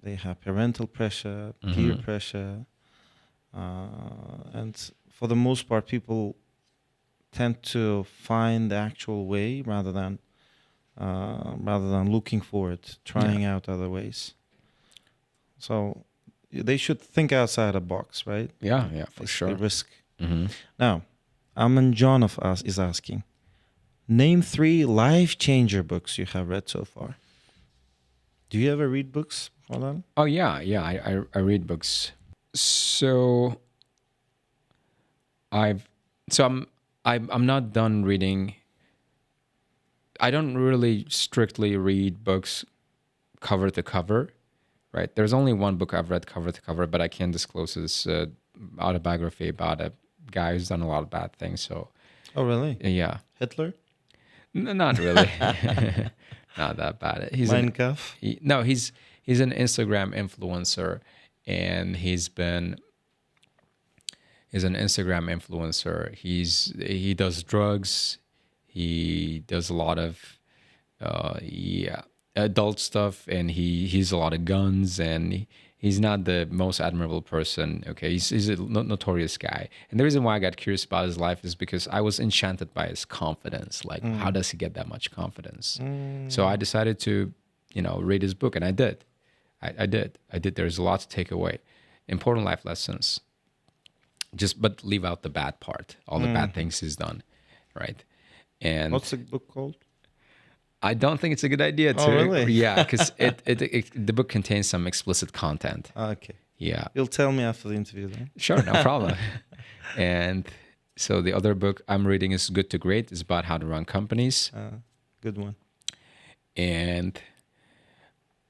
They have parental pressure, peer pressure, and for the most part, people tend to find the actual way rather than rather than looking for it, trying out other ways. So they should think outside the box, right? Yeah, for Basically sure. risk. Mm-hmm. Now, Aman John of us is asking, name 3 life changer books you have read so far. Do you ever read books, Maulana? Oh yeah, I read books. So I'm not done reading. I don't really strictly read books cover to cover, right? There's only one book I've read cover to cover, but I can't disclose this autobiography about a guy who's done a lot of bad things. So Oh, really? yeah, Hitler? not really, not that bad. Mein Kampf? He's an Instagram influencer, and he's an Instagram influencer. He does drugs. He does a lot of adult stuff, and he's a lot of guns, and he's not the most admirable person. Okay, he's a notorious guy, and the reason why I got curious about his life is because I was enchanted by his confidence. Like, how does he get that much confidence? So I decided to, read his book, and I did. I did. There's a lot to take away, important life lessons. But leave out the bad part, all the bad things he's done, right? And What's the book called? I don't think it's a good idea to. Oh, really? Yeah, because the book contains some explicit content. Okay. Yeah. You'll tell me after the interview then. Sure, no problem. And so the other book I'm reading is Good to Great. It's about how to run companies. Good one. And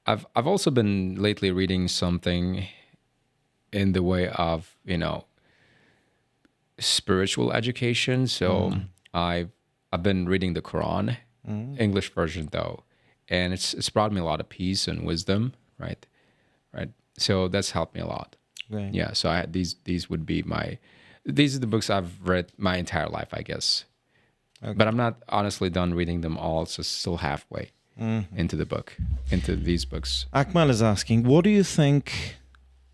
I've also been lately reading something in the way of, spiritual education. So I've been reading the Quran, English version though, and it's brought me a lot of peace and wisdom, right? So that's helped me a lot. Right. Yeah. So these would be these are the books I've read my entire life, I guess. Okay. But I'm not honestly done reading them all, so still halfway into these books. Akmal is asking, what do you think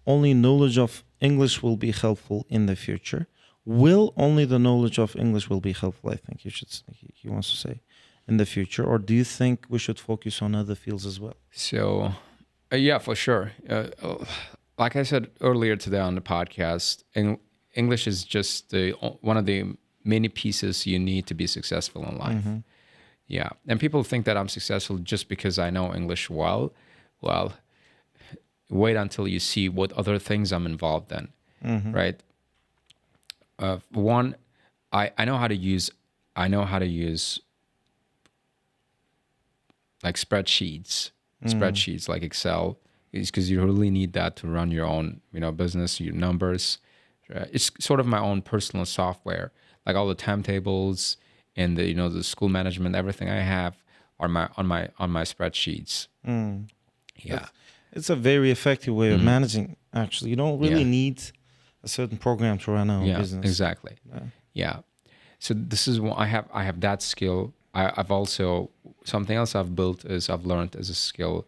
only knowledge of English will be helpful in the future? Will only the knowledge of English will be helpful, I think he wants to say, in the future? Or do you think we should focus on other fields as well? So, yeah, for sure. Like I said earlier today on the podcast, English is just one of the many pieces you need to be successful in life. Mm-hmm. Yeah. And people think that I'm successful just because I know English well. Well, wait until you see what other things I'm involved in, right? One, I know how to use like spreadsheets like Excel, because you really need that to run your own, business, your numbers. It's sort of my own personal software, like all the timetables and the school management, everything I have are on my spreadsheets. Yeah. It's a very effective way of managing, actually. You don't really need a certain program to run our business. Exactly. Yeah. So this is what I have that skill. I've also, something else I've learned as a skill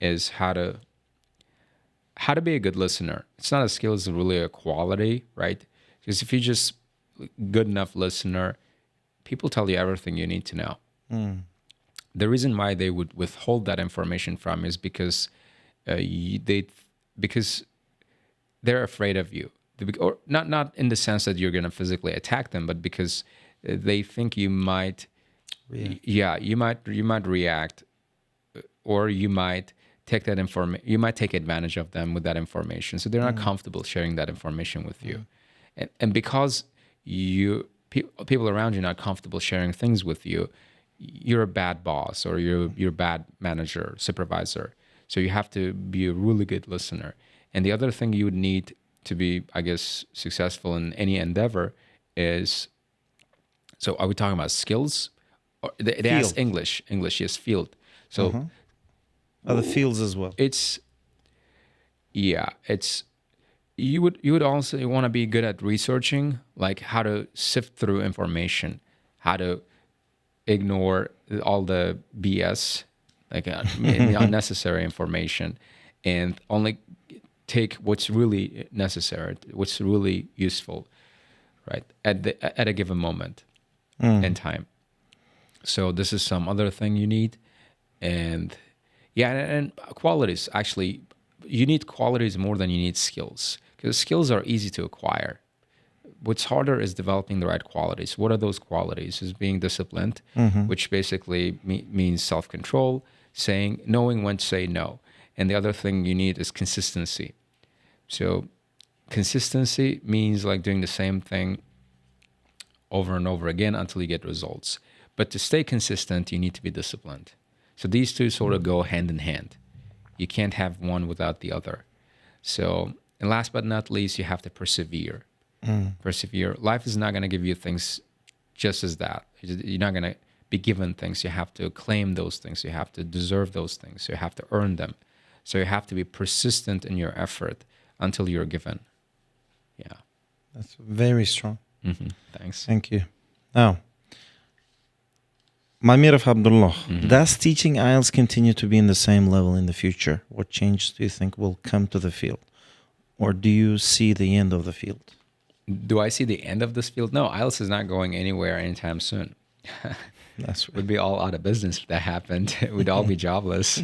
is how to be a good listener. It's not a skill, it's really a quality, right? Because if you're just good enough listener, people tell you everything you need to know. The reason why they would withhold that information from you is because because they're afraid of you, or not in the sense that you're going to physically attack them, but because they think you might you might react, or you might take that you might take advantage of them with that information, so they're not comfortable sharing that information with you. And because people around you are not comfortable sharing things with you, you're a bad boss, or you're a bad manager, supervisor. So you have to be a really good listener. And the other thing you would need to be, I guess, successful in any endeavor is, so are we talking about skills? Or they ask English, yes, field. So other fields as well. You would also want to be good at researching, like how to sift through information, how to ignore all the BS, like the unnecessary information, and only take what's really necessary, what's really useful, right, at a given moment in time. So this is some other thing you need. And yeah, and qualities, actually, you need qualities more than you need skills, because skills are easy to acquire. What's harder is developing the right qualities. What are those qualities? Is being disciplined, which basically means self-control, knowing when to say no. And the other thing you need is consistency. So consistency means like doing the same thing over and over again until you get results. But to stay consistent, you need to be disciplined. So these two sort of go hand in hand. You can't have one without the other. So, and last but not least, you have to persevere. Persevere. Life is not going to give you things just as that. You're not going to be given things. You have to claim those things. You have to deserve those things. You have to earn them. So you have to be persistent in your effort until you're given. Yeah. That's very strong. Thanks. Thank you. Now, Mamirov Abdullah, does teaching IELTS continue to be in the same level in the future? What changes do you think will come to the field? Or do you see the end of the field? Do I see the end of this field? No, IELTS is not going anywhere anytime soon. That's right. We'd be all out of business if that happened. We'd all be jobless,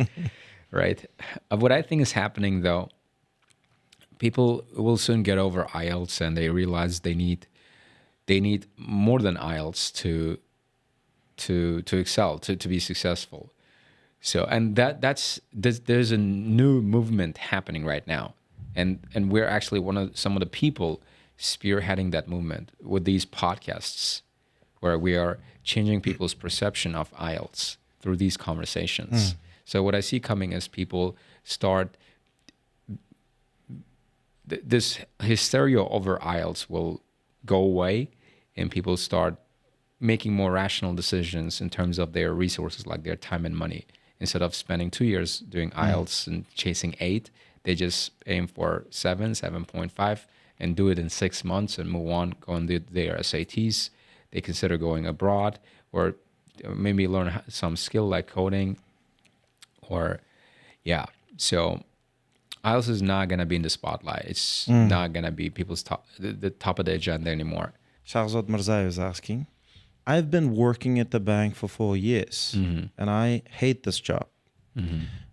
right? What I think is happening, though, people will soon get over IELTS and they realize they need more than IELTS to excel, to be successful. So, and there's a new movement happening right now, and we're actually some of the people spearheading that movement with these podcasts, where we are changing people's perception of IELTS through these conversations. So what I see coming is people start, this hysteria over IELTS will go away, and people start making more rational decisions in terms of their resources, like their time and money. Instead of spending 2 years doing IELTS and chasing 8, they just aim for 7, 7.5, and do it in 6 months and move on, go and do their SATs. They consider going abroad, or maybe learn some skill like coding, or So IELTS is not gonna be in the spotlight. It's not gonna be people's the top of the agenda anymore. Shahzad Mirzayev is asking, I've been working at the bank for 4 years and I hate this job.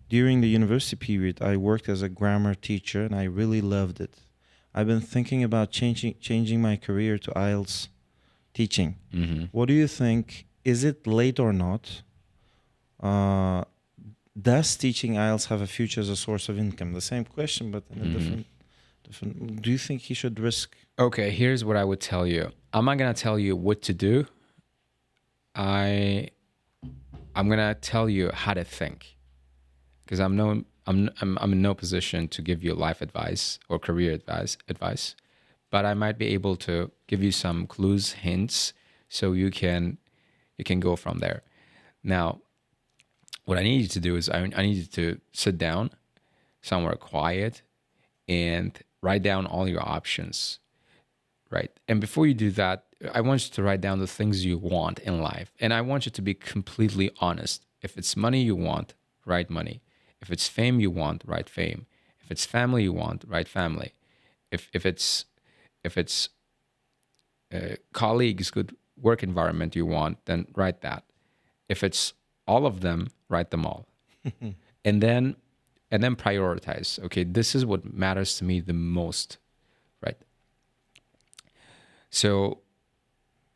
During the university period, I worked as a grammar teacher and I really loved it. I've been thinking about changing my career to IELTS teaching. What do you think? Is it late or not? Does teaching IELTS have a future as a source of income? The same question, but in a different. Do you think he should risk? Okay, here's what I would tell you. I'm not gonna tell you what to do. I'm gonna tell you how to think, because I'm in no position to give you life advice or career advice, but I might be able to give you some clues, hints, so you can go from there. Now, what I need you to do is I need you to sit down somewhere quiet and write down all your options, right? And before you do that, I want you to write down the things you want in life. And I want you to be completely honest. If it's money you want, write money. If it's fame you want, write fame. If it's family you want, write family. If it's colleagues, good work environment you want, then write that. If it's all of them, write them all. and then prioritize. Okay, this is what matters to me the most, right? So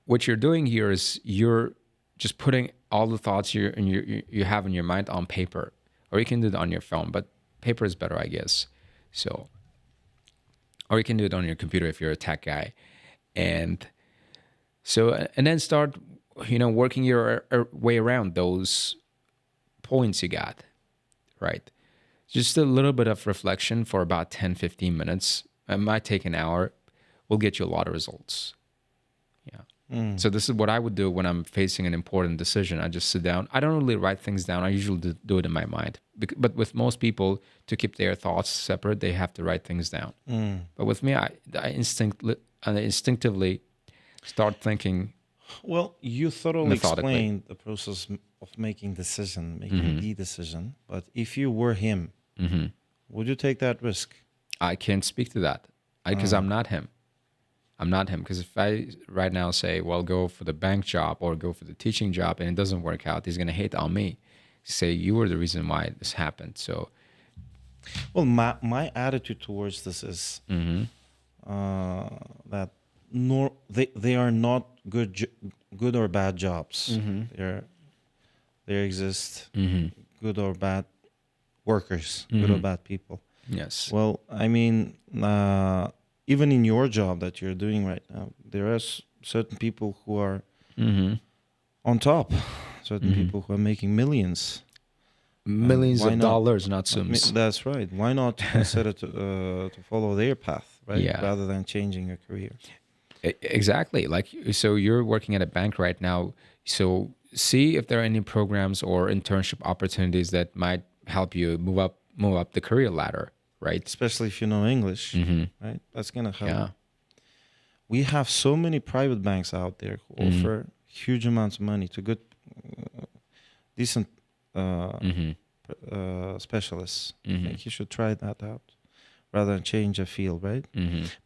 what you're doing here is you're just putting all the thoughts you have in your mind on paper, or you can do it on your phone, but paper is better, I guess. So, or you can do it on your computer if you're a tech guy, and then start, working your way around those points you got, right? Just a little bit of reflection for about 10, 15 minutes. It might take an hour. Will get you a lot of results. Yeah. So this is what I would do when I'm facing an important decision. I just sit down. I don't really write things down. I usually do it in my mind. But with most people, to keep their thoughts separate, they have to write things down. But with me, I instinctively start thinking. Well, you thoroughly explained the process of making the decision. But if you were him, would you take that risk? I can't speak to that because I'm not him. I'm not him. Because if I right now say, well, go for the bank job or go for the teaching job and it doesn't work out, he's going to hate on me. Say, you were the reason why this happened. So, well, my attitude towards this is that they are not good or bad jobs. There exist good or bad workers, good or bad people. Yes. Well, I mean, even in your job that you're doing right now, there are certain people who are on top, certain people who are making millions. Millions of dollars, not sums. That's right. Why not consider to follow their path, right? Yeah. Rather than changing your career. Exactly. Like, so you're working at a bank right now. So see if there are any programs or internship opportunities that might help you move up the career ladder, right? Especially if you know English, right? That's gonna help. Yeah. We have so many private banks out there who offer huge amounts of money to good, decent specialists. I think you should try that out rather than change a field, right?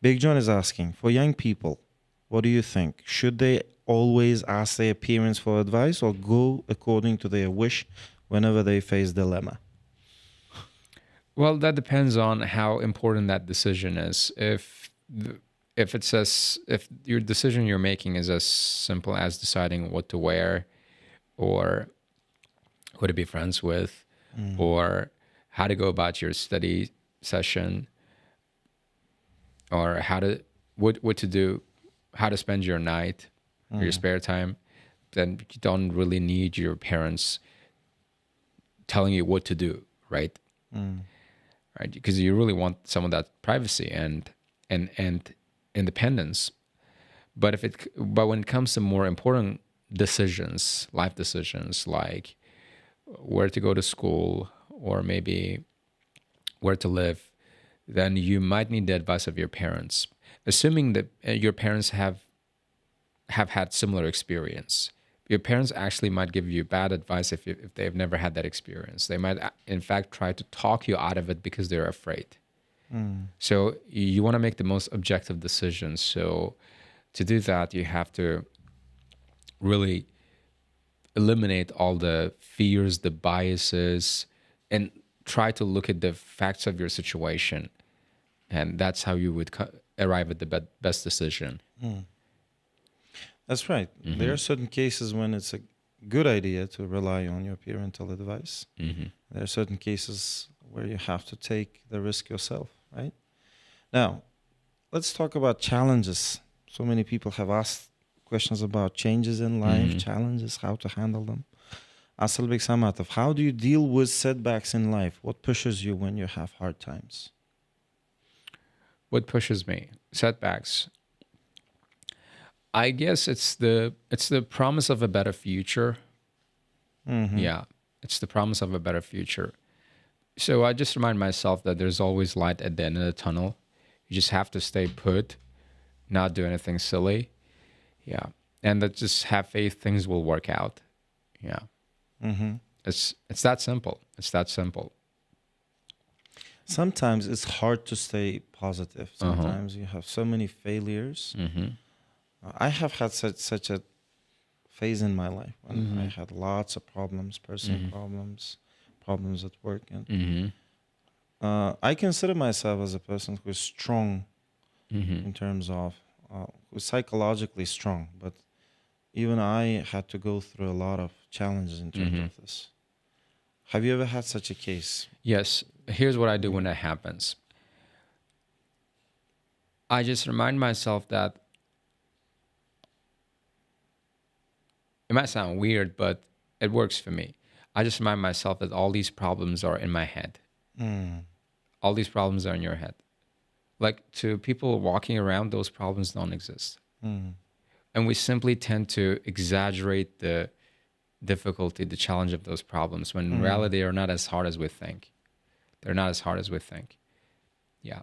Big John is asking, for young people, what do you think? Should they always ask their parents for advice or go according to their wish whenever they face dilemma? Well, that depends on how important that decision is. If your decision you're making is as simple as deciding what to wear or who to be friends with or how to go about your study session or what to do, how to spend your night or your spare time, then you don't really need your parents telling you what to do, right? Right, because you really want some of that privacy and independence. But when it comes to more important decisions, life decisions, like where to go to school or maybe where to live, then you might need the advice of your parents, assuming that your parents have had similar experience. Your parents actually might give you bad advice if they've never had that experience. They might, in fact, try to talk you out of it because they're afraid. So you want to make the most objective decisions. So to do that, you have to really eliminate all the fears, the biases, and try to look at the facts of your situation. And that's how you would arrive at the best decision. That's right. There are certain cases when it's a good idea to rely on your parental advice. There are certain cases where you have to take the risk yourself, right? Now, let's talk about challenges. So many people have asked questions about changes in life, challenges, how to handle them. Asalbek Samatov, how do you deal with setbacks in life? What pushes you when you have hard times? What pushes me? Setbacks. I guess it's the promise of a better future. Yeah, it's the promise of a better future. So I just remind myself that there's always light at the end of the tunnel. You just have to stay put, not do anything silly. Yeah, and that just have faith things will work out. Yeah, it's that simple. It's that simple. Sometimes it's hard to stay positive. Sometimes you have so many failures. I have had such a phase in my life when I had lots of problems, personal problems at work, and I consider myself as a person who is strong in terms of who's psychologically strong. But even I had to go through a lot of challenges in terms of this. Have you ever had such a case? Yes. Here's what I do when that happens. I just remind myself that it might sound weird, but it works for me. I just remind myself that all these problems are in my head. All these problems are in your head. Like, to people walking around, those problems don't exist. And we simply tend to exaggerate the difficulty, the challenge of those problems, when in reality they're not as hard as we think. They're not as hard as we think. Yeah.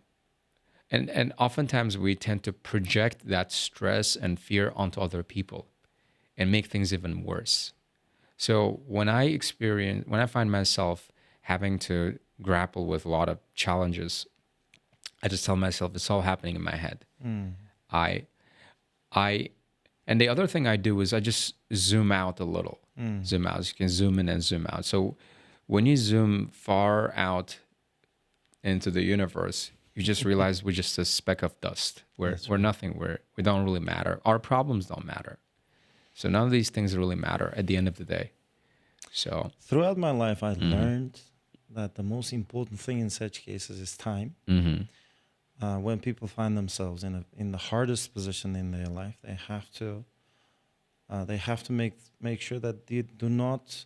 And oftentimes we tend to project that stress and fear onto other people and make things even worse. So when I find myself having to grapple with a lot of challenges, I just tell myself it's all happening in my head. And the other thing I do is I just zoom out a little. Zoom out. You can zoom in and zoom out. So when you zoom far out into the universe, you just realize we're just a speck of dust. We're nothing. We don't really matter. Our problems don't matter. So none of these things really matter at the end of the day. So throughout my life, I learned that the most important thing in such cases is time. When people find themselves in the hardest position in their life, they have to make sure that they do not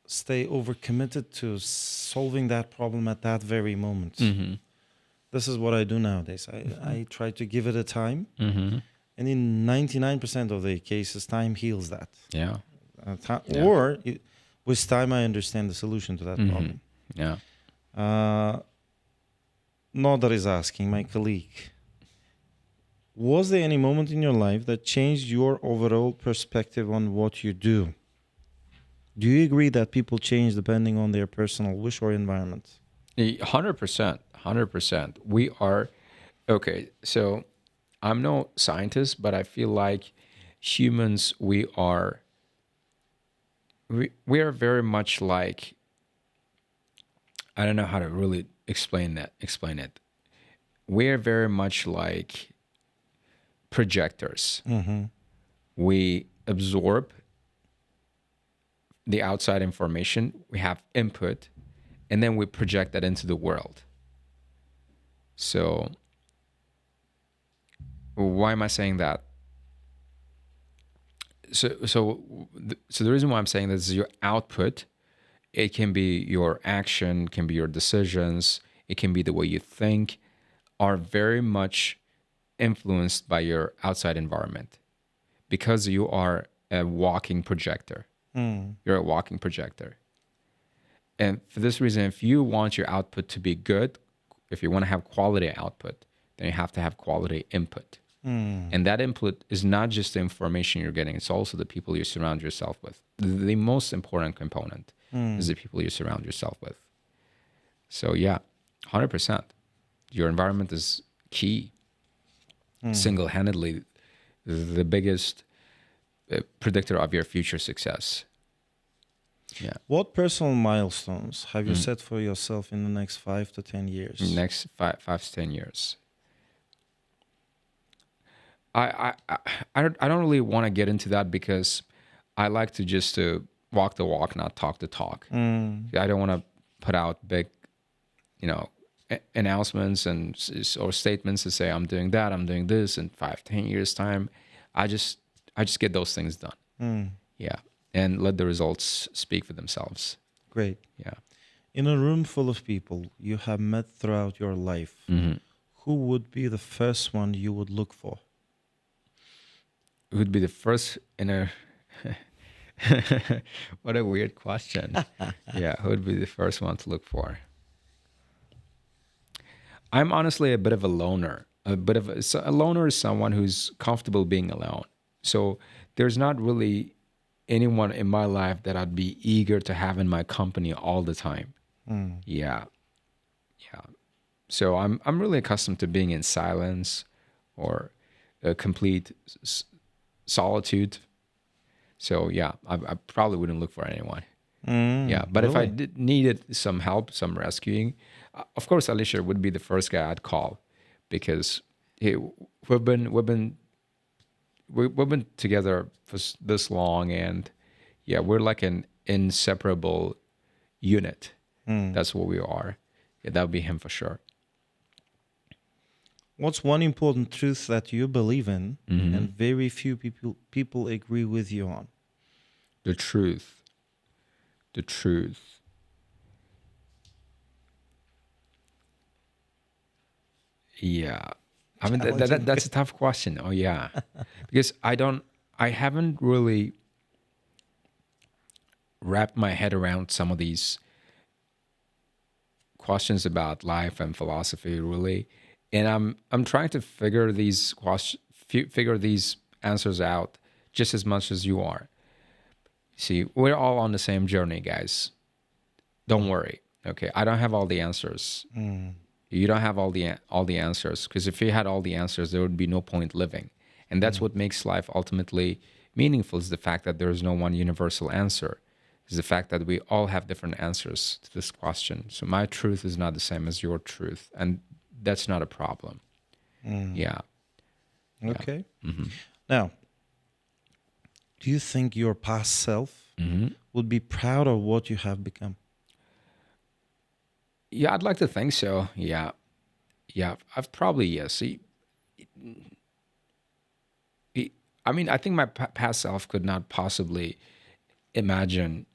stay overcommitted to solving that problem at that very moment. This is what I do nowadays. I try to give it a time, and in 99% of the cases, time heals that. Yeah. Or with time, I understand the solution to that problem. Yeah. Nodar is asking, my colleague, was there any moment in your life that changed your overall perspective on what you do? Do you agree that people change depending on their personal wish or environment? 100%. 100%. We are, okay, so I'm no scientist, but I feel like humans, we are very much like, I don't know how to really explain it. We're very much like projectors. We absorb the outside information, we have input, and then we project that into the world. So why am I saying that? So the reason why I'm saying this is your output. It can be your action, can be your decisions, it can be the way you think, are very much influenced by your outside environment, because you are a walking projector. You're a walking projector. And for this reason, if you want your output to be good, if you want to have quality output, then you have to have quality input. And that input is not just the information you're getting, it's also the people you surround yourself with. The most important component is the people you surround yourself with. So yeah, 100%. Your environment is key. Single-handedly, the biggest predictor of your future success. Yeah. What personal milestones have you set for yourself in the next 5 to 10 years? Next 5 to 10 years. I don't really want to get into that, because I like to just walk the walk, not talk the talk. I don't want to put out big, announcements or statements to say I'm doing that, I'm doing this in 5, 10 years time. I just get those things done. Yeah. And let the results speak for themselves. Great. Yeah. In a room full of people you have met throughout your life, who would be the first one you would look for? Who would be the first in a... What a weird question. Yeah, who would be the first one to look for? I'm honestly a bit of a loner. A loner is someone who's comfortable being alone. So there's not really anyone in my life that I'd be eager to have in my company all the time. Yeah. So I'm really accustomed to being in silence or a complete solitude. So yeah, I probably wouldn't look for anyone. Yeah, but if I needed some help, some rescuing, of course Alicia would be the first guy I'd call, because we've been together for this long, and yeah, we're like an inseparable unit. That's what we are. Yeah, that would be him for sure. What's one important truth that you believe in and very few people agree with you on? The truth. Yeah. I mean, that's a tough question. Oh, yeah. Because I haven't really wrapped my head around some of these questions about life and philosophy, really. And I'm trying to figure these answers out just as much as you are. See, we're all on the same journey, guys. Don't worry. Okay, I don't have all the answers. You don't have all the answers, because if you had all the answers, there would be no point living. And that's what makes life ultimately meaningful, is the fact that there is no one universal answer. Is the fact that we all have different answers to this question. So my truth is not the same as your truth, and that's not a problem. Yeah. Okay. Mm-hmm. Now, do you think your past self would be proud of what you have become? Yeah, I'd like to think so. Yeah. I've probably, yes. I mean, I think my past self could not possibly imagine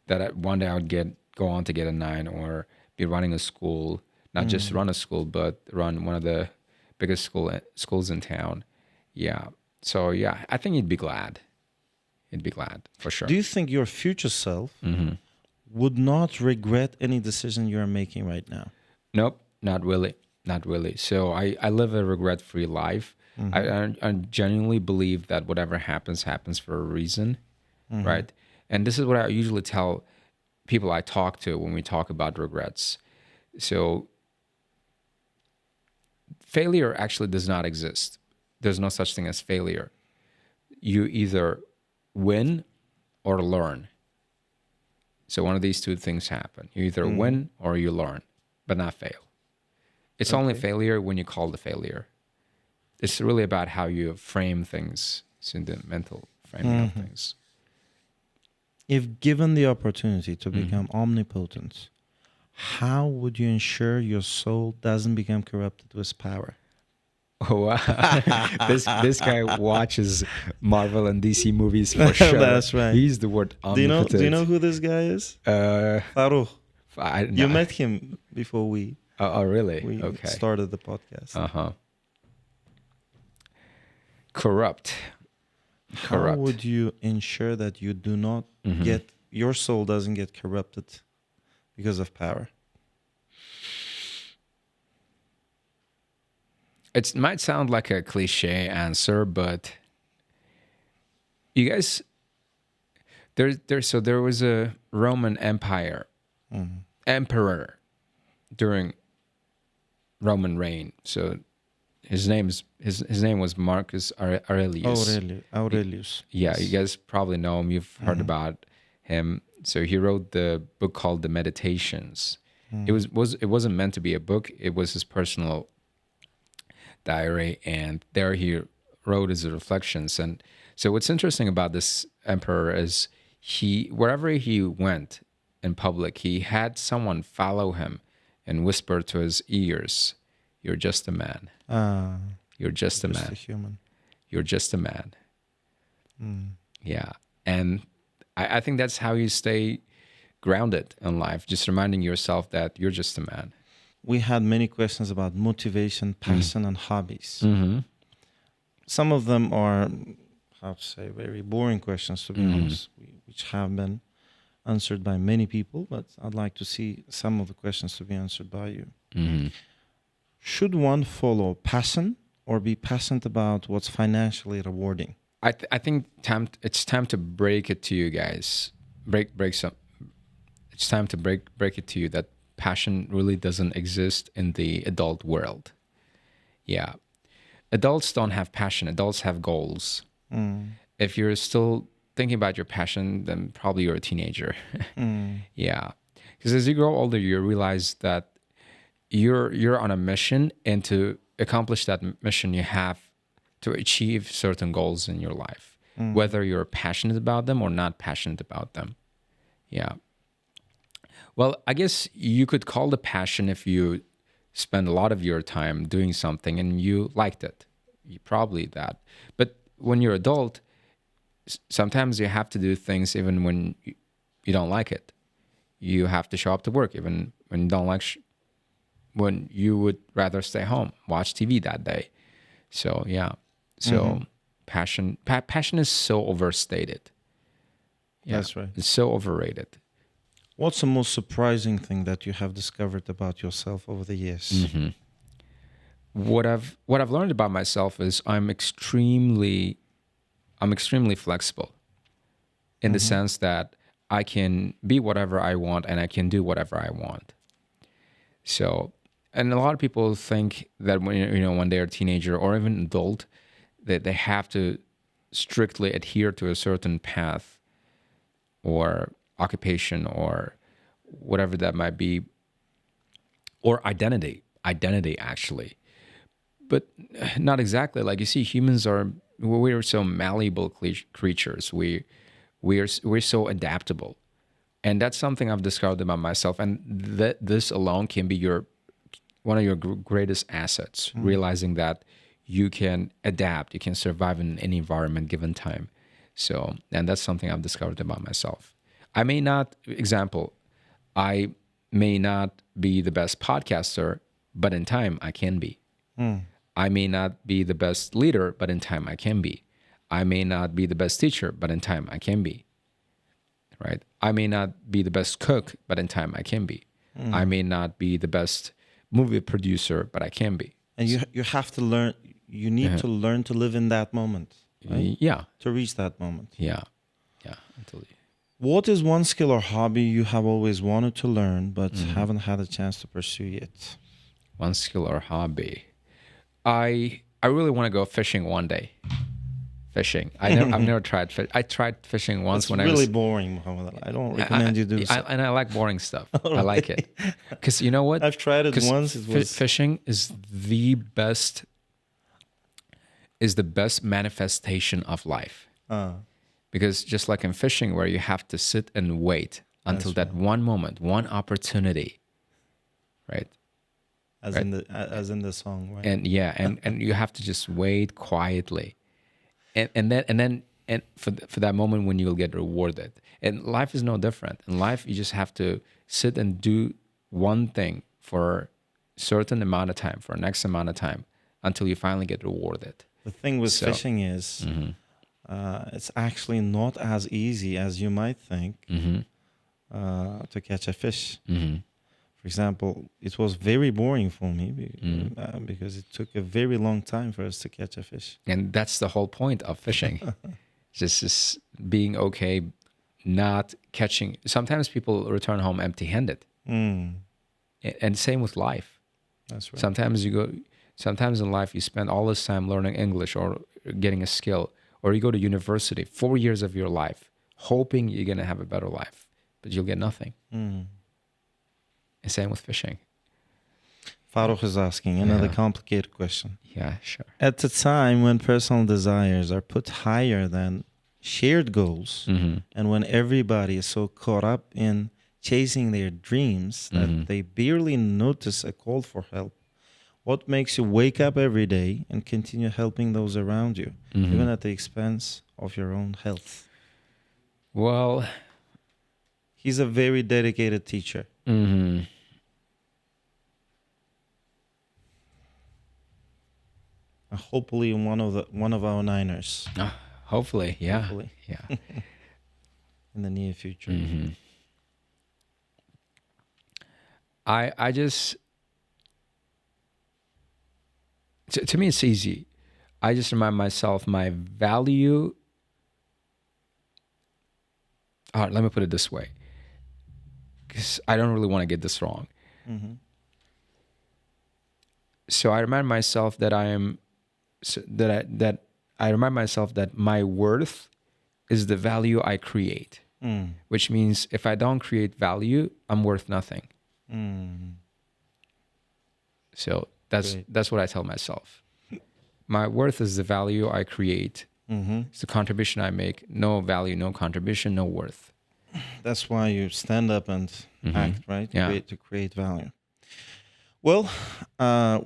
that one day I would go on to get a 9 or be running a school, not just run a school, but run one of the biggest schools in town. Yeah. So yeah, I think he'd be glad. He'd be glad for sure. Do you think your future self would not regret any decision you are making right now? Nope, not really. Not really. So I live a regret-free life. I genuinely believe that whatever happens for a reason, right? And this is what I usually tell people I talk to when we talk about regrets. So failure actually does not exist. There's no such thing as failure. You either win or learn. So one of these two things happen. You either win or you learn, but not fail. It's only failure when you call the failure. It's really about how you frame things. It's in the mental framing of things. If given the opportunity to become omnipotent, how would you ensure your soul doesn't become corrupted with power? Oh, wow. This guy watches Marvel and DC movies for sure. That's right. He's the word omnipotent. Do you know who this guy is? Farouk. You No. met him before we really? started the podcast. Corrupt. How would you ensure that you do not get, your soul doesn't get corrupted because of power? It might sound like a cliche answer, but you guys, there was a Roman Empire emperor during Roman reign. So his name was Marcus Aurelius. Aurelius. Yeah, you guys probably know him. You've heard about him. So he wrote the book called The Meditations. It wasn't meant to be a book. It was his personal diary, and there he wrote his reflections. And so what's interesting about this emperor is wherever he went in public, he had someone follow him and whisper to his ears, "You're just a man. You're just a man. A human. You're just a man." Yeah. And I think that's how you stay grounded in life, just reminding yourself that you're just a man. We had many questions about motivation, passion, and hobbies. Some of them are, how to say, very boring questions, to be honest, which have been answered by many people, but I'd like to see some of the questions to be answered by you. Should one follow passion or be passionate about what's financially rewarding? I think it's time to break it to you guys. It's time to break it to you that passion really doesn't exist in the adult world. Yeah. Adults don't have passion. Adults have goals. If you're still thinking about your passion, then probably you're a teenager. Yeah. Because as you grow older, you realize that you're on a mission, and to accomplish that mission, you have to achieve certain goals in your life, whether you're passionate about them or not passionate about them. Yeah. Well, I guess you could call the passion if you spend a lot of your time doing something and you liked it. You probably that. But when you're adult, sometimes you have to do things even when you don't like it. You have to show up to work even when you don't like when you would rather stay home, watch TV that day. So yeah. So passion is so overstated. Yeah, That's right. It's so overrated. What's the most surprising thing that you have discovered about yourself over the years? What I've learned about myself is I'm extremely flexible in the sense that I can be whatever I want and I can do whatever I want. So and a lot of people think that when they're a teenager or even adult, that they have to strictly adhere to a certain path or occupation or whatever that might be, or identity actually. But not exactly. Like, you see, we're so malleable creatures. We're so adaptable. And that's something I've discovered about myself. And this alone can be one of your greatest assets, realizing that you can adapt, you can survive in any environment given time. So, and that's something I've discovered about myself. I may not be the best podcaster, but in time I can be. I may not be the best leader, but in time I can be. I may not be the best teacher, but in time I can be. Right? I may not be the best cook, but in time I can be. I may not be the best movie producer, but I can be. And you have to learn. You need to learn to live in that moment. Right? Yeah. To reach that moment. Yeah. What is one skill or hobby you have always wanted to learn but haven't had a chance to pursue yet? One skill or hobby. I really want to go fishing one day. Fishing. I've never tried fish. I tried fishing once when I was... It's really boring, Muhammad. I don't recommend you do so. And I like boring stuff. I like it. Because you know what? I've tried it once. Fishing is the best manifestation of life. Because just like in fishing, where you have to sit and wait until that one moment, one opportunity, right? As in the song, right? And and you have to just wait quietly, and then for that moment when you'll get rewarded. And life is no different. In life, you just have to sit and do one thing for a certain amount of time, for an X amount of time, until you finally get rewarded. The thing with fishing is, it's actually not as easy as you might think to catch a fish. For example, it was very boring for me because it took a very long time for us to catch a fish. And that's the whole point of fishing. just being okay, not catching. Sometimes people return home empty-handed. And same with life. That's right. Sometimes in life you spend all this time learning English or getting a skill, or you go to university 4 years of your life hoping you're going to have a better life, but you'll get nothing. And same with fishing. Farooq is asking another complicated question. Yeah, sure. At a time when personal desires are put higher than shared goals, and when everybody is so caught up in chasing their dreams that they barely notice a call for help, what makes you wake up every day and continue helping those around you, even at the expense of your own health? Well, he's a very dedicated teacher. Hopefully one of our Niners. Hopefully, yeah. Hopefully. Yeah. In the near future. I just... To me, it's easy. I just remind myself my value. All right, let me put it this way, because I don't really want to get this wrong. So I remind myself that I remind myself that my worth is the value I create, which means if I don't create value, I'm worth nothing. So that's what I tell myself. My worth is the value I create. It's the contribution I make. No value, no contribution, no worth. That's why you stand up and act, right? To create value. Well,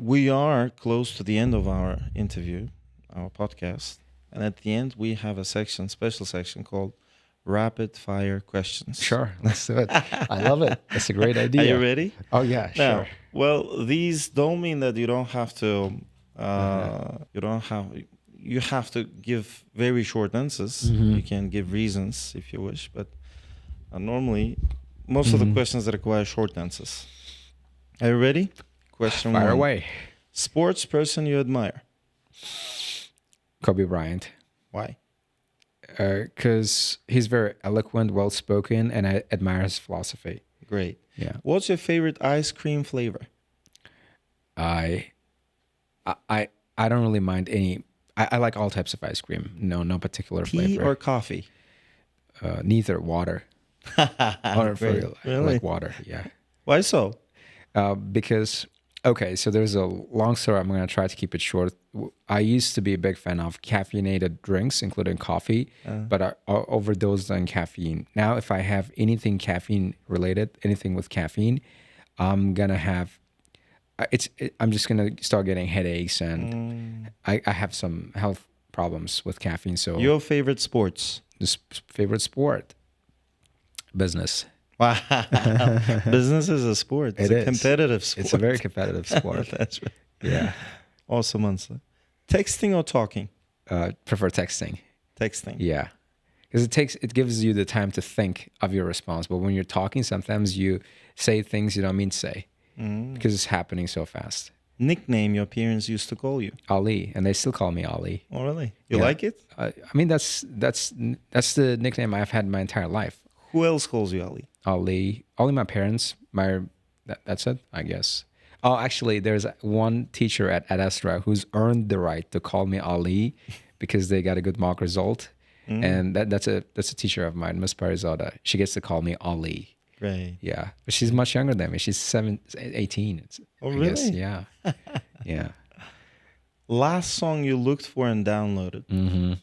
we are close to the end of our interview, our podcast. And at the end, we have a special section called Rapid Fire Questions. Sure, let's do it. I love it. That's a great idea. Are you ready? Oh, yeah, sure. Now, well, these don't mean that you don't have to, you have to give very short answers. You can give reasons if you wish, but normally, most of the questions require short answers. Are you ready? Question Fire one. away. Sports person you admire? Kobe Bryant. Why? Because he's very eloquent, well-spoken, and I admire his philosophy. Great. Yeah. What's your favorite ice cream flavor? I I don't really mind any. I like all types of ice cream. No particular Tea flavor. or coffee? Neither. Water. Or for Great. real, I Really? like water. Yeah. Why so? Because okay, so there's a long story. I'm gonna try to keep it short. I used to be a big fan of caffeinated drinks, including coffee, but I overdosed on caffeine. Now, if I have anything caffeine related, anything with caffeine, I'm gonna have. I'm just gonna start getting headaches, and I have some health problems with caffeine. So Your favorite sports? this favorite sport, business. Wow. Business is a sport. It's It a is. competitive sport. It's a very competitive sport. That's right. Yeah. Awesome answer. Texting or talking? Prefer texting. Texting. Yeah. Because it gives you the time to think of your response. But when you're talking, sometimes you say things you don't mean to say because it's happening so fast. Nickname your parents used to call you? Ali, and they still call me Ali. Oh, really? You Yeah. like it? I mean, that's the nickname I've had my entire life. Who else calls you Ali? Ali, only my parents. That's it, I guess. Oh, actually, there's one teacher at Ad Astra who's earned the right to call me Ali because they got a good mock result, and that's a teacher of mine, Miss Parizada. She gets to call me Ali. Great. Yeah, but she's much younger than me. She's 18. Oh, I really? guess, yeah, yeah. Last song you looked for and downloaded?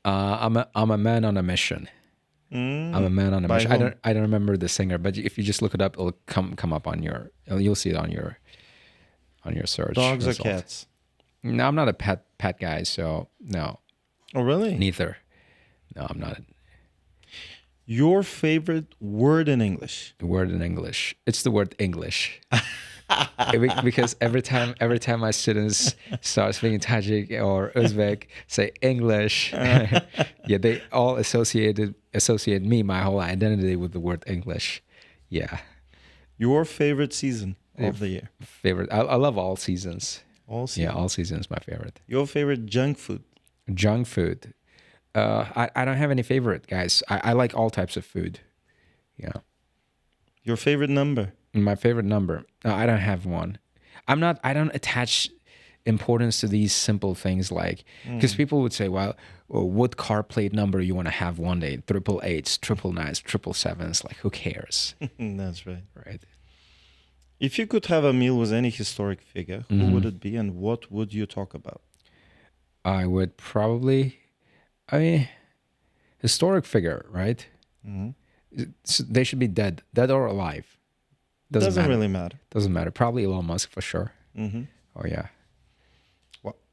I'm a man on a mission. I'm a man on a By mission. whom? I don't remember the singer, but if you just look it up, it'll come up on your. You'll see it on your search. Dogs or result. cats? No, I'm not a pet guy, so no, Oh, really? neither. No, I'm not. Your favorite word in English? A word in English. It's the word English. Because every time my students start speaking Tajik or Uzbek, say English, yeah, they all associate me, my whole identity, with the word English. Yeah, Your favorite season of the year? favorite. I love all seasons. All season. Yeah, all seasons my favorite. Your favorite junk food? Junk food. I don't have any favorite, guys. I like all types of food. Yeah. Your favorite number? My favorite number. I don't have one. I don't attach importance to these simple things, like, because people would say, well, what car plate number you want to have one day? 888s, 999s, 777s. Like, who cares? That's right. Right. If you could have a meal with any historic figure, who would it be and what would you talk about? I would probably, historic figure, right? They should be dead or alive. Doesn't matter. really matter. Doesn't matter. Probably Elon Musk for sure. Oh yeah.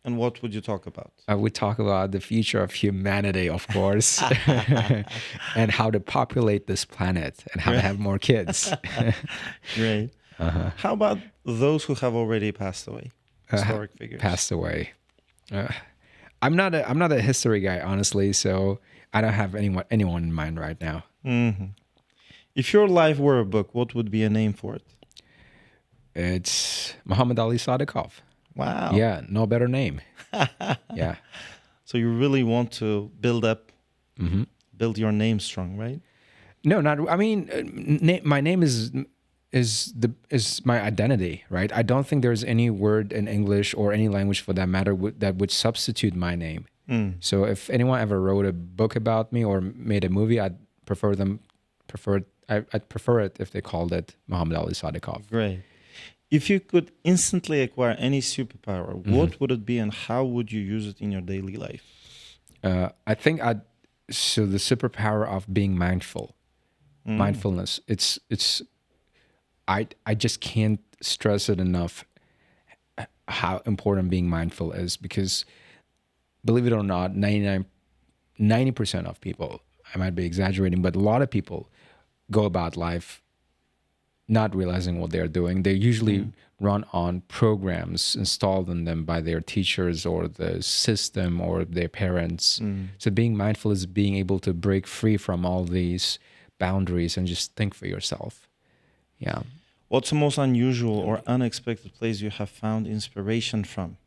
And what would you talk about? I would talk about the future of humanity, of course, and how to populate this planet and how to have more kids. Great. How about those who have already passed away? Historic figures. Passed away. I'm not a history guy, honestly, so I don't have anyone in mind right now. If your life were a book, what would be a name for it? It's Muhammadali Sodikov. Wow. Yeah, no better name. Yeah. So you really want to build your name strong, right? No, not. I mean, my name is my identity, right? I don't think there's any word in English or any language for that matter that would substitute my name. So if anyone ever wrote a book about me or made a movie, I'd prefer it if they called it Muhammadali Sodikov. Great. If you could instantly acquire any superpower, what would it be and how would you use it in your daily life? I think so the superpower of being mindful, mindfulness. I just can't stress it enough how important being mindful is, because believe it or not, 90% of people, I might be exaggerating, but a lot of people go about life not realizing what they're doing. They usually run on programs installed in them by their teachers or the system or their parents. So being mindful is being able to break free from all these boundaries and just think for yourself. Yeah. What's the most unusual or unexpected place you have found inspiration from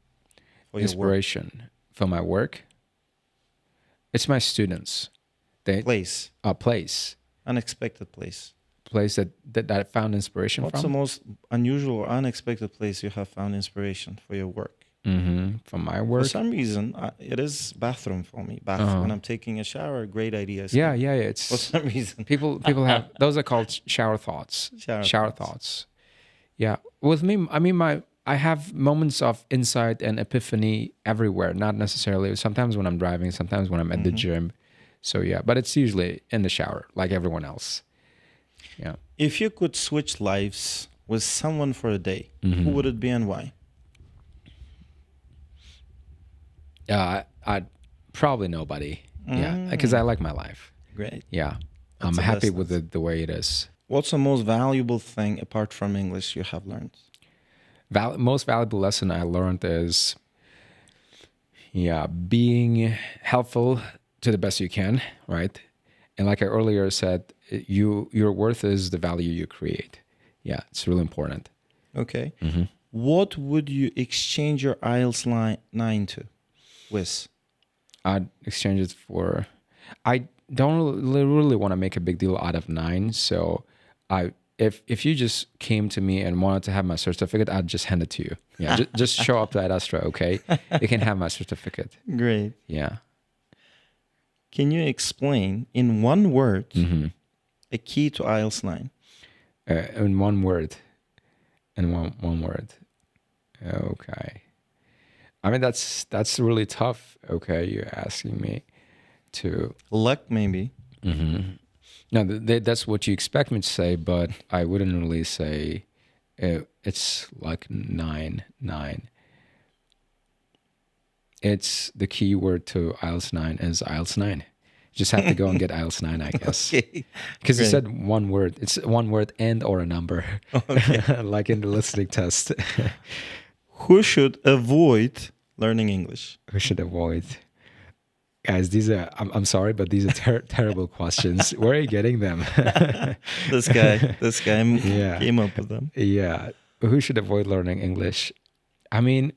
for your work? Inspiration for my work? It's my students. Place. A place. Unexpected place. place that I found inspiration What's the from? most unusual or unexpected place you have found inspiration for your work? From my For work. some reason, it is bathroom for me. When I'm taking a shower, great idea. Yeah. It's For some reason. people have those are called shower thoughts. Shower Thoughts. Yeah. With me, I mean, I have moments of insight and epiphany everywhere. Not necessarily. Sometimes when I'm driving. Sometimes when I'm at the gym. So yeah, but it's usually in the shower, like everyone else. Yeah. If you could switch lives with someone for a day, who would it be and why? I'd probably nobody. Yeah, because I like my life. Great. Yeah, That's I'm the happy best with it the way it is. What's the most valuable thing apart from English you have learned? Most valuable lesson I learned is, being helpful to the best you can, right? And like I earlier said, your worth is the value you create. Yeah, it's really important. Okay. What would you exchange your IELTS 9 to? With? I'd exchange it for. I don't really want to make a big deal out of 9. So, if you just came to me and wanted to have my certificate, I'd just hand it to you. Yeah, just show up to Ad Astra, okay? You can have my certificate. Great. Yeah. Can you explain in one word a key to IELTS 9? In one word. In one word. Okay. I mean, that's really tough. Okay, you're asking me to Luck, maybe. No, that's what you expect me to say, but I wouldn't really say it's like 9. It's the key word to IELTS 9 is IELTS 9. You just have to go and get IELTS 9, I guess. Okay. Because you said one word. It's one word and or a number, like in the listening test. Who should avoid learning English? Who should avoid? Guys, these are, I'm sorry, but these are terrible questions. Where are you getting them? This guy came up with them. Yeah. Who should avoid learning English? I mean,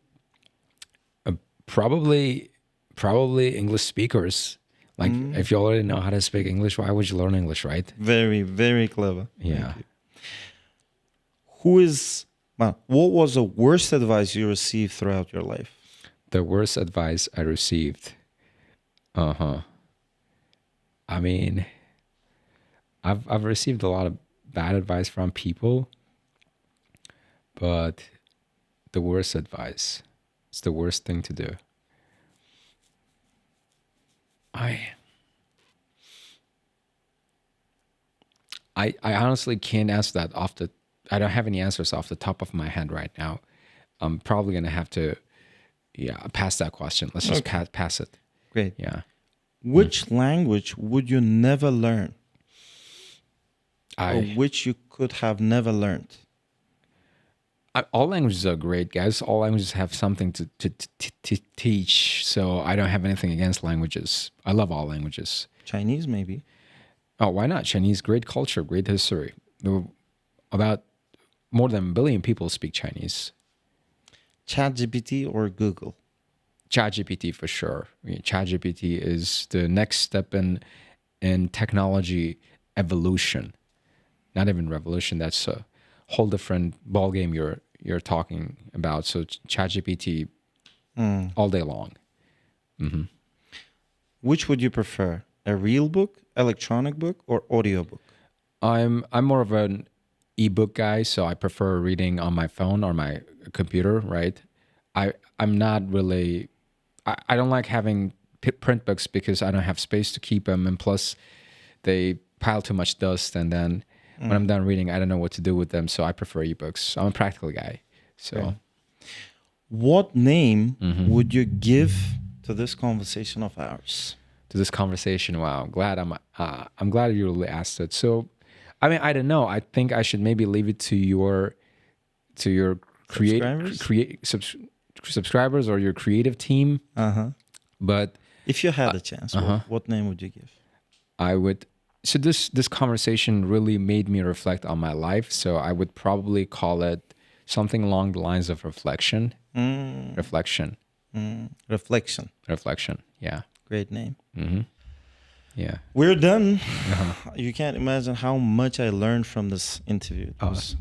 probably English speakers. Like, if you already know how to speak English, why would you learn English, right? Very, very clever. Yeah. What was the worst advice you received throughout your life? The worst advice I received. I mean, I've received a lot of bad advice from people, but the worst advice, it's the worst thing to do. I honestly can't answer that I don't have any answers off the top of my head right now. I'm probably gonna have to pass that question. Let's just pass it. Great. Yeah. Which language would you never learn? Or which you could have never learned? All languages are great, guys. All languages have something to teach. So I don't have anything against languages. I love all languages. Chinese, maybe. Oh, why not? Chinese, great culture, great history. About more than 1 billion people speak Chinese. ChatGPT or Google? ChatGPT for sure. I mean, ChatGPT is the next step in technology evolution. Not even revolution. That's a whole different ballgame you're talking about. So ChatGPT all day long. Which would you prefer? A real book, electronic book, or audiobook? I'm more of an ebook guy, so I prefer reading on my phone or my computer, right? I'm not really... I don't like having print books because I don't have space to keep them, and plus they pile too much dust, and then when I'm done reading, I don't know what to do with them, so I prefer ebooks. I'm a practical guy. So, okay. What name would you give to this conversation of ours? To this conversation, wow! I'm glad you really asked it. So, I mean, I don't know. I think I should maybe leave it to your subscribers or your creative team. But if you had a chance, what name would you give? I would. So this conversation really made me reflect on my life. So I would probably call it something along the lines of reflection. Reflection. Reflection. Reflection. Yeah. Great name. Yeah. We're done. You can't imagine how much I learned from this interview. It was,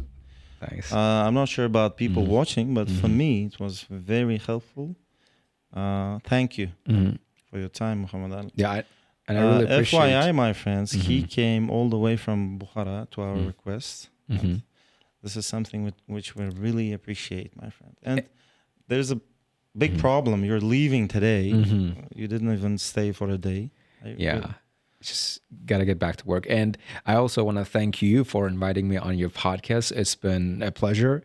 Thanks. I'm not sure about people watching, but for me, it was very helpful. Thank you for your time, Muhammadali. Yeah, and I really appreciate. FYI, my friends, he came all the way from Buxoro to our request. And this is something which we really appreciate, my friend. And there's a big problem. You're leaving today. You didn't even stay for a day. Just got to get back to work. And I also want to thank you for inviting me on your podcast. It's been a pleasure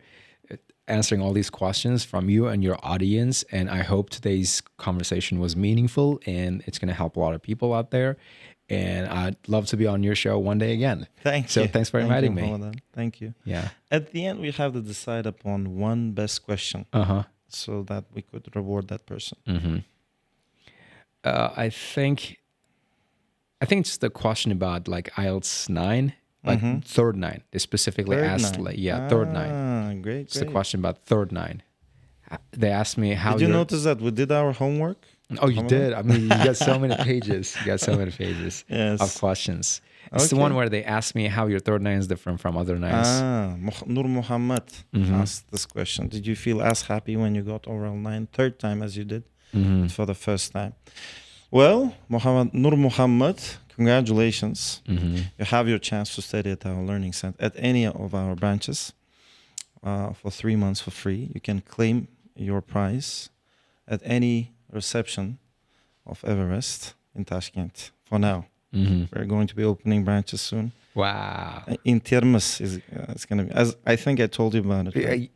answering all these questions from you and your audience. And I hope today's conversation was meaningful and it's going to help a lot of people out there. And I'd love to be on your show one day again. Thank you. So thanks for inviting me. Thank you. Yeah. At the end, we have to decide upon one best question so that we could reward that person. I think it's the question about like IELTS 9, like third 9. They specifically asked, third 9. Great. It's the question about third 9. They asked me how. Did you notice that we did our homework? Oh, you did. I mean, you got so many pages. Of questions. It's the one where they asked me how your third 9 is different from other 9s. Nur Muhammad asked this question. Did you feel as happy when you got oral 9 third time as you did for the first time? Well, Nur Muhammad, congratulations. You have your chance to study at our learning center at any of our branches for 3 months for free. You can claim your prize at any reception of Everest in Tashkent for now. We're going to be opening branches soon. Wow. In Tirmis, it's going to be, as I think I told you about it. Right?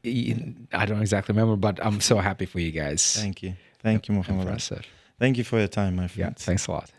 I don't exactly remember, but I'm so happy for you guys. Thank you. Thank you, Muhammad. Impressive. Thank you for your time, my friend. Yeah, thanks a lot.